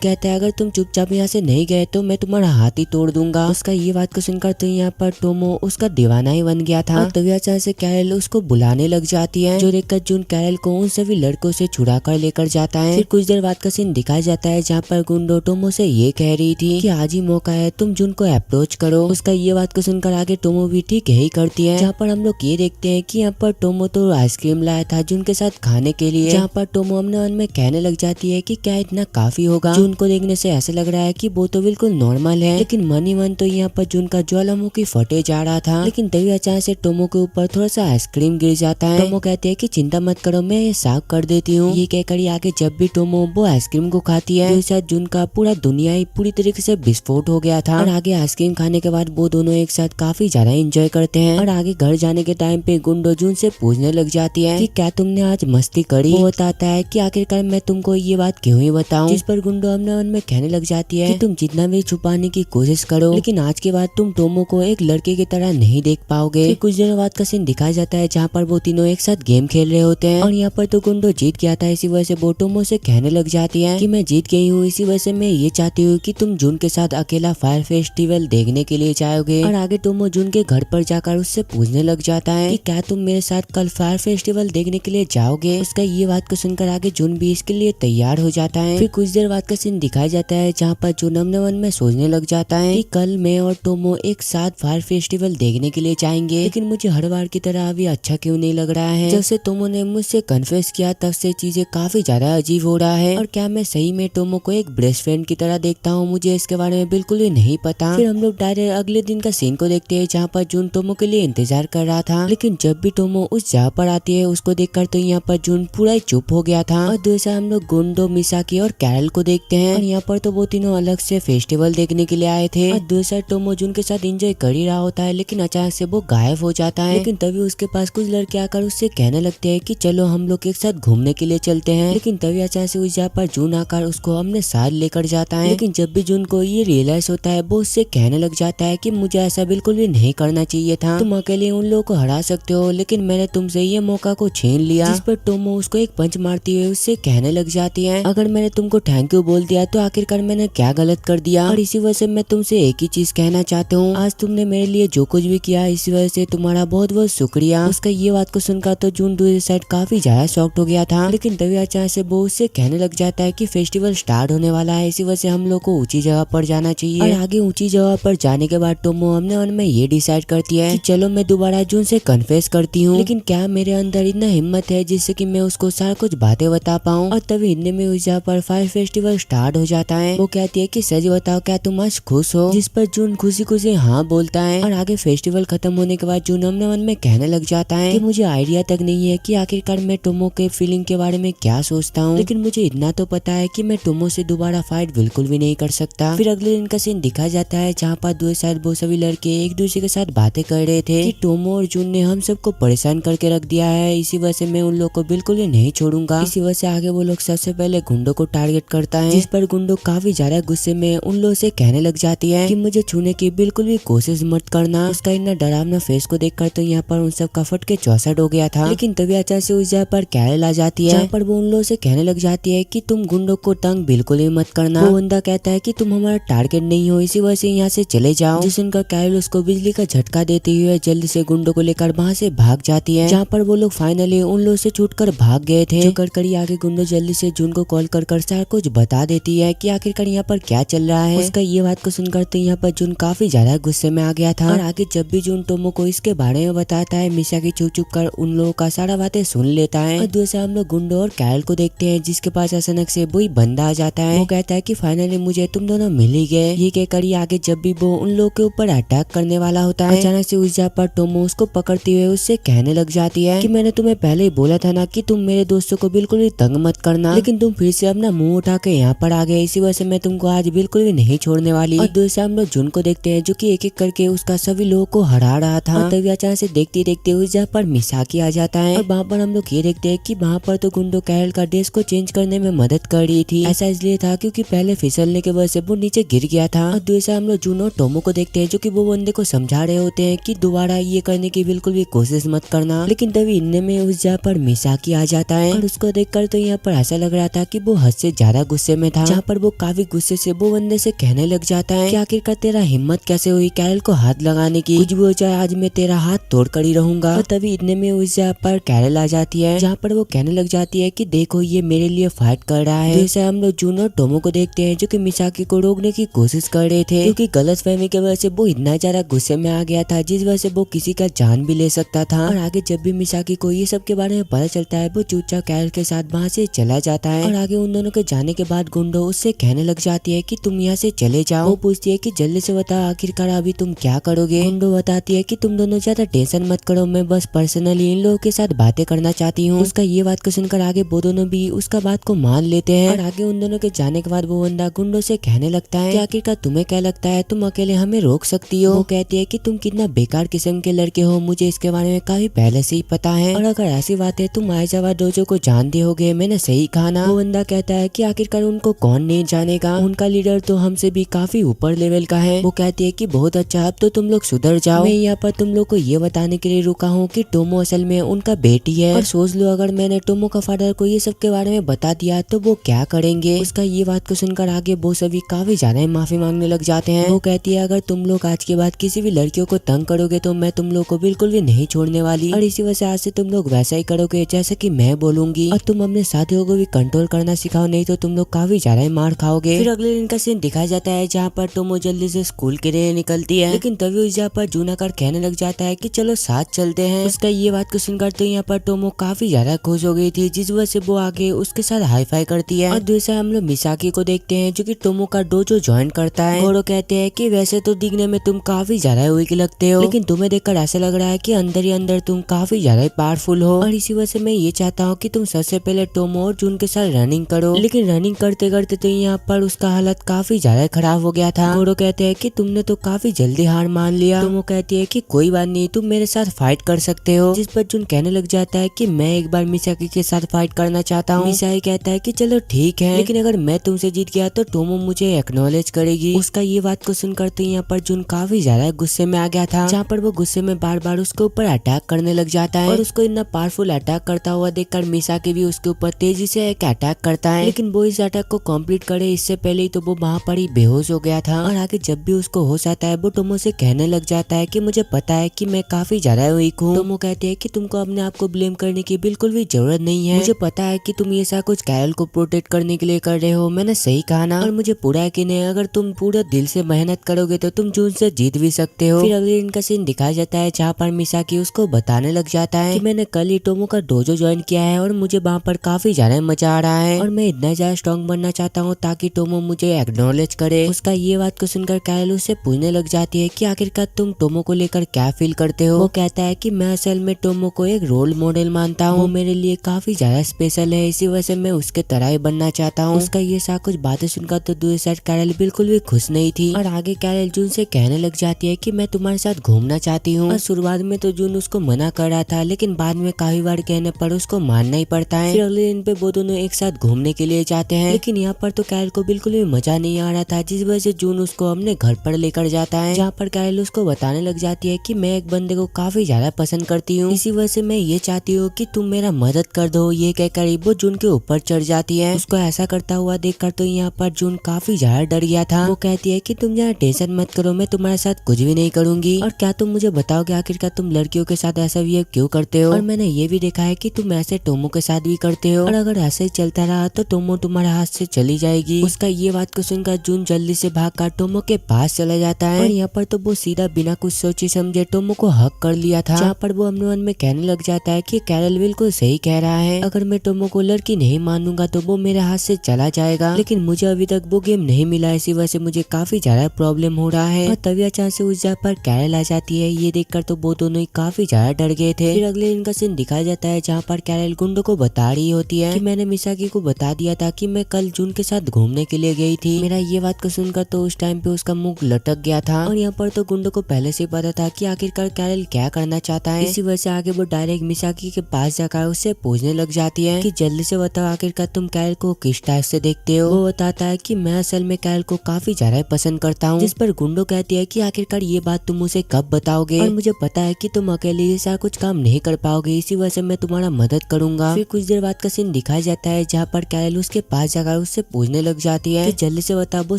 कहता है अगर तुम चुपचाप यहाँ से नहीं गए तो मैं तुम्हारा हाथ ही तोड़ दूंगा। उसका ये बात को सुनकर तो यहाँ पर टोमो उसका दीवाना ही बन गया था। तभी अचानक से कैरल उसको बुलाने लग जाती है, जो देखकर जून कैरल को उन सभी लड़कों से छुड़ा कर लेकर जाता है। फिर कुछ देर बाद का सीन दिखाया जाता है जहाँ पर गुंडो टोमो से ये कह रही थी कि आज ही मौका है, तुम जून को अप्रोच करो। उसका ये बात को सुनकर आगे टोमो भी ठीक यही करती है। जहाँ पर हम लोग ये देखते हैं कि यहाँ पर टोमो तो आइसक्रीम लाया था जून के साथ खाने के लिए, जहाँ पर टोमो अपने मन में कहने लग जाती है कि क्या इतना काफी होगा। जून को देखने से ऐसा लग रहा है कि वो तो बिल्कुल नॉर्मल है, लेकिन मन ही मन तो यहाँ पर जून का ज्वालामुखी फटे जा रहा था। लेकिन तभी अचानक से टोमो के ऊपर थोड़ा सा आइसक्रीम गिर जाता है। टोमो कहते हैं कि चिंता मत करो, मैं ये साफ कर देती हूँ। ये कहकर आगे जब भी टोमो वो आइसक्रीम को खाती है, तो जून का पूरा दुनिया ही पूरी तरीके से विस्फोट हो गया था। और आगे आइसक्रीम खाने के बाद वो दोनों एक साथ काफी ज्यादा एंजॉय करते हैं। और आगे घर जाने के टाइम पे गुंडो जून से पूछने लग जाती है कि क्या तुमने आज मस्ती करी। वो बताता है कि आखिरकार मैं तुमको ये बात क्यों ही बताऊं, जिस पर गुंडो अपने मन में कहने लग जाती है कि तुम जितना भी छुपाने की कोशिश करो, लेकिन आज के बाद तुम टोमो को एक लड़के की तरह नहीं देख पाओगे। कुछ दिनों बाद का सीन दिखाया जाता है जहाँ पर वो तीनों एक साथ गेम खेल रहे होते हैं और यहाँ पर तो गुंडो जीत गया था, इसी वजह से वो टोमो से कहने लग जाती है कि मैं जीत गई हूँ, इसी वजह से मैं ये चाहती हूँ कि तुम जून के साथ अकेला फायर फेस्टिवल देखने के लिए जाओगे। और आगे टोमो जून के घर पर जाकर उससे पूछने लग जाता है कि क्या तुम मेरे साथ कल फायर फेस्टिवल देखने के लिए जाओगे। उसका ये बात को सुनकर आगे जून भी इसके लिए तैयार हो जाता है। फिर कुछ देर बाद का सीन दिखाया जाता है जहाँ पर जून अपने मन में सोचने लग जाता है कि कल मैं और टोमो एक साथ फायर फेस्टिवल देखने के लिए जाएंगे, लेकिन मुझे हर बार की तरह अभी अच्छा क्यों नहीं लग रहा है। जब से टोमो ने मुझसे कन्फेस किया तब से चीजें काफी ज्यादा अजीब हो रहा है। और क्या मैं सही में टोमो को एक बेस्ट फ्रेंड की तरह देखता हूँ, मुझे इसके बारे में बिल्कुल ही नहीं पता। फिर हम लोग डायरेक्ट अगले दिन का सीन को देखते हैं जहाँ पर जून टोमो के लिए इंतजार कर रहा था, लेकिन जब भी टोमो उस जगह पर आती है उसको देखकर तो यहाँ पर जून पूरा ही चुप हो गया था। और दूसरा हम लोग गुंडो, मिसाकी और कैरल को देखते हैं और यहाँ पर तो वो तीनों अलग से फेस्टिवल देखने के लिए आए थे। और दूसरा टोमो जून के साथ एंजॉय कर ही रहा होता है, लेकिन अचानक से वो गायब हो जाता है। लेकिन तभी उसके पास कुछ लड़के आकर उससे कहने लगते हैं कि चलो हम लोग एक साथ घूमने के लिए चलते हैं। लेकिन तभी अचानक से उस जगह पर जून आकर उसको अपने साथ लेकर जाता है। लेकिन जब भी जून को ये रियलाइज होता है वो उससे कहने लग जाता है कि मुझे ऐसा बिल्कुल भी नहीं करना चाहिए था, तुम अकेले उन लोगों को हरा सकते हो, लेकिन मैंने तुमसे ये मौका को छीन लिया। जिस पर टोमो उसको एक पंच मारती हुई उससे कहने लग लग जाती है। अगर मैंने तुमको थैंक यू बोल दिया तो आखिरकार मैंने क्या गलत कर दिया। और इसी वजह से मैं तुमसे एक ही चीज कहना चाहता हूँ, आज तुमने मेरे लिए जो कुछ भी किया इसी वजह से तुम्हारा बहुत बहुत शुक्रिया। उसका ये बात को सुनकर तो जून दूसरी साइड काफी ज्यादा शॉक्ड हो गया था, लेकिन तभी अचानक से वो उससे कहने लग जाता है कि फेस्टिवल स्टार्ट होने वाला है, इसी वजह से हम लोग को ऊंची जगह पर जाना चाहिए। और आगे ऊंची जगह पर जाने के बाद टोमो हमने मन में ये डिसाइड करती है कि चलो मैं दोबारा जून से कन्फेस करती हूँ, लेकिन क्या मेरे अंदर इतना हिम्मत है जिससे कि मैं उसको सारा कुछ बातें बता पाऊँ। और तभी इतने में उस जगह पर फायर फेस्टिवल स्टार्ट हो जाता है। वो कहती है कि सच बताओ क्या तुम आज खुश हो, जिस पर जून खुशी खुशी हाँ बोलता है। और आगे फेस्टिवल खत्म होने के बाद जून हमने मन में कहने लग जाता है कि मुझे आइडिया तक नहीं है कि आखिरकार मैं टोमो के फीलिंग के बारे में क्या सोचता हूँ, लेकिन मुझे इतना तो पता है कि मैं टोमो से दोबारा फाइट बिल्कुल भी नहीं कर सकता। फिर अगले दिन का सीन दिखा जाता है जहाँ पर दो साइड वो सभी लड़के एक दूसरे के साथ बातें कर रहे थे कि टोमो और जून ने हम सबको परेशान करके रख दिया है, इसी वजह से मैं उन लोग को बिल्कुल ही नहीं छोड़ूंगा। इसी वजह से आगे वो लोग सबसे पहले गुंडो को टारगेट करता है, जिस पर गुंडो काफी ज्यादा गुस्से में उन लोगों से कहने लग जाती है कि मुझे छूने की बिल्कुल भी कोशिश मत करना। उसका इतना डरावना फेस को देखकर तो यहाँ पर उन सब का फट के चौसठ हो गया था, लेकिन तभी अचानक से उस जगह पर कैरल आ जाती है, जहाँ पर वो उन लोगों से कहने लग जाती है कि तुम गुंडो को तंग बिल्कुल ही मत करना। वो बंदा कहता है कि तुम हमारा टारगेट नहीं हो, इसी वजह से यहाँ से चले जाओ। जिस सुनकर कैरल उसको बिजली का झटका देते हुए जल्दी से गुंडो को लेकर वहाँ से भाग जाती है, जहाँ पर वो लोग फाइनली उन लोगों से छूटकर भाग गए थे। जो कर आगे गुंडो जल्दी से जून को कॉल कर सारा कुछ बता देती है कि आखिरकार यहाँ पर क्या चल रहा है। उसका ये बात को सुनकर तो यहाँ पर जून काफी ज्यादा गुस्से में आ गया था। और आगे जब भी जून टोमो को इसके बारे में बताता है, मिसाकी चुप कर उन लोगों का सारा बातें सुन लेता है। और दूसरे हम लोग गुंडो और कैरल को देखते हैं, जिसके पास अचानक से वही बंदा आ जाता है। वो कहता है कि फाइनली मुझे तुम दोनों मिल ही गए। ये कहकर आगे जब भी वो उन लोगों के ऊपर अटैक करने वाला होता है, अचानक से उस जगह पर टोमो उसको पकड़ते हुए उससे कहने लग जाती है कि मैंने तुम्हें पहले ही बोला था ना कि तुम मेरे दोस्तों को बिल्कुल भी तंग मत करना, लेकिन तुम फिर से अपना मुंह उठा के यहाँ पर आ गए, इसी वजह से मैं तुमको आज बिल्कुल भी नहीं छोड़ने वाली। और दूसरे हम लोग जून को देखते हैं जो कि एक एक करके उसका सभी लोगों को हरा रहा था। और तभी अचानक से देखते देखते उस जगह पर मिसाकी आ जाता है, और वहाँ पर हम लोग ये देखते हैं कि वहाँ पर तो गुंडो कैरल का ड्रेस को चेंज करने में मदद कर रही थी। ऐसा इसलिए था क्योंकि पहले फिसलने के वजह से वो नीचे गिर गया था। और दूसरा हम लोग जून और टोमो को देखते हैं जो कि वो बंदे को समझा रहे होते हैं कि दोबारा ये करने की बिल्कुल भी कोशिश मत करना, लेकिन तभी इनने में उस जगह पर मिसाकी आ जाता है। और उसको देखकर तो यहाँ पर ऐसा लग रहा था कि वो हद से ज्यादा गुस्से में था, जहाँ पर वो काफी गुस्से से वो बंदे से कहने लग जाता है कि आखिरकार तेरा हिम्मत कैसे हुई कैरल को हाथ लगाने की, कुछ भी हो जाए आज मैं तेरा हाथ तोड़ कर ही रहूंगा। और तभी इतने में उस जगह पर कैरल आ जाती है, जहाँ पर वो कहने लग जाती है कि देखो ये मेरे लिए फाइट कर रहा है। जैसे हम लोग जून और टोमो को देखते हैं जो कि मिसाकी को रोकने की कोशिश कर रहे थे, क्योंकि गलतफहमी की वजह से वो इतना ज्यादा गुस्से में आ गया था जिस वजह से वो किसी का जान भी ले सकता था। और आगे जब भी मिसाकी को ये सब के बारे में पता चलता है, वो चुपचाप कैरल के साथ वहाँ से चला जाता है। और आगे उन दोनों के जाने के बाद गुंडो उससे कहने लग जाती है कि तुम यहाँ से चले जाओ। वो पूछती है कि जल्दी से बता आखिरकार अभी तुम क्या करोगे। गुंडो बताती है कि तुम दोनों ज्यादा टेंशन मत करो, मैं बस पर्सनली इन लोगों के साथ बातें करना चाहती हूँ। उसका ये बात को सुनकर आगे वो दोनों भी उसका बात को मान लेते हैं। और आगे उन दोनों के जाने के बाद वो बंदा गुंडो से कहने लगता है कि आखिरकार तुम्हें क्या लगता है तुम अकेले हमें रोक सकती हो। वो कहती है कि तुम कितना बेकार किस्म के लड़के हो, मुझे इसके बारे में काफी पहले से ही पता है, और अगर ऐसी बात है तुम आइजावा डोजो को जानते होगे, मैंने सही कहा ना। वो बंदा कहता है कि आखिरकार उनको कौन नहीं जानेगा, उनका लीडर तो हमसे भी काफी ऊपर लेवल का है। वो कहती है कि बहुत अच्छा, अब तो तुम लोग सुधर जाओ। मैं यहाँ पर तुम लोग को ये बताने के लिए रुका हूँ कि टोमो असल में उनका बेटी है, और सोच लो अगर मैंने टोमो का फादर को ये सब के बारे में बता दिया तो वो क्या करेंगे। उसका ये बात को सुनकर आगे वो सभी काफी ज्यादा माफी मांगने लग जाते हैं। वो कहती है अगर तुम लोग आज के बाद किसी भी लड़कियों को तंग करोगे तो मैं तुम लोग को बिल्कुल भी नहीं छोड़ने वाली, और इसी वजह से आज से तुम लोग वैसा ही करोगे जैसे कि मैं बोलूंगी, और तुम अपने साथियों को भी कंट्रोल करना सिखाओ, नहीं तो तुम लोग काफी ज्यादा मार खाओगे। फिर अगले दिन का सीन दिखाया जाता है जहाँ पर टोमो जल्दी से स्कूल के लिए निकलती है, लेकिन तभी उस जगह पर जून आकर कहने लग जाता है कि चलो साथ चलते हैं। उसका ये बात को सुनकर तो यहाँ पर टोमो काफी ज्यादा खुश हो गई थी, जिस वजह से वो आगे उसके साथ हाई फाई करती है। और दूसरा हम लोग मिसाकी को देखते हैं जो कि टोमो का डोजो ज्वाइन करता है। गोरो कहते हैं कि वैसे तो दिखने में तुम काफी ज्यादा वीक लगते हो, लेकिन तुम्हें देखकर ऐसा लग रहा है कि अंदर ही अंदर तुम काफी ज्यादा पावरफुल हो, और इसी वजह से मैं ये चाहता हूँ कि तुम सबसे पहले टोमो और जून के साथ रनिंग करो। लेकिन रनिंग करते करते तो यहाँ पर उसका हालत काफी ज्यादा खराब हो गया था। गोरो कहते हैं कि तुमने तो काफी जल्दी हार मान लिया। टोमो कहती है कि कोई बात नहीं, तुम मेरे साथ फाइट कर सकते हो, जिस पर जून कहने लग जाता है कि मैं एक बार मिसाकी के साथ फाइट करना चाहता हूँ। मिसाकी कहता है कि चलो ठीक है, लेकिन अगर मैं तुमसे जीत गया तो टोमो मुझे एक्नॉलेज करेगी। उसका ये बात को सुनकर तो यहाँ पर जून काफी ज्यादा गुस्से में आ गया था, जहाँ पर वो गुस्से में बार बार उसके ऊपर अटैक करने लग जाता है। और उसको इतना पावरफुल अटैक करता हुआ देखकर मिसाकी भी उसके ऊपर तेजी से एक अटैक करता है, लेकिन वो इस अटैक को कंप्लीट करे इससे पहले ही तो वो वहाँ पर ही बेहोश हो गया था। और आगे जब भी उसको होश आता है वो टोमो से कहने लग जाता है कि मुझे पता है कि मैं काफी ज्यादा वीक हूँ। टोमो कहते हैं कि तुमको अपने आप को ब्लेम करने की बिल्कुल भी जरूरत नहीं है, मुझे पता है कि तुम ये सब कुछ कैरल को प्रोटेक्ट करने के लिए कर रहे हो, मैंने सही कहा ना। और मुझे पूरा यकीन है अगर तुम पूरा दिल से मेहनत करोगे तो तुम जून से जीत भी सकते हो। फिर अगले दिन का सीन दिखाया जाता है जहाँ पर मिसाकी उसको बताने लग जाता है कि मैंने कल ही टोमो का डोजो ज्वाइन किया है और मुझे वहाँ पर काफी ज्यादा मजा आ रहा है और मैं इतना ज्यादा स्ट्रॉन्ग बनना चाहता हूँ ताकि टोमो मुझे एक्नॉलेज करे। उसका ये बात को सुनकर कैरल उससे पूछने लग जाती है कि आखिरकार तुम टोमो को लेकर क्या फील करते हो। वो कहता है कि मैं असल में टोमो को एक रोल मॉडल मानता हूँ, वो मेरे लिए काफी ज्यादा स्पेशल है, इसी वजह से मैं उसके तरह ही बनना चाहता हूँ। उसका ये सब कुछ बातें सुनकर तो दूसरी साइड कैरल बिल्कुल भी खुश नहीं थी और आगे कैरल जून से कहने लग जाती है कि मैं तुम्हारे साथ घूमना चाहती हूँ। और शुरुआत में तो जून उसको मना कर रहा था लेकिन बाद में काफी बार कहने पर उसको मानना ही पड़ता है। फिर अगले दिन पे वो दोनों एक साथ घूमने के लिए जाते हैं, लेकिन यहाँ पर तो कैरल को बिल्कुल भी मजा नहीं आ रहा था, जिस वजह से जून उसको अपने घर पर लेकर जाता है, जहाँ पर कैरल उसको बताने लग जाती है कि मैं एक बंदे को काफी ज्यादा पसंद करती हूँ, इसी वजह से मैं ये चाहती हूँ कि तुम मेरा मदद कर दो। ये कहकर वो जून के ऊपर चढ़ जाती है। उसको ऐसा करता हुआ देखकर तो यहाँ पर जून काफी ज्यादा डर गया था। वो कहती है कि तुम यहाँ टेंशन मत करो, मैं तुम्हारे साथ कुछ भी नहीं करूंगी। और क्या तुम मुझे बताओगे आखिरकार तुम लड़कियों के साथ ऐसा बिहेव क्यों करते हो? और मैंने ये भी देखा है कि तुम ऐसे टोमो के साथ भी करते हो और अगर ऐसे ही चलता रहा तो टोमो तुम्हारे हाथ से चली जाएगी। उसका ये बात को सुनकर जून जल्दी से भागकर टोमो के पास चला जाता है और यहाँ पर तो वो सीधा बिना कुछ सोचे समझे टोमो को हक कर लिया था, जहाँ पर वो अपने मन में कहने लग जाता है कि कैरल बिल्कुल सही कह रहा है, अगर मैं टोमो को लड़की नहीं मानूंगा तो वो मेरे हाथ से चला जाएगा, लेकिन मुझे अभी तक वो गेम नहीं मिला, इसी वजह से मुझे काफी ज्यादा प्रॉब्लम हो रहा है। और तभी अचानक से उस जगह पर कैरल आ जाती है। ये देखकर तो वो दोनों ही काफी ज्यादा डर गए थे। फिर अगले दिन का सीन दिखाया जाता है जहाँ पर कैरल गुंडो को बता रही होती है कि मैंने मिसाकी को बता दिया था कि मैं कल जून के साथ घूमने के लिए गई थी। मेरा ये बात को सुनकर तो उस टाइम पे उसका मुंह लटक गया था और यहाँ पर तो गुंडो को पहले से पता था कि आखिरकार कैरल क्या करना चाहता है, इसी वजह से आगे वो डायरेक्ट मिसाकी के पास जाकर उससे पूछने लग जाती है कि जल्दी से बताओ आखिरकार तुम कैरल को किस टाइप से देखते हो। वो बताता है कि मैं असल में कैरल को काफी ज्यादा पसंद करता हूँ, जिस पर गुंडो कहती है कि आखिरकार ये बात तुम उसे कब बताओगे और मुझे पता है कि तुम अकेले ये सारा कुछ काम नहीं कर पाओगे, इसी वजह से मैं तुम्हारा मदद करूंगा। फिर कुछ देर बाद का सीन दिखाया जाता है जहाँ पर कैरल उसके पास जाकर उससे पूछने लग जाती है कि जल्दी से बता। वो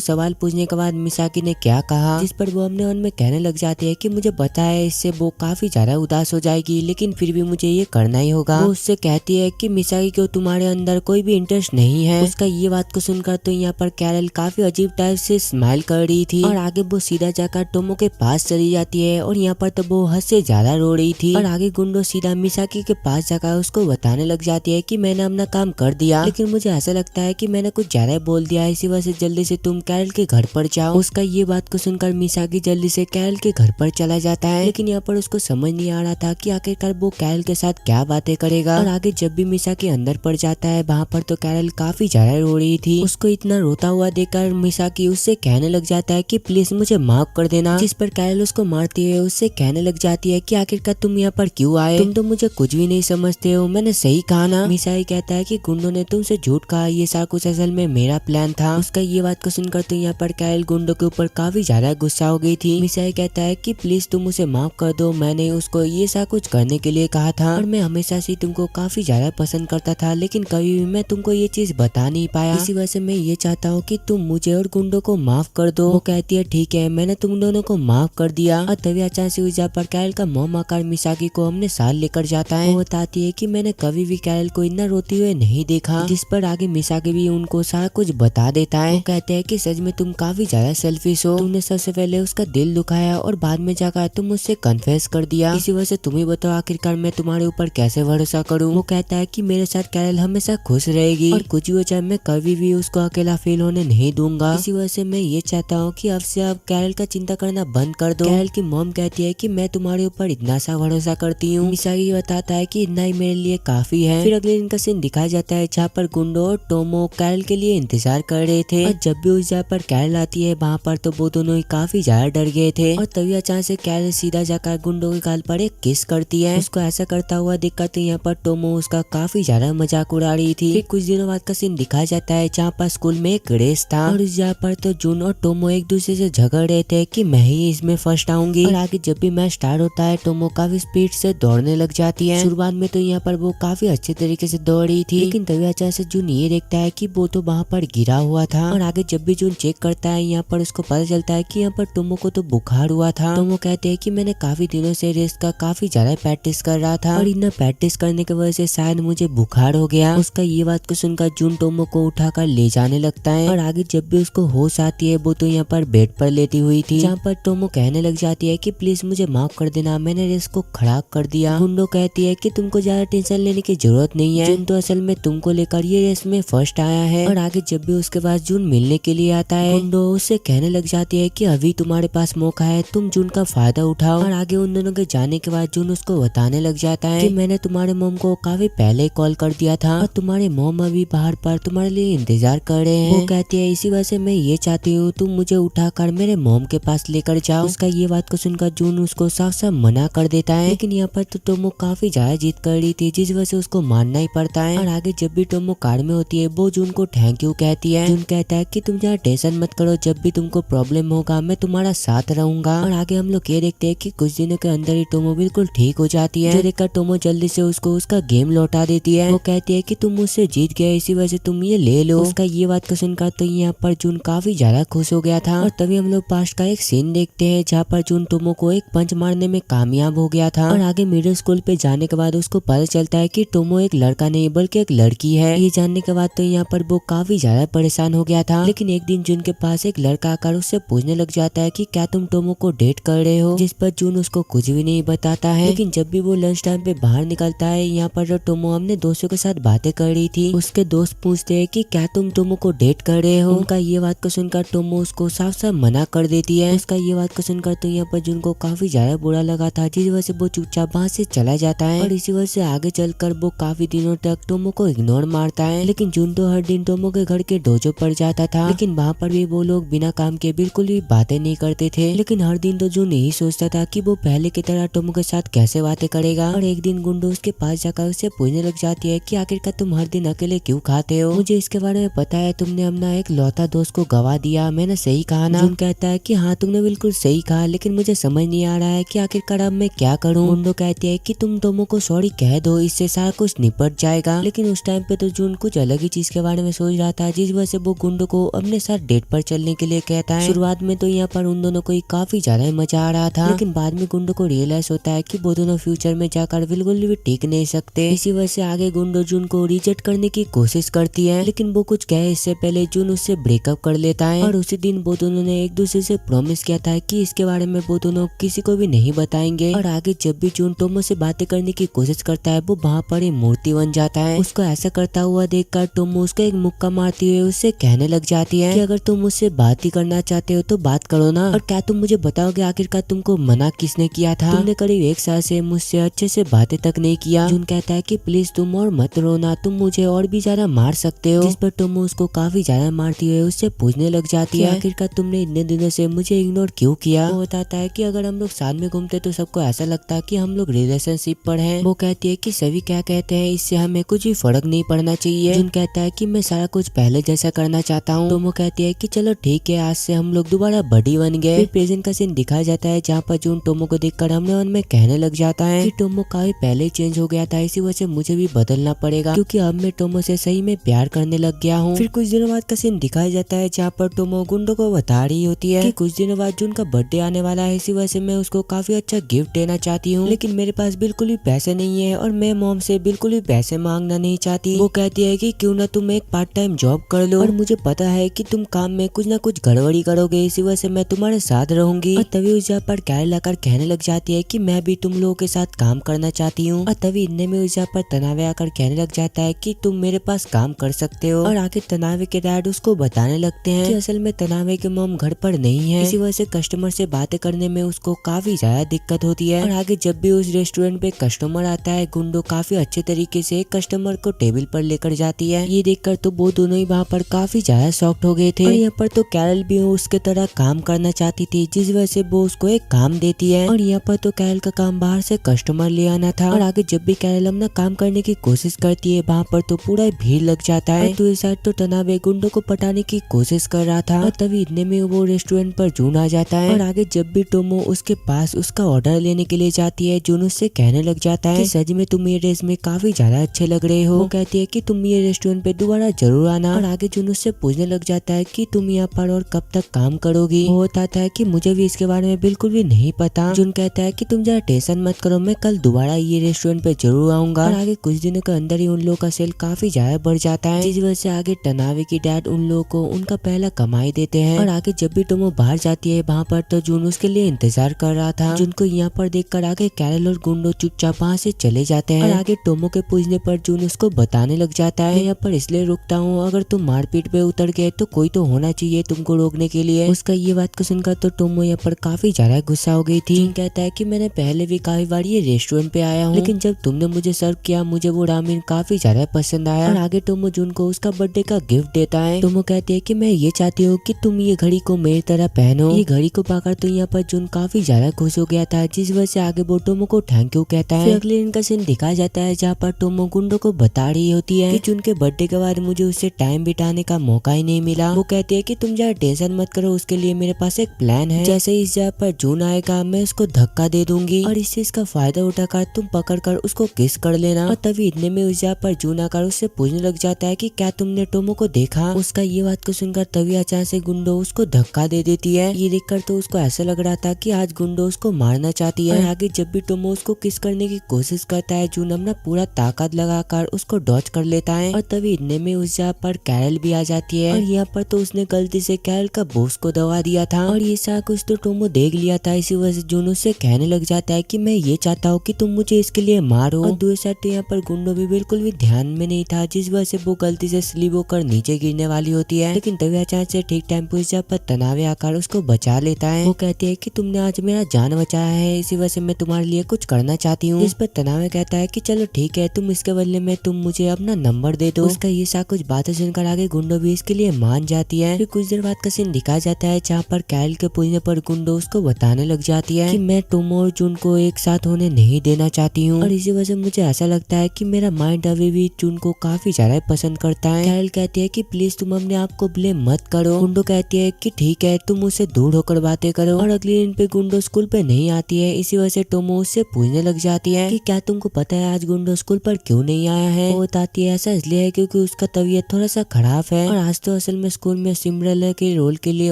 सवाल पूछने के बाद मिसाकी ने क्या कहा, जिस पर वो अपने मन में कहने लग जाती है कि मुझे पता है इससे वो काफी ज्यादा उदास हो जाएगी, लेकिन फिर भी मुझे ये करना ही होगा। वो उससे कहती है कि मिसाकी को तुम्हारे अंदर कोई भी इंटरेस्ट नहीं है। उसका ये बात को सुनकर तो यहाँ पर कैरल काफी अजीब टाइप से स्माइल कर रही थी और आगे वो सीधा जाकर टोमो के पास चली जाती है और यहाँ पर तो वो हद से ज्यादा रो रही थी। और आगे गुंडो सीधा मिसाकी के पास जाकर उसको बताने लग जाती है कि मैंने अपना काम कर दिया, लेकिन मुझे ऐसा लगता है कि मैंने कुछ ज्यादा बोल दिया, इसी वजह से जल्दी से तुम कैरल के घर पर जाओ। उसका ये बात को सुनकर मिसाकी जल्दी से कैरल के घर पर चला जाता है, लेकिन यहाँ पर उसको समझ नहीं आ रहा था कि आखिरकार वो कैरल के साथ क्या बातें करेगा। और आगे जब भी मिसाकी अंदर पड़ जाता है वहाँ पर तो कैरल काफी ज्यादा रो रही थी। उसको इतना रोता हुआ देखकर मिसाकी उससे कहने लग जाता है कि प्लीज मुझे माफ कर देना, जिस पर कैरल उसको मारती है उससे कहने लग जाती है कि आखिरकार तुम यहाँ पर क्यों आए, तुम तो मुझे कुछ भी नहीं समझते हो, मैंने सही कहा ना। मिसाकी कहता है कि गुंडो ने तुमसे झूठ कहा, ये सारा कुछ असल में मेरा प्लान था। उसका ये बात को सुनकर तो यहाँ पर कैरल गुंडो के ऊपर काफी ज्यादा गुस्सा हो गई थी। मिसाकी कहता है कि प्लीज तुम उसे माफ कर दो, मैंने उसको ये सारा कुछ करने के लिए कहा था और मैं हमेशा से तुमको काफी ज्यादा पसंद करता था, लेकिन कभी भी मैं तुमको ये चीज बता नहीं पाया, इसी वजह से मैं ये चाहता हूँ कि तुम मुझे और गुंडो को माफ कर दो। वो कहती है ठीक है, मैंने तुम दोनों को माफ कर दिया। और तभी अचानक से उस जगह पर कैरल का मॉम आकर मिसाकी को हमने साथ लेकर जाता है। वो बताती है कि मैंने कभी भी कैरल को इतना रोते हुए नहीं देखा, जिस पर आगे मिसाकी भी उनको सारा कुछ बता देता है। वो कहते हैं कि सच में तुम काफी ज्यादा सेल्फिश हो, तुमने सबसे पहले उसका दिल दुखाया और बाद में जाकर तुम मुझसे कन्फेस कर दिया, इसी वजह से तुम ही बताओ आखिरकार मैं तुम्हारे ऊपर कैसे भरोसा करूँ। वो कहता है कि मेरे साथ कैरल हमेशा खुश रहेगी और कुछ भी हो जाए मैं कभी भी उसको अकेला फील होने नहीं दूंगा, इसी वजह से मैं ये चाहता हूँ कि अब से आप कैरल का चिंता करना बंद कर दो। कैरल की मॉम कहती है कि मैं तुम्हारे ऊपर इतना सा भरोसा करती हूँ। मिसाकी बताता है कि इतना ही मेरे लिए काफी है। फिर अगले दिन का सीन दिखाया जाता है जहाँ पर गुंडो और टोमो कैरल के लिए इंतजार कर रहे थे और जब भी उस जगह पर कैरल आती है वहाँ पर तो वो दोनों ही काफी ज्यादा डर गए थे। और तभी अचानक से कैरल सीधा जाकर गुंडो के गाल पर एक किस करती है। उसको ऐसा करता हुआ देखकर तो यहाँ पर टोमो उसका काफी ज्यादा मजाक उड़ा रही थी। फिर कुछ दिनों बाद का सीन दिखाया जाता है जहाँ पर स्कूल में एक रेस था और उस जगह पर तो जून और टोमो एक दूसरे से झगड़ रहे थे कि मैं ही इसमें फर्स्ट आऊंगी। और आगे जब भी मैच स्टार्ट होता है टोमो काफी स्पीड से दौड़ने लग जाती है। शुरुआत में तो यहाँ पर वो काफी अच्छे तरीके से दौड़ रही थी, लेकिन तभी अचानक से जून ये देखता है कि वो तो वहाँ पर गिरा हुआ था। और आगे जब भी जून चेक करता है यहाँ पर उसको पता चलता है कि यहाँ पर टोमो को तो बुखार हुआ था। टोमो कहते हैं कि मैंने काफी दिनों से रेस का काफी ज्यादा प्रैक्टिस कर रहा था और इतना प्रैक्टिस करने की वजह से शायद मुझे बुखार हो गया। उसका ये बात को सुनकर जून टोमो को उठाकर ले जाने लगता है। और आगे जब भी उसको होश आती है वो तो यहाँ पर बेड पर लेटी हुई थी, जहाँ पर टोमो कहने लग जाती है कि प्लीज मुझे माफ कर देना, मैंने रेस को खराब कर दिया। गुंडो कहती है कि तुमको ज्यादा टेंशन लेने की जरूरत नहीं है, जून तो असल में तुमको लेकर ये रेस में फर्स्ट आया है। और आगे जब भी उसके पास जून मिलने के लिए आता है, गुंडो उससे कहने लग जाती है कि अभी तुम्हारे पास मौका है, तुम जून का फायदा उठाओ। और आगे उन दोनों के जाने के बाद जून उसको बताने लग जाता है कि मैंने तुम्हारे मॉम को काफी पहले कॉल कर दिया था और तुम्हारे मॉम अभी बाहर पर तुम्हारे लिए इंतजार कर रहे हैं। वो कहती है इसी वजह से मैं ये चाहती हूँ तुम मुझे उठाकर मेरे मॉम के पास लेकर जाओ। उसका ये बात को सुनकर जून उसको साफ साफ मना कर देता है, लेकिन यहाँ पर तो टोमो काफी ज्यादा जिद कर रही थी जिस वजह से उसको मानना ही पड़ता है। और आगे जब भी टोमो कार में होती है वो जून को थैंक यू कहती है। जून कहता है कि तुम ज्यादा टेंशन मत करो, जब भी तुमको प्रॉब्लम होगा मैं तुम्हारा साथ रहूंगा। और आगे हम लोग ये देखते हैं कि कुछ दिनों के अंदर ही टोमो बिल्कुल ठीक हो जाती है, जो देखकर टोमो जल्दी से उसको उसका गेम लौटा देती है। वो कहती है कि तुम मुझसे जीत गए, इसी वजह से तुम ये ले लो। उसका ये बात को सुनकर तो यहाँ पर जून काफी ज्यादा खुश हो गया था। और तभी हम लोग पास्ट का एक सीन देखते हैं जहाँ पर जून टोमो को एक पंच मारने में कामयाब हो गया था। और आगे मिडिल स्कूल पे जाने के बाद उसको पता चलता है कि टोमो एक लड़का नहीं बल्कि एक लड़की है। ये जानने के बाद तो यहाँ पर वो काफी ज्यादा परेशान हो गया था। लेकिन एक दिन जून के पास एक लड़का आकर उससे पूछने लग जाता है कि क्या तुम टोमो को डेट कर रहे हो, जिस पर जून उसको कुछ भी नहीं बताता है। लेकिन जब भी वो लंच टाइम पे बाहर निकलता है, यहाँ पर टोमो अपने दोस्तों के साथ बातें कर रही थी। उसके दोस्त पूछते हैं कि क्या तुम टोमो को डेट कर रहे हो। उनका ये बात को सुनकर टोमो उसको साफ साफ मना कर देती है। उसका ये बात को सुनकर तो यहाँ पर जून को काफी ज्यादा बुरा लगा था, जिस वजह से वो चुपचाप वहाँ से चला जाता है। और इसी वजह से आगे चलकर वो काफी दिनों तक टोमो को इग्नोर मारता है। लेकिन जून तो हर दिन टोमो के घर के डोजो पर जाता था, लेकिन वहाँ पर भी वो लोग बिना काम के बिल्कुल भी बातें नहीं करते थे। लेकिन हर दिन तो जून यही सोचता था कि वो पहले की तरह टोमो के साथ कैसे बातें करेगा। और एक दिन गुंडो उसके पास जाकर उससे पूछने लग जाती है कि आखिरकार तुम हर दिन अकेले क्यों खाते हो, मुझे इसके बारे में पता है, तुमने अपना एक लौता दोस्त को गवा दिया, मैंने सही कहा ना। जून कहता है कि हाँ तुमने बिल्कुल सही कहा, लेकिन मुझे समझ नहीं आ रहा है कि आखिरकार अब मैं क्या करूँ। गुंडो कहती है कि तुम टोमो को सॉरी कह दो, इससे सारा कुछ निपट जाएगा। लेकिन उस टाइम पे तो जून कुछ अलग ही चीज के बारे में सोच रहा था, जिस वजह से वो गुंडो को अपने साथ डेट पर चलने के लिए कहता है। शुरुआत में तो यहाँ पर उन दोनों को काफी ज्यादा मजा आ रहा था, लेकिन बाद में गुंडो को रियलाइज होता है कि वो दोनों फ्यूचर में जाकर बिल्कुल भी टिक नहीं सकते। इसी वजह से आगे गुंडो जून को रिजेक्ट करने की कोशिश करती है, लेकिन वो कुछ कहे इससे पहले जून उससे ब्रेकअप कर लेता है। और उसी दिन वो दोनों ने एक दूसरे से प्रॉमिस किया था कि इसके बारे में वो दोनों किसी को भी नहीं बताएंगे। और आगे जब भी जून टोमो से बातें करने की कोशिश करता है, वो वहाँ पर एक मूर्ति बन जाता है। उसको ऐसा करता हुआ देखकर टोमो उसको एक मुक्का मारती हुए उससे कहने लग जाती है कि अगर तुम मुझसे बात ही करना चाहते हो तो बात करो ना, और क्या तुम मुझे बताओगे आखिरकार तुमको मना किसने किया था, तुमने करीब 1 साल से मुझसे अच्छे से बातें तक नहीं किया। जून कहता है कि प्लीज तुम और मत रोना, तुम मुझे और भी ज्यादा मार सकते हो, जिस पर टोमो उसको काफी ज्यादा मारती हुए उससे पूछने लग जाती है आखिरकार तुमने इतने दिनों से मुझे इग्नोर क्यों किया। वो बताता है कि अगर हम लोग साथ में घूमते तो सबको ऐसा लगता है कि हम लोग रिलेशनशिप पर हैं। वो कहती है कि सभी क्या कहते हैं इससे हमें कुछ भी फर्क नहीं पड़ना चाहिए। जून कहता है कि मैं सारा कुछ पहले जैसा करना चाहता हूँ। टोमो कहती है कि चलो ठीक है, आज से हम लोग दोबारा बडी बन गए। फिर प्रेजेंट का सीन दिखाया जाता है जहाँ पर जून टोमो को देखकर हमने मन में कहने लग जाता है कि टोमो काफी पहले चेंज हो गया था, इसी वजह से मुझे भी बदलना पड़ेगा क्योंकि अब मैं टोमो से सही में प्यार करने लग गया हूँ। फिर कुछ दिनों बाद का सीन दिखाया जाता है जहाँ पर टोमो गुंडो को बता रही होती है कि कुछ दिनों बाद जून का बर्थडे आने वाला है, इसी वजह से मैं उसको काफी अच्छा गिफ्ट देना चाहती हूँ, लेकिन मेरे पास बिल्कुल भी पैसे नहीं है और मैं मॉम से बिल्कुल भी पैसे मांगना नहीं चाहती। वो कहती है कि क्यों ना तुम एक पार्ट टाइम जॉब कर लो, और मुझे पता है कि तुम काम में कुछ ना कुछ गड़बड़ी करोगे, इसी वजह से मैं तुम्हारे साथ रहूंगी। और तभी उस जगह पर कैरल आकर कहने लग जाती है कि मैं भी तुम लोगों के साथ काम करना चाहती हूँ। और तभी इतने में उस जगह पर तनावे आकर कहने लग जाता है कि तुम मेरे पास काम कर सकते हो। और आगे तनावे के डैड उसको बताने लगते हैं कि असल में तनावे के मॉम घर पर नहीं है, इसी वजह से कस्टमर से बातें करने में उसको काफी ज्यादा दिक्कत होती है। और आगे जब भी उस रेस्टोरेंट पे कस्टमर आता है, गुंडो काफी अच्छे तरीके से एक कस्टमर को टेबल पर लेकर जाती है। ये देखकर तो वो दोनों ही वहाँ पर काफी ज्यादा शॉक्ड हो गए थे। और यहाँ पर तो कैरल भी उसके तरह काम करना चाहती थी, जिस वजह से वो उसको एक काम देती है। और यहाँ पर तो कैरल का काम बाहर से कस्टमर ले आना था। और आगे जब भी कैरल अपना काम करने की कोशिश करती है, वहाँ पर तो पूरा भीड़ लग जाता है। तो इस साइड तो तनावे गुंडो को पटाने की कोशिश कर रहा था, और तभी इतने में वो रेस्टोरेंट पर जून आ जाता है। और आगे जब भी टोमो उसके पास उसका ऑर्डर लेने के लिए जाती है, जून उससे कहने लग जाता है कि सच में तुम ये ड्रेस में काफी ज्यादा अच्छे लग रहे हो। हो। वो कहती है कि तुम ये रेस्टोरेंट पे दोबारा जरूर आना। और आगे जून उससे पूछने लग जाता है कि तुम यहाँ पर और कब तक काम करोगी। वो बताता है कि मुझे भी इसके बारे में बिल्कुल भी नहीं पता। जून कहता है कि तुम जरा टेंशन मत करो, मैं कल दोबारा ये रेस्टोरेंट पे जरूर आऊंगा। और आगे कुछ दिनों के अंदर ही उन लोगों का सेल काफी ज्यादा बढ़ जाता है, जिस वजह से आगे टनावे की डैड उन लोगों को उनका पहला कमाई देते हैं। और आगे जब भी टोमो बाहर जाती है वहाँ पर तो जून उसके लिए इंतजार कर रहा था। जून को यहाँ पर देखकर आगे कैरल और गुंडो चुपचाप वहाँ से चले जाते हैं। और आगे टोमो के पूछने पर जून उसको बताने लग जाता है, यहाँ पर इसलिए रुकता हूँ, अगर तुम मारपीट पे उतर गए तो कोई तो होना चाहिए तुमको रोकने के लिए। उसका ये बात को सुनकर तो टोमो यहाँ पर काफी ज्यादा गुस्सा हो गई थी। जून कहता है कि मैंने पहले भी काफी बार ये रेस्टोरेंट पे आया हूँ, लेकिन जब तुमने मुझे सर्व किया मुझे वो रामेन काफी ज्यादा पसंद आया। और आगे टोमो जून को उसका बर्थडे का गिफ्ट देता है। टोमो कहती है कि मैं ये चाहती हूँ कि तुम ये घड़ी को मेरी तरह पहनो। ये घड़ी को पाकर तो यहाँ पर जून काफी ज्यादा खुश हो गया था, जिस वजह से आगे वो टोमो को थैंक यू कहता है। फिर अगले दिन का सीन दिखाया जाता है जहाँ पर टोमो गुंडो को बता रही होती है कि जून के बर्थडे के बाद मुझे उससे टाइम बिताने का मौका ही नहीं मिला। वो कहती है कि तुम जरा टेंशन मत करो, उसके लिए मेरे पास एक प्लान है। जैसे ही इस जगह पर जून आएगा मैं उसको धक्का दे दूंगी और इस चीज का फायदा उठाकर तुम पकड़कर उसको किस कर लेना। और तभी इतने में उस जगह पर जून आकर उससे पूछने लग जाता है कि क्या तुमने टोमो को देखा। उसका ये बात को सुनकर तभी अचानक से गुंडो उसको धक्का दे देती है। ये देखकर तो उसको ऐसा लग रहा था कि आज गुंडो उसको मारना चाहती है। और आगे जब भी टोमो उसको किस करने की कोशिश करता है जून अपना पूरा ताकत लगाकर उसको डॉच कर लेता है। और तभी इतने में उस जगह पर कैरल भी आ जाती है। और यहाँ पर तो उसने गलती से कैरल का बॉस को दबा दिया था और ये सारा कुछ तो टोमो देख लिया था। इसी वजह से जून उससे कहने लग जाता है कि मैं ये चाहता हूँ कि तुम मुझे इसके लिए मारो। और दूसरी साइड तो यहाँ पर गुंडो भी बिल्कुल भी ध्यान में नहीं था, जिस वजह से वो गलती से स्लिप होकर नीचे गिरने वाली होती है। लेकिन तभी अचानक से ठीक टाइम पर उस जगह पर तनावे आकर उसको बचा लेता है। वो कहती है कि तुमने आज मेरा जान बचाया है, इसी वजह से मैं तुम्हारे लिए कुछ करना चाहती हूँ। इस पर तनावे कहता है कि चलो ठीक है, तुम इसके बदले में तुम मुझे अपना नंबर दे दो। उसका ये सा कुछ बातें सुनकर आगे गुंडो भी इसके लिए मान जाती है। फिर कुछ देर बाद का सीन दिखाया जाता है जहाँ पर कैरल के पूछने पर गुंडो उसको बताने लग जाती है कि मैं टोमो और जून को एक साथ होने नहीं देना चाहती हूँ और इसी वजह से मुझे ऐसा लगता है कि मेरा माइंड अभी भी जून को काफी ज्यादा पसंद करता है। कैरल कहती है कि प्लीज तुम अपने आप को ब्लेम मत करो। गुंडो कहती है कि ठीक है, तुम उससे दूर होकर बातें करो। और अगले दिन पे गुंडो स्कूल पे नहीं आती है, इसी वजह से टोमो उससे पूछने लग जाती है कि क्या तुमको पता है आज गुंडो स्कूल पर क्यों नहीं आया है। वो बताती है ऐसा इसलिए है क्योंकि उसका तबीयत थोड़ा सा खराब है और आज तो असल में स्कूल में सिमरन के रोल के लिए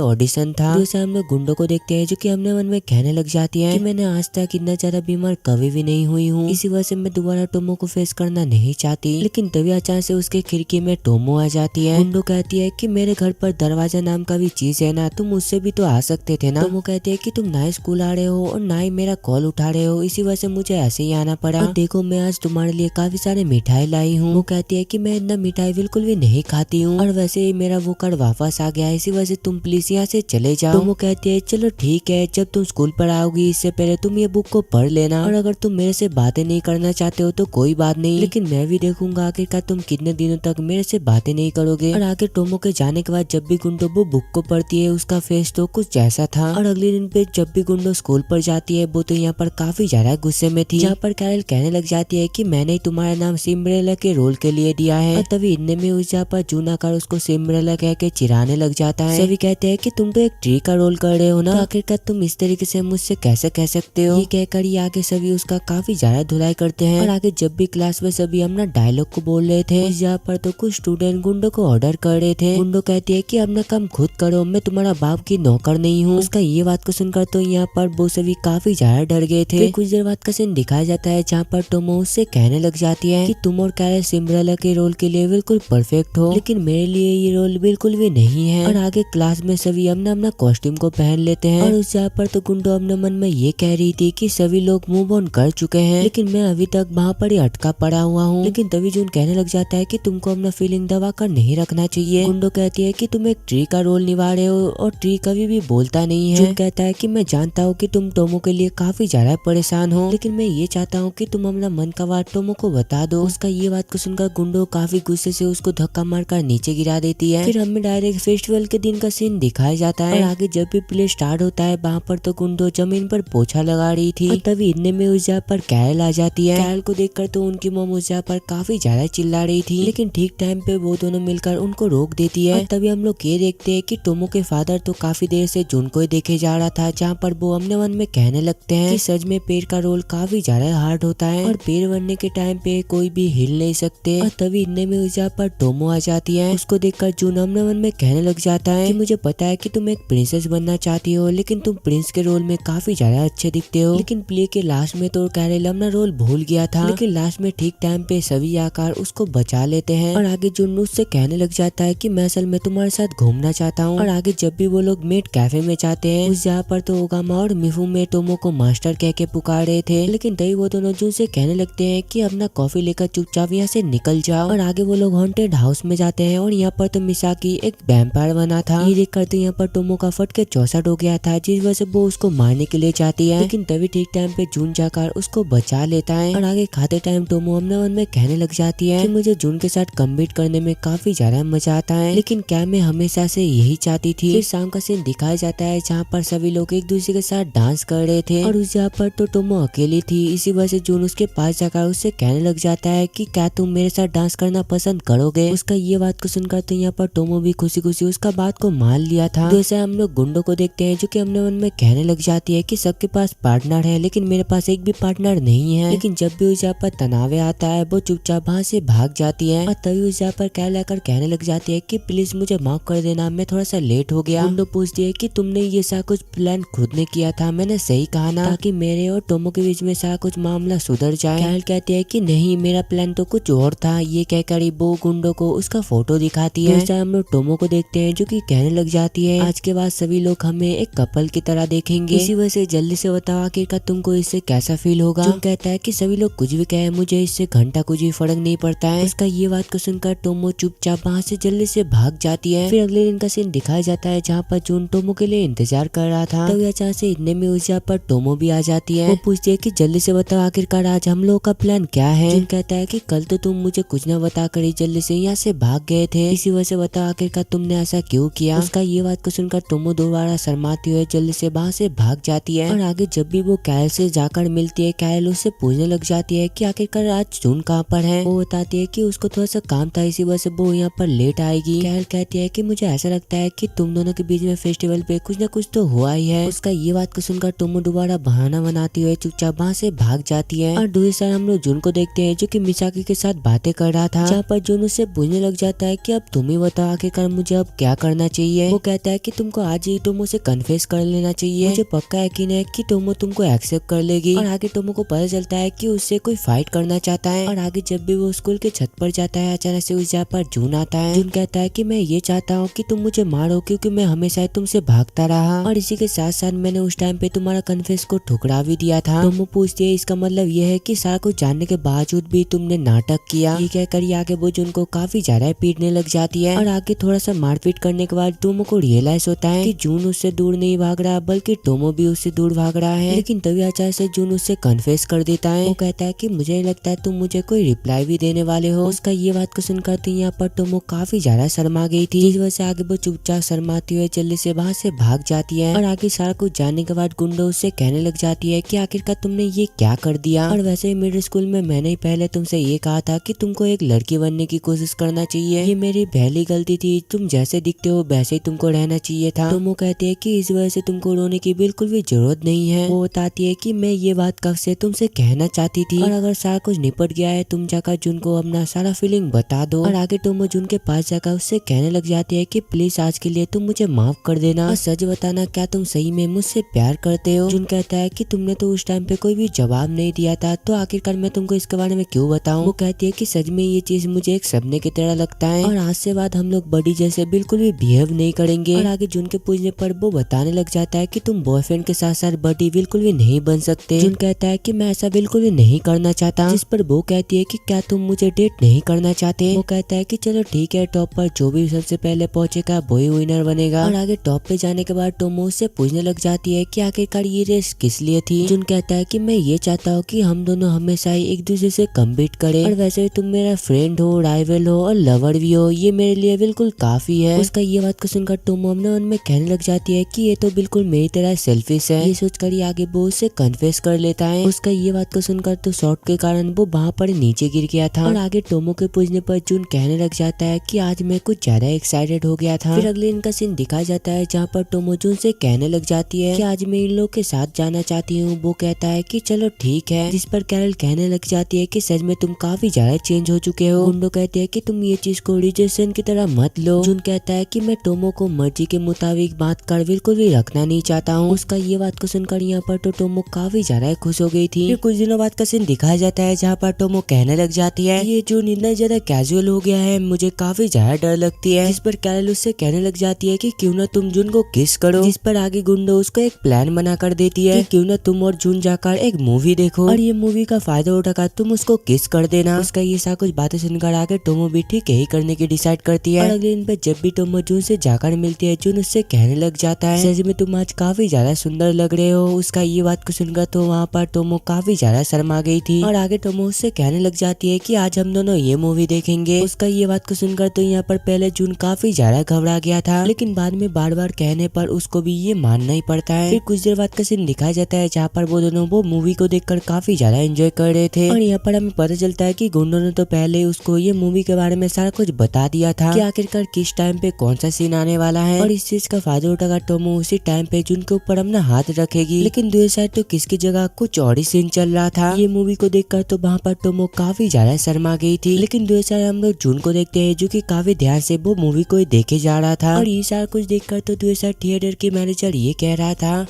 ऑडिशन था। दूसरे हम लोग गुंडो को देखते हैं जो कि अपने मन में कहने लग जाती है कि मैंने आज तक इतना ज्यादा बीमार कभी भी नहीं हुई हूँ, इसी वजह से मैं दोबारा टोमो को फेस करना नहीं चाहती। लेकिन तभी अचानक से उसके खिड़की में टोमो आ जाती है। गुंडो कहती है कि मेरे घर पर दरवाजा नाम का भी चीज है ना, तुम उससे भी तो आ सकते थे ना। टोमो कहती है कि तुम ना ही स्कूल आ रहे हो और ना ही मेरा कॉल उठा रहे हो, इसी वजह से मुझे ऐसे ही आना पड़ा। और देखो मैं आज तुम्हारे लिए काफी सारे मिठाई लाई हूँ। वो कहती है कि मैं इतना मिठाई बिल्कुल भी नहीं खाती हूँ और वैसे ही मेरा वो कार्ड वापस आ गया है, इसी वजह से तुम प्लीज यहाँ से चले जाओ। टोमो कहती है चलो ठीक है, जब तुम स्कूल पर आओगी इससे पहले तुम ये बुक को पढ़ लेना और अगर तुम मेरे से बातें नहीं करना चाहते हो तो कोई बात नहीं, लेकिन मैं भी देखूंगा आखिरकार तुम कितने दिनों तक मेरे से बातें नहीं करोगे। और आगे टोमो के जाने के बाद जब भी गुंडो वो बुक को पढ़ती है उसका फेस तो कुछ जैसा था। और अगले दिन पे जब भी गुंडो स्कूल पर जाती है वो तो यहाँ पर काफी ज्यादा गुस्से में थी, जहाँ पर कैरल कहने लग जाती है कि मैंने तुम्हारा नाम सिमरेला के रोल के लिए दिया है। और तभी इतने में उस जहाँ पर जून आकर उसको सिमरेला कह के चिढ़ाने लग जाता है। सभी कहते हैं कि तुम तो एक ट्री का रोल कर रहे हो ना, तो आखिरकार तुम इस तरीके से मुझसे कैसे कह सकते हो। ये कहकर ही आगे सभी उसका काफी ज्यादा धुलाई करते हैं। और आगे जब भी क्लास में सभी अपना डायलॉग को बोल रहे थे उस जहाँ पर तो कुछ स्टूडेंट गुंडो को ऑर्डर कर रहे थे। गुंडो कहती है कि अपना काम खुद करो, मैं तुम्हारा बाप की नौकर नहीं हूँ। उसका ये बात को सुनकर तो यहाँ पर वो सभी काफी ज्यादा डर गए थे। कुछ देर बाद का सीन दिखाया जाता है जहाँ पर टोमो उससे कहने लग जाती है कि तुम और कैरल सिमरेला के रोल के लिए बिल्कुल परफेक्ट हो, लेकिन मेरे लिए ये रोल बिल्कुल भी नहीं है। और आगे क्लास में सभी अपना अपना कॉस्ट्यूम को पहन लेते हैं और उस जगह पर तो गुंडो अपने मन में ये कह रही थी कि सभी लोग मूव ऑन कर चुके हैं, लेकिन मैं अभी तक वहाँ पर ही अटका पड़ा हुआ हूँ। लेकिन तभी जून कहने लग जाता है कि तुमको अपना फीलिंग दबा कर नहीं रखना चाहिए। गुंडो कहती है कि तुम एक ट्री का रोल निभा रहे हो और ट्री कभी भी बोलता नहीं है। जून कहता है कि मैं जानता हूँ कि तुम टोमो के लिए काफी ज्यादा परेशान हो, लेकिन मैं ये चाहता हूँ कि तुम अपना मन का बात टोमो को बता दो। उसका ये बात को सुनकर गुंडो काफी गुस्से से उसको धक्का मारकर नीचे गिरा देती है। फिर हमें डायरेक्ट फेस्टिवल के दिन का सीन दिखाया जाता है और आगे जब भी प्ले स्टार्ट होता है वहाँ पर तो गुंडो जमीन पर पोछा लगा रही थी और तभी इतने में उस जगह पर कैरल आ जाती है। कैरल को देखकर तो उनकी मॉम उस जगह पर काफी ज्यादा चिल्ला रही थी, लेकिन ठीक टाइम पे वो दोनों मिलकर उनको रोक देती है। और तभी हम लोग ये देखते हैं कि टोमो के फादर तो काफी देर से जून को ही देखे जा रहा था, जहाँ पर वो अपने मन में कहने लगते हैं कि सच में पेड़ का रोल काफी ज्यादा हार्ड होता है और पेड़ बनने के टाइम पे कोई भी हिल नहीं सकते। और तभी इतने में उस जगह पर टोमो आ जाती है। उसको देखकर जून अपने मन में कहने लग जाता है कि मुझे पता है कि तुम एक प्रिंसेस बनना चाहती हो, लेकिन तुम प्रिंस के रोल में काफी ज्यादा अच्छे दिखते हो। लेकिन प्ले के लास्ट में तो कैरल अपना रोल भूल गया था, लेकिन लास्ट में ठीक टाइम पे सभी आकर उसको बचा लेते हैं। और आगे जून उससे कहने लग जाता है कि मैं असल में तुम्हारे साथ घूमना चाहता हूँ। और आगे जब भी वो लोग मेड कैफे में जाते हैं, उस जगह पर तो ओगामा और मिफुमे टोमो को मास्टर कह के पुकार रहे थे, लेकिन तभी वो दोनों जून से कहने लगते हैं कि अपना कॉफी लेकर चुपचाप यहाँ से निकल जाओ। और आगे वो लोग हॉन्टेड हाउस में जाते हैं और यहाँ पर तो मिसाकी एक वैम्पायर बना था। ये देखकर तो यहाँ पर टोमो का फट के चौसठ हो गया था, जिस वजह से वो उसको मारने के लिए चाहती है, लेकिन तभी ठीक टाइम पे जून जाकर उसको बचा लेता है। और आगे खाते टाइम टोमो अपने मन में कहने लग जाती है कि मुझे जून के साथ कम्पीट करने में काफी ज्यादा मजा आता है, लेकिन क्या मैं हमेशा से यही चाहती थी। फिर शाम का सीन दिखाया जाता है जहाँ पर सभी लोग एक दूसरे के साथ डांस कर रहे थे और उस जगह पर तो टोमो अकेली थी। इसी वजह से जून उसके पास जाकर उससे कहने लग जाता है कि क्या तुम मेरे साथ डांस करना पसंद करोगे। उसका ये बात को सुनकर तो यहाँ पर टोमो भी खुशी खुशी उसका बात को मान लिया था। जैसे हम लोग गुंडों को देखते हैं जो कि अपने मन में कहने लग जाती है कि सबके पास पार्टनर है, लेकिन मेरे पास एक भी पार्टनर नहीं है। लेकिन जब भी उस जगह पर तनाव आता है वो चुपचाप वहाँ से भाग जाती है। और तभी उस जगह पर कैरल आकर कहने लग जाती है कि प्लीज मुझे माफ कर देना, मैं थोड़ा सा लेट हो गया। गुंडो पूछती है कि तुमने ये सारा कुछ प्लान खुद ने किया था, मैंने सही कहा ना, ताकि मेरे और टोमो के बीच में सारा कुछ मामला सुधर जाए। कैरल कहती है कि नहीं, मेरा प्लान तो कुछ और था। ये कहकर वो गुंडो को उसका फोटो दिखाती है। हम लोग टोमो को देखते हैं जो कि कहने लग जाती है आज के बाद सभी लोग हमें एक कपल की तरह देखेंगे, इसी वजह से जल्दी से बताओ आखिरकार तुमको इससे कैसा फील होगा। जून कहता है कि सभी लोग कुछ भी कहे, मुझे इससे घंटा कुछ भी फर्क नहीं पड़ता है। उसका ये बात को सुनकर टोमो चुपचाप वहाँ से जल्दी से भाग जाती है। फिर अगले दिन का सीन दिखाया जाता है जहाँ पर जून टोमो के लिए इंतजार कर रहा था। तभी अचानक से इतने में उस जगह पर टोमो भी आ जाती है। वो पूछती है कि जल्दी से बताओ आखिरकार आज हम लोग का प्लान क्या है। जून कहता है कि कल तो तुम मुझे कुछ न बता कर ही जल्दी से यहाँ से भाग गए थे, इसी वजह से बताओ आखिरकार तुमने ऐसा क्यों किया। उसका ये बात को सुनकर टोमो दोबारा शर्माती हुए जल्दी से वहाँ से भाग जाती है। और आगे जब भी वो कैरल से जाकर मिलती है, कैरल उससे पूछने लग जाती है कि आखिरकार आज जून कहाँ पर है। वो बताती है कि उसको थोड़ा सा काम था, इसी वजह से वो यहाँ पर लेट आएगी। कैरल कहती है कि मुझे ऐसा लगता है कि तुम दोनों के बीच में फेस्टिवल पे कुछ न कुछ तो हुआ ही है। उसका ये बात को सुनकर टोमो दोबारा बहाना बनाती हुए चुपचाप वहाँ से भाग जाती है। और दूसरी साइड हम लोग जून को देखते हैं जो कि मिसाकी के साथ बातें कर रहा था, जहाँ पर जून उससे पूछने लग जाता है कि अब तुम ही बताओ आखिरकार मुझे अब क्या करना चाहिए। वो कहता है कि तुमको आज ही टोमो से कन्फेस कर लेना चाहिए, मुझे पक्का यकीन है कि टोमो तुमको एक्सेप्ट कर लेगी। और आगे टोमो को पता चलता है कि उससे कोई फाइट करना चाहता है। और आगे जब भी वो स्कूल के छत पर जाता है, अचानक से उस जगह पर जून आता है। जून कहता है कि मैं ये चाहता हूँ कि तुम मुझे मारो, क्योंकि मैं हमेशा तुमसे भागता रहा और इसी के साथ साथ मैंने उस टाइम पे तुम्हारा कन्फेस को ठुकरा भी दिया था। टोमो पूछती है इसका मतलब ये है कि सारा कुछ जानने के बावजूद भी तुमने नाटक किया। ये कहकर आगे वो जून को काफी ज्यादा पीटने लग जाती है। और आगे थोड़ा सा मारपीट करने के बाद टोमो को रियलाइज होता है कि जून उससे दूर नहीं भाग रहा बल्कि टोमो भी उससे दूर भाग रहा है। लेकिन तभी अचानक से जून उससे कन्फेस कर देता है। वो कहता है कि मुझे लगता है तुम मुझे कोई रिप्लाई भी देने वाले हो। उसका ये बात को सुनकर तो यहाँ पर टोमो काफी ज्यादा शर्मा गई थी, इस वजह से आगे वो चुपचाप शर्माती हुए जल्दी से वहाँ से भाग जाती है। और आगे सारा कुछ जानने के बाद गुंडो उससे कहने लग जाती है कि आखिरकार तुमने ये क्या कर दिया। और वैसे ही मिडिल स्कूल में मैंने ही पहले तुमसे ये कहा था कि तुमको एक लड़की बनने की कोशिश करना चाहिए, ये मेरी पहली गलती थी। तुम जैसे दिखते हो वैसे ही तुमको रहना चाहिए था। टोमो कहती है कि इस वजह से तुमको रोने की बिल्कुल भी जरूरत नहीं है। वो बताती है कि मैं ये बात कब से तुमसे कहना चाहती थी, और अगर सारा कुछ निपट गया है तुम जाकर जून को अपना सारा फीलिंग बता दो। और आगे टोमो जून के पास जाकर उससे कहने लग जाती है कि प्लीज आज के लिए तुम मुझे माफ कर देना और सच बताना क्या तुम सही में मुझसे प्यार करते हो। जून कहता है कि तुमने तो उस टाइम पे कोई भी जवाब नहीं दिया था, तो आखिरकार मैं तुमको इसके बारे में क्यों बताऊं। वो कहती है कि सच में ये चीज मुझे एक सपने की तरह लगता है और आज से बाद हम लोग बड़ी जैसे बिल्कुल भी बिहेव नहीं करेंगे। और आगे जून के पूछने पर वो बताने लग जाता है कि तुम बॉयफ्रेंड के साथ साथ बड़ी बिल्कुल भी नहीं बन सकते। जून कहता है कि मैं ऐसा बिल्कुल भी नहीं करना चाहता, जिस पर वो कहती है कि क्या तुम मुझे डेट नहीं करना चाहते। वो कहता है कि चलो ठीक है, टॉप पर जो भी सबसे पहले पहुंचेगा वही विनर बनेगा। और आगे टॉप पे जाने के बाद टोमो से पूछने लग जाती है कि आखिरकार ये रेस किस लिए थी। जून कहता है कि मैं ये चाहता हूँ कि हम दोनों हमेशा ही एक दूसरे से कम्पीट करें, और वैसे भी तुम मेरा फ्रेंड हो, राइवल हो और लवर भी हो, ये मेरे लिए बिल्कुल काफी है। उसका ये बात को सुनकर टोमो अपने मन में कहने लग जाती है कि ये तो बिल्कुल मेरी तरह सेल्फिश है। ये सोचकर ये आगे वो उससे कन्फेस कर लेता है। उसका ये बात को सुनकर तो शॉट के कारण वो वहाँ पर नीचे गिर गया था। और आगे टोमो के पूछने पर जून कहने लग जाता है कि आज मैं कुछ ज्यादा एक्साइटेड हो गया था। फिर अगले दिन का सीन दिखाया जाता है जहाँ पर टोमो जून से कहने लग जाती है कि आज मैं इन लोग के साथ जाना चाहती हूँ। वो कहता है कि चलो ठीक है, जिस पर कैरल कहने लग जाती है कि सच में तुम तुम काफी ज्यादा चेंज हो चुके हो। गुंडो कहते हैं कि तुम ये चीज को रिजेक्शन की तरह मत लो। जुन कहता है कि मैं टोमो को मर्जी के मुताबिक बात कर बिल्कुल भी रखना नहीं चाहता हूँ। उसका ये बात को सुनकर यहाँ पर तो टोमो काफी ज्यादा खुश हो गई थी। फिर कुछ दिनों बाद का सीन दिखाया जाता है जहाँ पर टोमो कहने लग जाती है ये जुन इतना ज्यादा कैजुअल हो गया है, मुझे काफी ज्यादा डर लगती है। जिस पर कैरल उससे कहने लग जाती है कि क्यों ना तुम जुन को किस करो। जिस पर आगे गुंडो उसको एक प्लान बना कर देती है कि क्यों ना तुम और जुन जाकर एक मूवी देखो और ये मूवी का फायदा उठाकर तुम उसको किस कर देना। उसका ये सारा कुछ बातें सुनकर आगे टोमो भी ठीक यही करने की डिसाइड करती है। और अगले दिन पे जब भी टोमो जुन से जाकर मिलती है जुन उससे कहने लग जाता है सच में तुम आज काफी ज्यादा सुंदर लग रहे हो। उसका ये बात को सुनकर तो वहाँ पर टोमो काफी ज्यादा शर्मा गई थी और आगे टोमो उससे कहने लग जाती है कि आज हम दोनों ये मूवी देखेंगे। उसका ये बात को सुनकर तो यहाँ पर पहले जुन काफी ज्यादा घबरा गया था, लेकिन बाद में बार बार कहने पर उसको भी ये मानना ही पड़ता है। फिर कुछ देर बाद का सीन दिखाया जाता है जहाँ पर वो दोनों वो मूवी को देखकर काफी ज्यादा एंजॉय कर रहे थे। और यहाँ पर हमें पता चलता है कि गुंडो ने तो पहले उसको ये मूवी के बारे में सारा कुछ बता दिया था कि आखिरकार किस टाइम पे कौन सा सीन आने वाला है और इस चीज का फायदा उठाकर टोमो उसी टाइम पे जुन के ऊपर अपना हाथ रखेगी। लेकिन दूसरी साइड तो किसकी जगह कुछ और ही सीन चल रहा था। ये मूवी को देखकर तो वहाँ पर टोमो काफी ज्यादा शर्मा गई थी, लेकिन दूसरी साइड हम लोग जुन को देखते हैं जो कि काफी ध्यान से वो मूवी को देखे जा रहा था। और ये सारा कुछ देखकर तो दूसरी साइड थिएटर के मैनेजर ये कह रहा था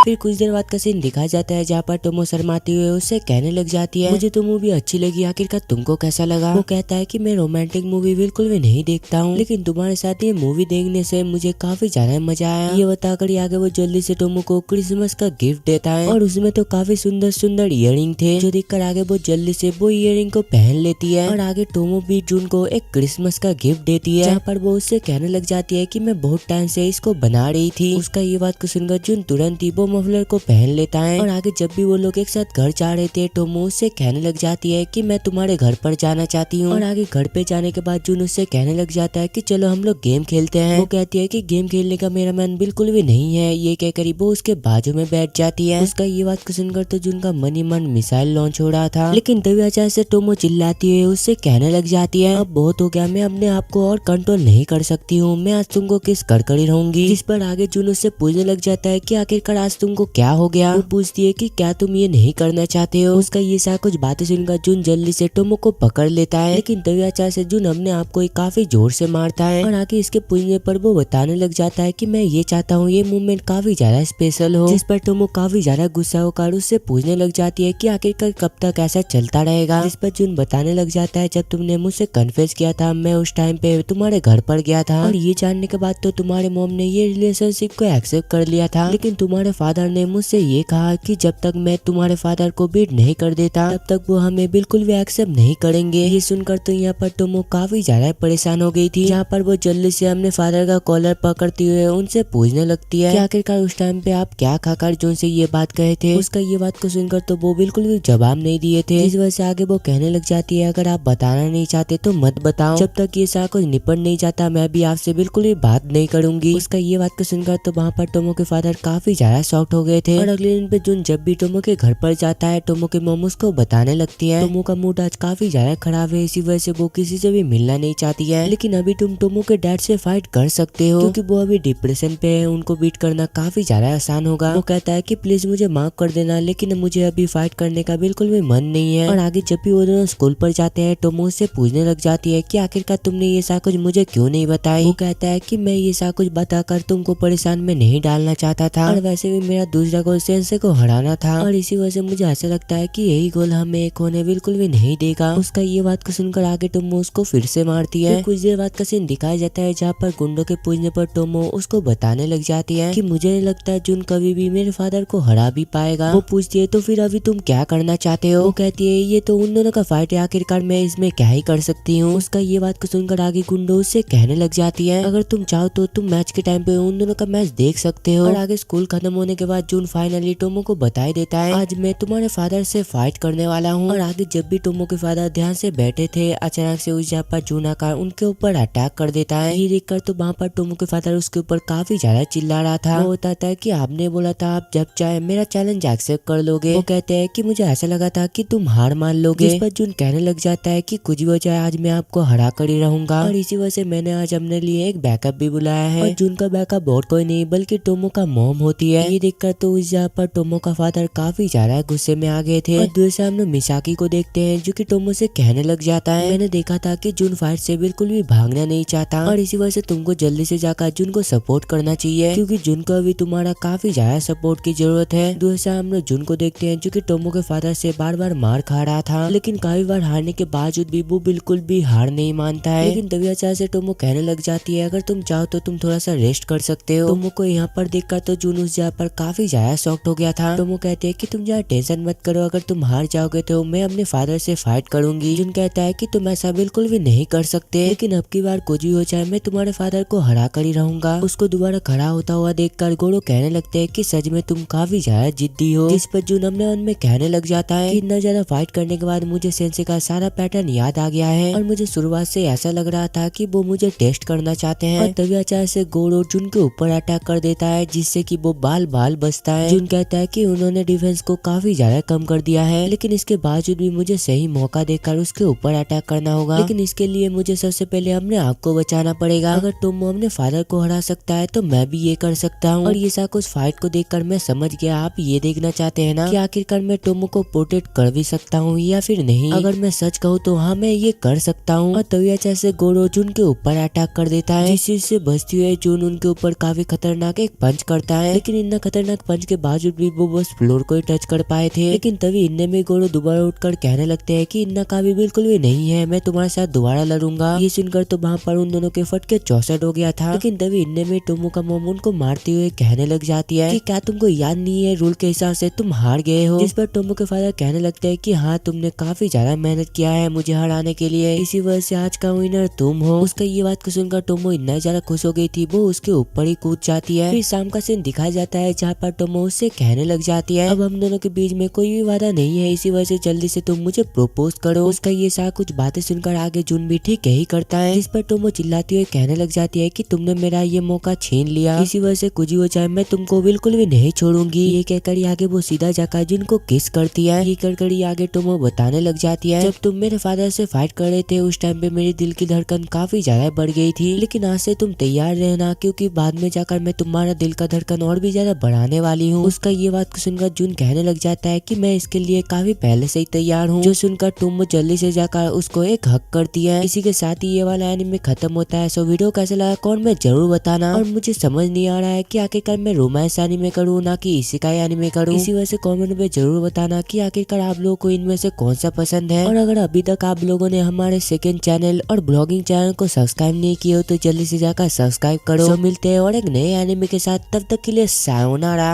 फिर कुछ देर बाद का सीन दिखाया जाता है जहाँ पर टोमो शर्माते हुए उससे कहने लग जाती है मुझे तो मूवी अच्छी लगी, आखिरकार तुमको कैसा लगा। वो कहता है कि मैं रोमांटिक मूवी बिल्कुल भी नहीं देखता हूँ, लेकिन तुम्हारे साथ ये मूवी देखने से मुझे काफी ज्यादा मजा आया। ये बताकर आगे वो जल्दी से टोमो को क्रिसमस का गिफ्ट देता है और उसमें तो काफी सुंदर सुंदर इयररिंग थे जो देखकर आगे वो जल्दी से वो इयररिंग को पहन लेती है। और आगे टोमो भी जुन को एक क्रिसमस का गिफ्ट देती है जहाँ पर वो उससे कहने लग जाती है कि मैं बहुत टाइम से इसको बना रही थी। उसका ये बात को सुनकर जुन तुरंत ही वो मफलर को पहन लेता है। और आगे जब भी वो लोग एक साथ घर जा रहे थे टोमो उससे कहने लग जाती है कि मैं तुम्हारे घर पर जाना चाहती हूँ। और आगे घर पे जाने के बाद जुन उससे कहने लग जाता है कि चलो हम लोग गेम खेलते हैं। वो कहती है कि गेम खेलने का मेरा मन बिल्कुल भी नहीं है। ये कहकर वो उसके बाजू में बैठ जाती है। उसका ये बात को सुनकर तो जुन का मन ही मन मिसाइल लॉन्च हो रहा था, लेकिन तभी अचानक से टोमो चिल्लाती हुई उससे कहने लग जाती है अब बहुत हो गया, मैं अपने आप को और कंट्रोल नहीं कर सकती हूँ, मैं आज तुमको किस कर ही रहूंगी। जिस पर आगे जुन उससे पूछने लग जाता है कि आखिरकार आज तुमको क्या हो गया। वो पूछती है कि क्या तुम ये नहीं करना चाहते हो। उसका ये सारा कुछ बातें सुनकर जुन जल्दी से टोमो को पकड़ लेता है, लेकिन तभी अचानक से जुन अपने आप को काफी जोर से मारता है। और आगे इसके पूछने पर वो बताने लग जाता है कि मैं ये चाहता हूँ ये मूवमेंट काफी ज्यादा स्पेशल हो। जिस पर टोमो काफी ज्यादा गुस्सा होकर उससे पूछने लग जाती है कि आखिरकार कब तक ऐसा चलता रहेगा। जिस पर जुन बताने लग जाता है जब तुमने मुझसे कन्फेस किया था मैं उस टाइम पे तुम्हारे घर पर गया था और ये जानने के बाद तो तुम्हारे मॉम ने ये रिलेशनशिप को एक्सेप्ट कर लिया था, लेकिन तुम्हारे फादर ने मुझसे ये कहा कि जब तक मैं तुम्हारे फादर को बीट नहीं कर देता तब तक वो हमें बिल्कुल भी एक्सेप्ट नहीं करेंगे। ये सुनकर तो यहाँ पर टोमो काफी ज्यादा परेशान हो गई थी, जहाँ पर वो जल्दी से अपने फादर का कॉलर पकड़ती हुए उनसे पूछने लगती है कि आखिरकार उस टाइम पे आप क्या खाकर जो से ये बात कहे थे। उसका ये बात को सुनकर तो वो बिल्कुल भी जवाब नहीं दिए थे। इस वजह से आगे वो कहने लग जाती है अगर आप बताना नहीं चाहते तो मत बताओ, जब तक ये सारा कुछ निपट नहीं जाता मैं भी आपसे बिल्कुल भी बात नहीं करूंगी। उसका ये बात को सुनकर तो वहाँ पर टोमो के फादर काफी ज्यादा शॉक्ड हो गए थे। और अगले दिन पे जुन जब भी टोमो के घर पर जाता है टोमो के मॉम उसको बताने लगती है टोमो का मूड आज काफी ज्यादा खराब है, इसी वजह से वो किसी से भी मिलना नहीं चाहती है, लेकिन अभी तुम टोमो के डैड से फाइट कर सकते हो क्योंकि वो अभी डिप्रेशन पे है, उनको बीट करना काफी ज्यादा आसान होगा। वो कहता है कि प्लीज मुझे माफ कर देना, लेकिन मुझे अभी फाइट करने का बिल्कुल भी मन नहीं है। और आगे जब भी वो दोनों स्कूल पर जाते हैं टोमो से पूछने लग जाती है कि आखिरकार तुमने ये सारा कुछ मुझे क्यों नहीं बताई। वो कहता है कि मैं ये सारा कुछ बताकर तुमको परेशान में नहीं डालना चाहता था और वैसे भी मेरा दूसरा गोल सेंसे को हराना था और इसी वजह से मुझे ऐसा लगता है कि यही गोल हमें एक होने बिल्कुल भी नहीं देगा। उसका ये बात को सुनकर आगे टोमो उसको फिर से मारती है। कुछ देर बाद का सीन दिखाया जाता है जहाँ पर गुंडों के पूछने पर टोमो उसको बताने लग जाती है कि मुझे नहीं लगता जुन कभी भी मेरे फादर को हरा भी पाएगा। वो पूछती है तो फिर अभी तुम क्या करना चाहते हो। वो कहती है ये तो उन दोनों का फाइट है, आखिरकार मैं इसमें क्या ही कर सकती हूँ। उसका ये बात को सुनकर आगे गुंडो उससे कहने लग जाती है अगर तुम चाहो तो तुम मैच के टाइम पे उन दोनों का मैच देख सकते हो। और आगे स्कूल खत्म होने के बाद जुन फाइनली टोमो को बताई देता है आज मैं तुम्हारे फादर से फाइट करने वाला हूँ। और आगे जब भी टोमो के फादर ध्यान से बैठे थे अचानक से उस जहाँ पर जुन आकर उनके ऊपर अटैक कर देता है। ये देखकर तो वहाँ पर टोमो के फादर उसके ऊपर काफी ज्यादा चिल्ला रहा था। वो बताता है कि आपने बोला था आप जब चाहे मेरा चैलेंज एक्सेप्ट कर लोगे। वो कहते हैं कि मुझे ऐसा लगा था कि तुम हार मान लोगे। इस पर जुन कहने लग जाता है कि कुछ भी हो जाए आज मैं आपको हरा कर ही रहूंगा और इसी वजह से मैंने आज अपने लिए एक बैकअप भी बुलाया है। और जुन का बैकअप और कोई नहीं बल्कि टोमो का मॉम होती है। ये देखकर तो उस जगह पर टोमो का फादर काफी ज्यादा गुस्से में आ गए थे। और दूसरे हम लोग मिसाकी को देखते हैं जो कि टोमो से कहने लग जाता है, मैंने देखा था कि जुन फाइट से बिल्कुल भी भागना नहीं चाहता और इसी वजह से तुमको जल्दी से जाकर जुन को सपोर्ट करना चाहिए, क्योंकि जुन को अभी तुम्हारा काफी ज्यादा सपोर्ट की जरूरत है। दूसरा हम लोग जुन को देखते हैं जो कि टोमो के फादर से बार बार मार खा रहा था, लेकिन काफी बार हारने के बावजूद भी वो बिल्कुल भी हार नहीं मानता है। लेकिन तभी अचानक से टोमो कहने लग जाती है, अगर तुम चाहो तो तुम थोड़ा सा रेस्ट कर सकते हो। टोमो को यहाँ पर देखकर तो जुन उस जगह पर काफी ज्यादा शॉक्ड हो गया था। टोमो कहते हैं कि तुम ज्यादा टेंशन मत करो, अगर तुम हार जाओगे तो मैं अपने फादर से फाइट करूंगी। जुन कहता है कि तुम ऐसा बिल्कुल भी नहीं कर सकते, लेकिन अब की बार कुछ भी हो जाए मैं तुम्हारे फादर को हरा कर ही रहूंगा। उसको दोबारा खड़ा होता हुआ देखकर गोरो कहने लगते हैं कि सच में तुम काफी ज्यादा जिद्दी हो। जिस पर जुन अपने मन में कहने लग जाता है कि इतना ज्यादा फाइट करने के बाद मुझे सेंसे का सारा पैटर्न याद आ गया है और मुझे शुरुआत से ऐसा लग रहा था कि वो मुझे टेस्ट करना चाहते हैं। और तभी अचानक से गोरो जुन के ऊपर अटैक कर देता है, जिससे कि वो बाल बाल बचता है। जुन कहता है कि उन्होंने डिफेंस को काफी ज्यादा कम कर दिया है, लेकिन इसके बावजूद भी मुझे सही मौका देकर उसके ऊपर अटैक करना होगा। लेकिन इसके लिए मुझे सबसे पहले अपने आप को बचाना पड़ेगा। अगर टोमो अपने फादर को हरा सकता है तो मैं भी ये कर सकता हूँ। और ये सब कुछ फाइट को देखकर मैं समझ गया, आप ये देखना चाहते हैं ना कि आखिरकार मैं टोमो को प्रोटेक्ट कर भी सकता हूँ या फिर नहीं। अगर मैं सच कहूँ तो हाँ, मैं ये कर सकता हूँ। और तभी अचानक से गोरो जुन के ऊपर अटैक कर देता है, जिस चीज से बचती हुई जुन उनके ऊपर काफी खतरनाक एक पंच करता है। लेकिन इतना खतरनाक पंच के बावजूद भी वो बस फ्लोर को ही टच कर पाए थे। लेकिन तभी इनने में गोरो दोबारा उठकर कहने लगते हैं कि इतना काफी बिल्कुल भी नहीं है, मैं तुम्हारे साथ दोबारा लड़ूंगा। ये सुनकर तो वहाँ पर उन दोनों के फट के 64 हो गया था। लेकिन तभी इनने में टोमो का मोम उनको मारते हुए कहने लग जाती है कि क्या तुमको याद नहीं है, रूल के हिसाब से तुम हार गए हो। जिस पर टोमो के फादर कहने लगते हैं कि हाँ, तुमने काफी ज्यादा मेहनत किया है मुझे हराने के लिए, इसी वजह से आज का विनर तुम हो। उसका ये बात को सुनकर टोमो इतना ज्यादा खुश हो गई थी, वो उसके ऊपर ही कूद जाती है। फिर शाम का सीन दिखाया जाता है जहाँ पर टोमो उससे कहने लग जाती है, अब हम दोनों के बीच में कोई भी वादा नहीं है, इसी वजह से जल्दी से तुम मुझे प्रपोज करो। उसका ये सारा कुछ बातें सुनकर आगे जुन भी ठीक यही करता है। इस पर टोमो चिल्लाती हुई कहने लग जाती है कि तुमने मेरा ये मौका छीन लिया, इसी वजह से कुछ ही हो जाए मैं तुमको बिल्कुल भी नहीं छोड़ूंगी। ये कहकर आगे वो सीधा जाकर जुन को किस करती है। ये कर आगे टोमो बताने लग जाती है, जब तुम मेरे फादर से फाइट कर रहे थे उस टाइम पे मेरे दिल की धड़कन काफी ज्यादा बढ़ गई थी, लेकिन आज से तुम तैयार रहना, क्योंकि बाद में जाकर मैं तुम्हारा दिल का धड़कन और भी ज्यादा बढ़ाने वाली हूँ। उसका ये बात को सुनकर जुन कहने लग जाता है कि मैं इसके लिए काफी पहले से ही तैयार हूँ। जो सुनकर टोमो जल्दी से जाकर उसको एक हक करती है। इसी के साथ ही ये वाला एनीमे खत्म होता है। सो वीडियो कैसा लगा कौन में जरूर बताना। और मुझे समझ नहीं आ रहा है कि आखिरकार मैं रोमांस एनीमे करूँ ना कि इसेकाई एनीमे करूँ, इसी वजह से कमेंट में जरूर बताना कि आखिरकार आप लोगों को इनमें से कौन सा पसंद है। और अगर अभी तक आप लोगों ने हमारे सेकंड चैनल और ब्लॉगिंग चैनल को सब्सक्राइब नहीं किया हो तो जल्दी से जाकर सब्सक्राइब करो। मिलते हैं और एक नए एनीमे के साथ, तब तक के लिए सायोनारा।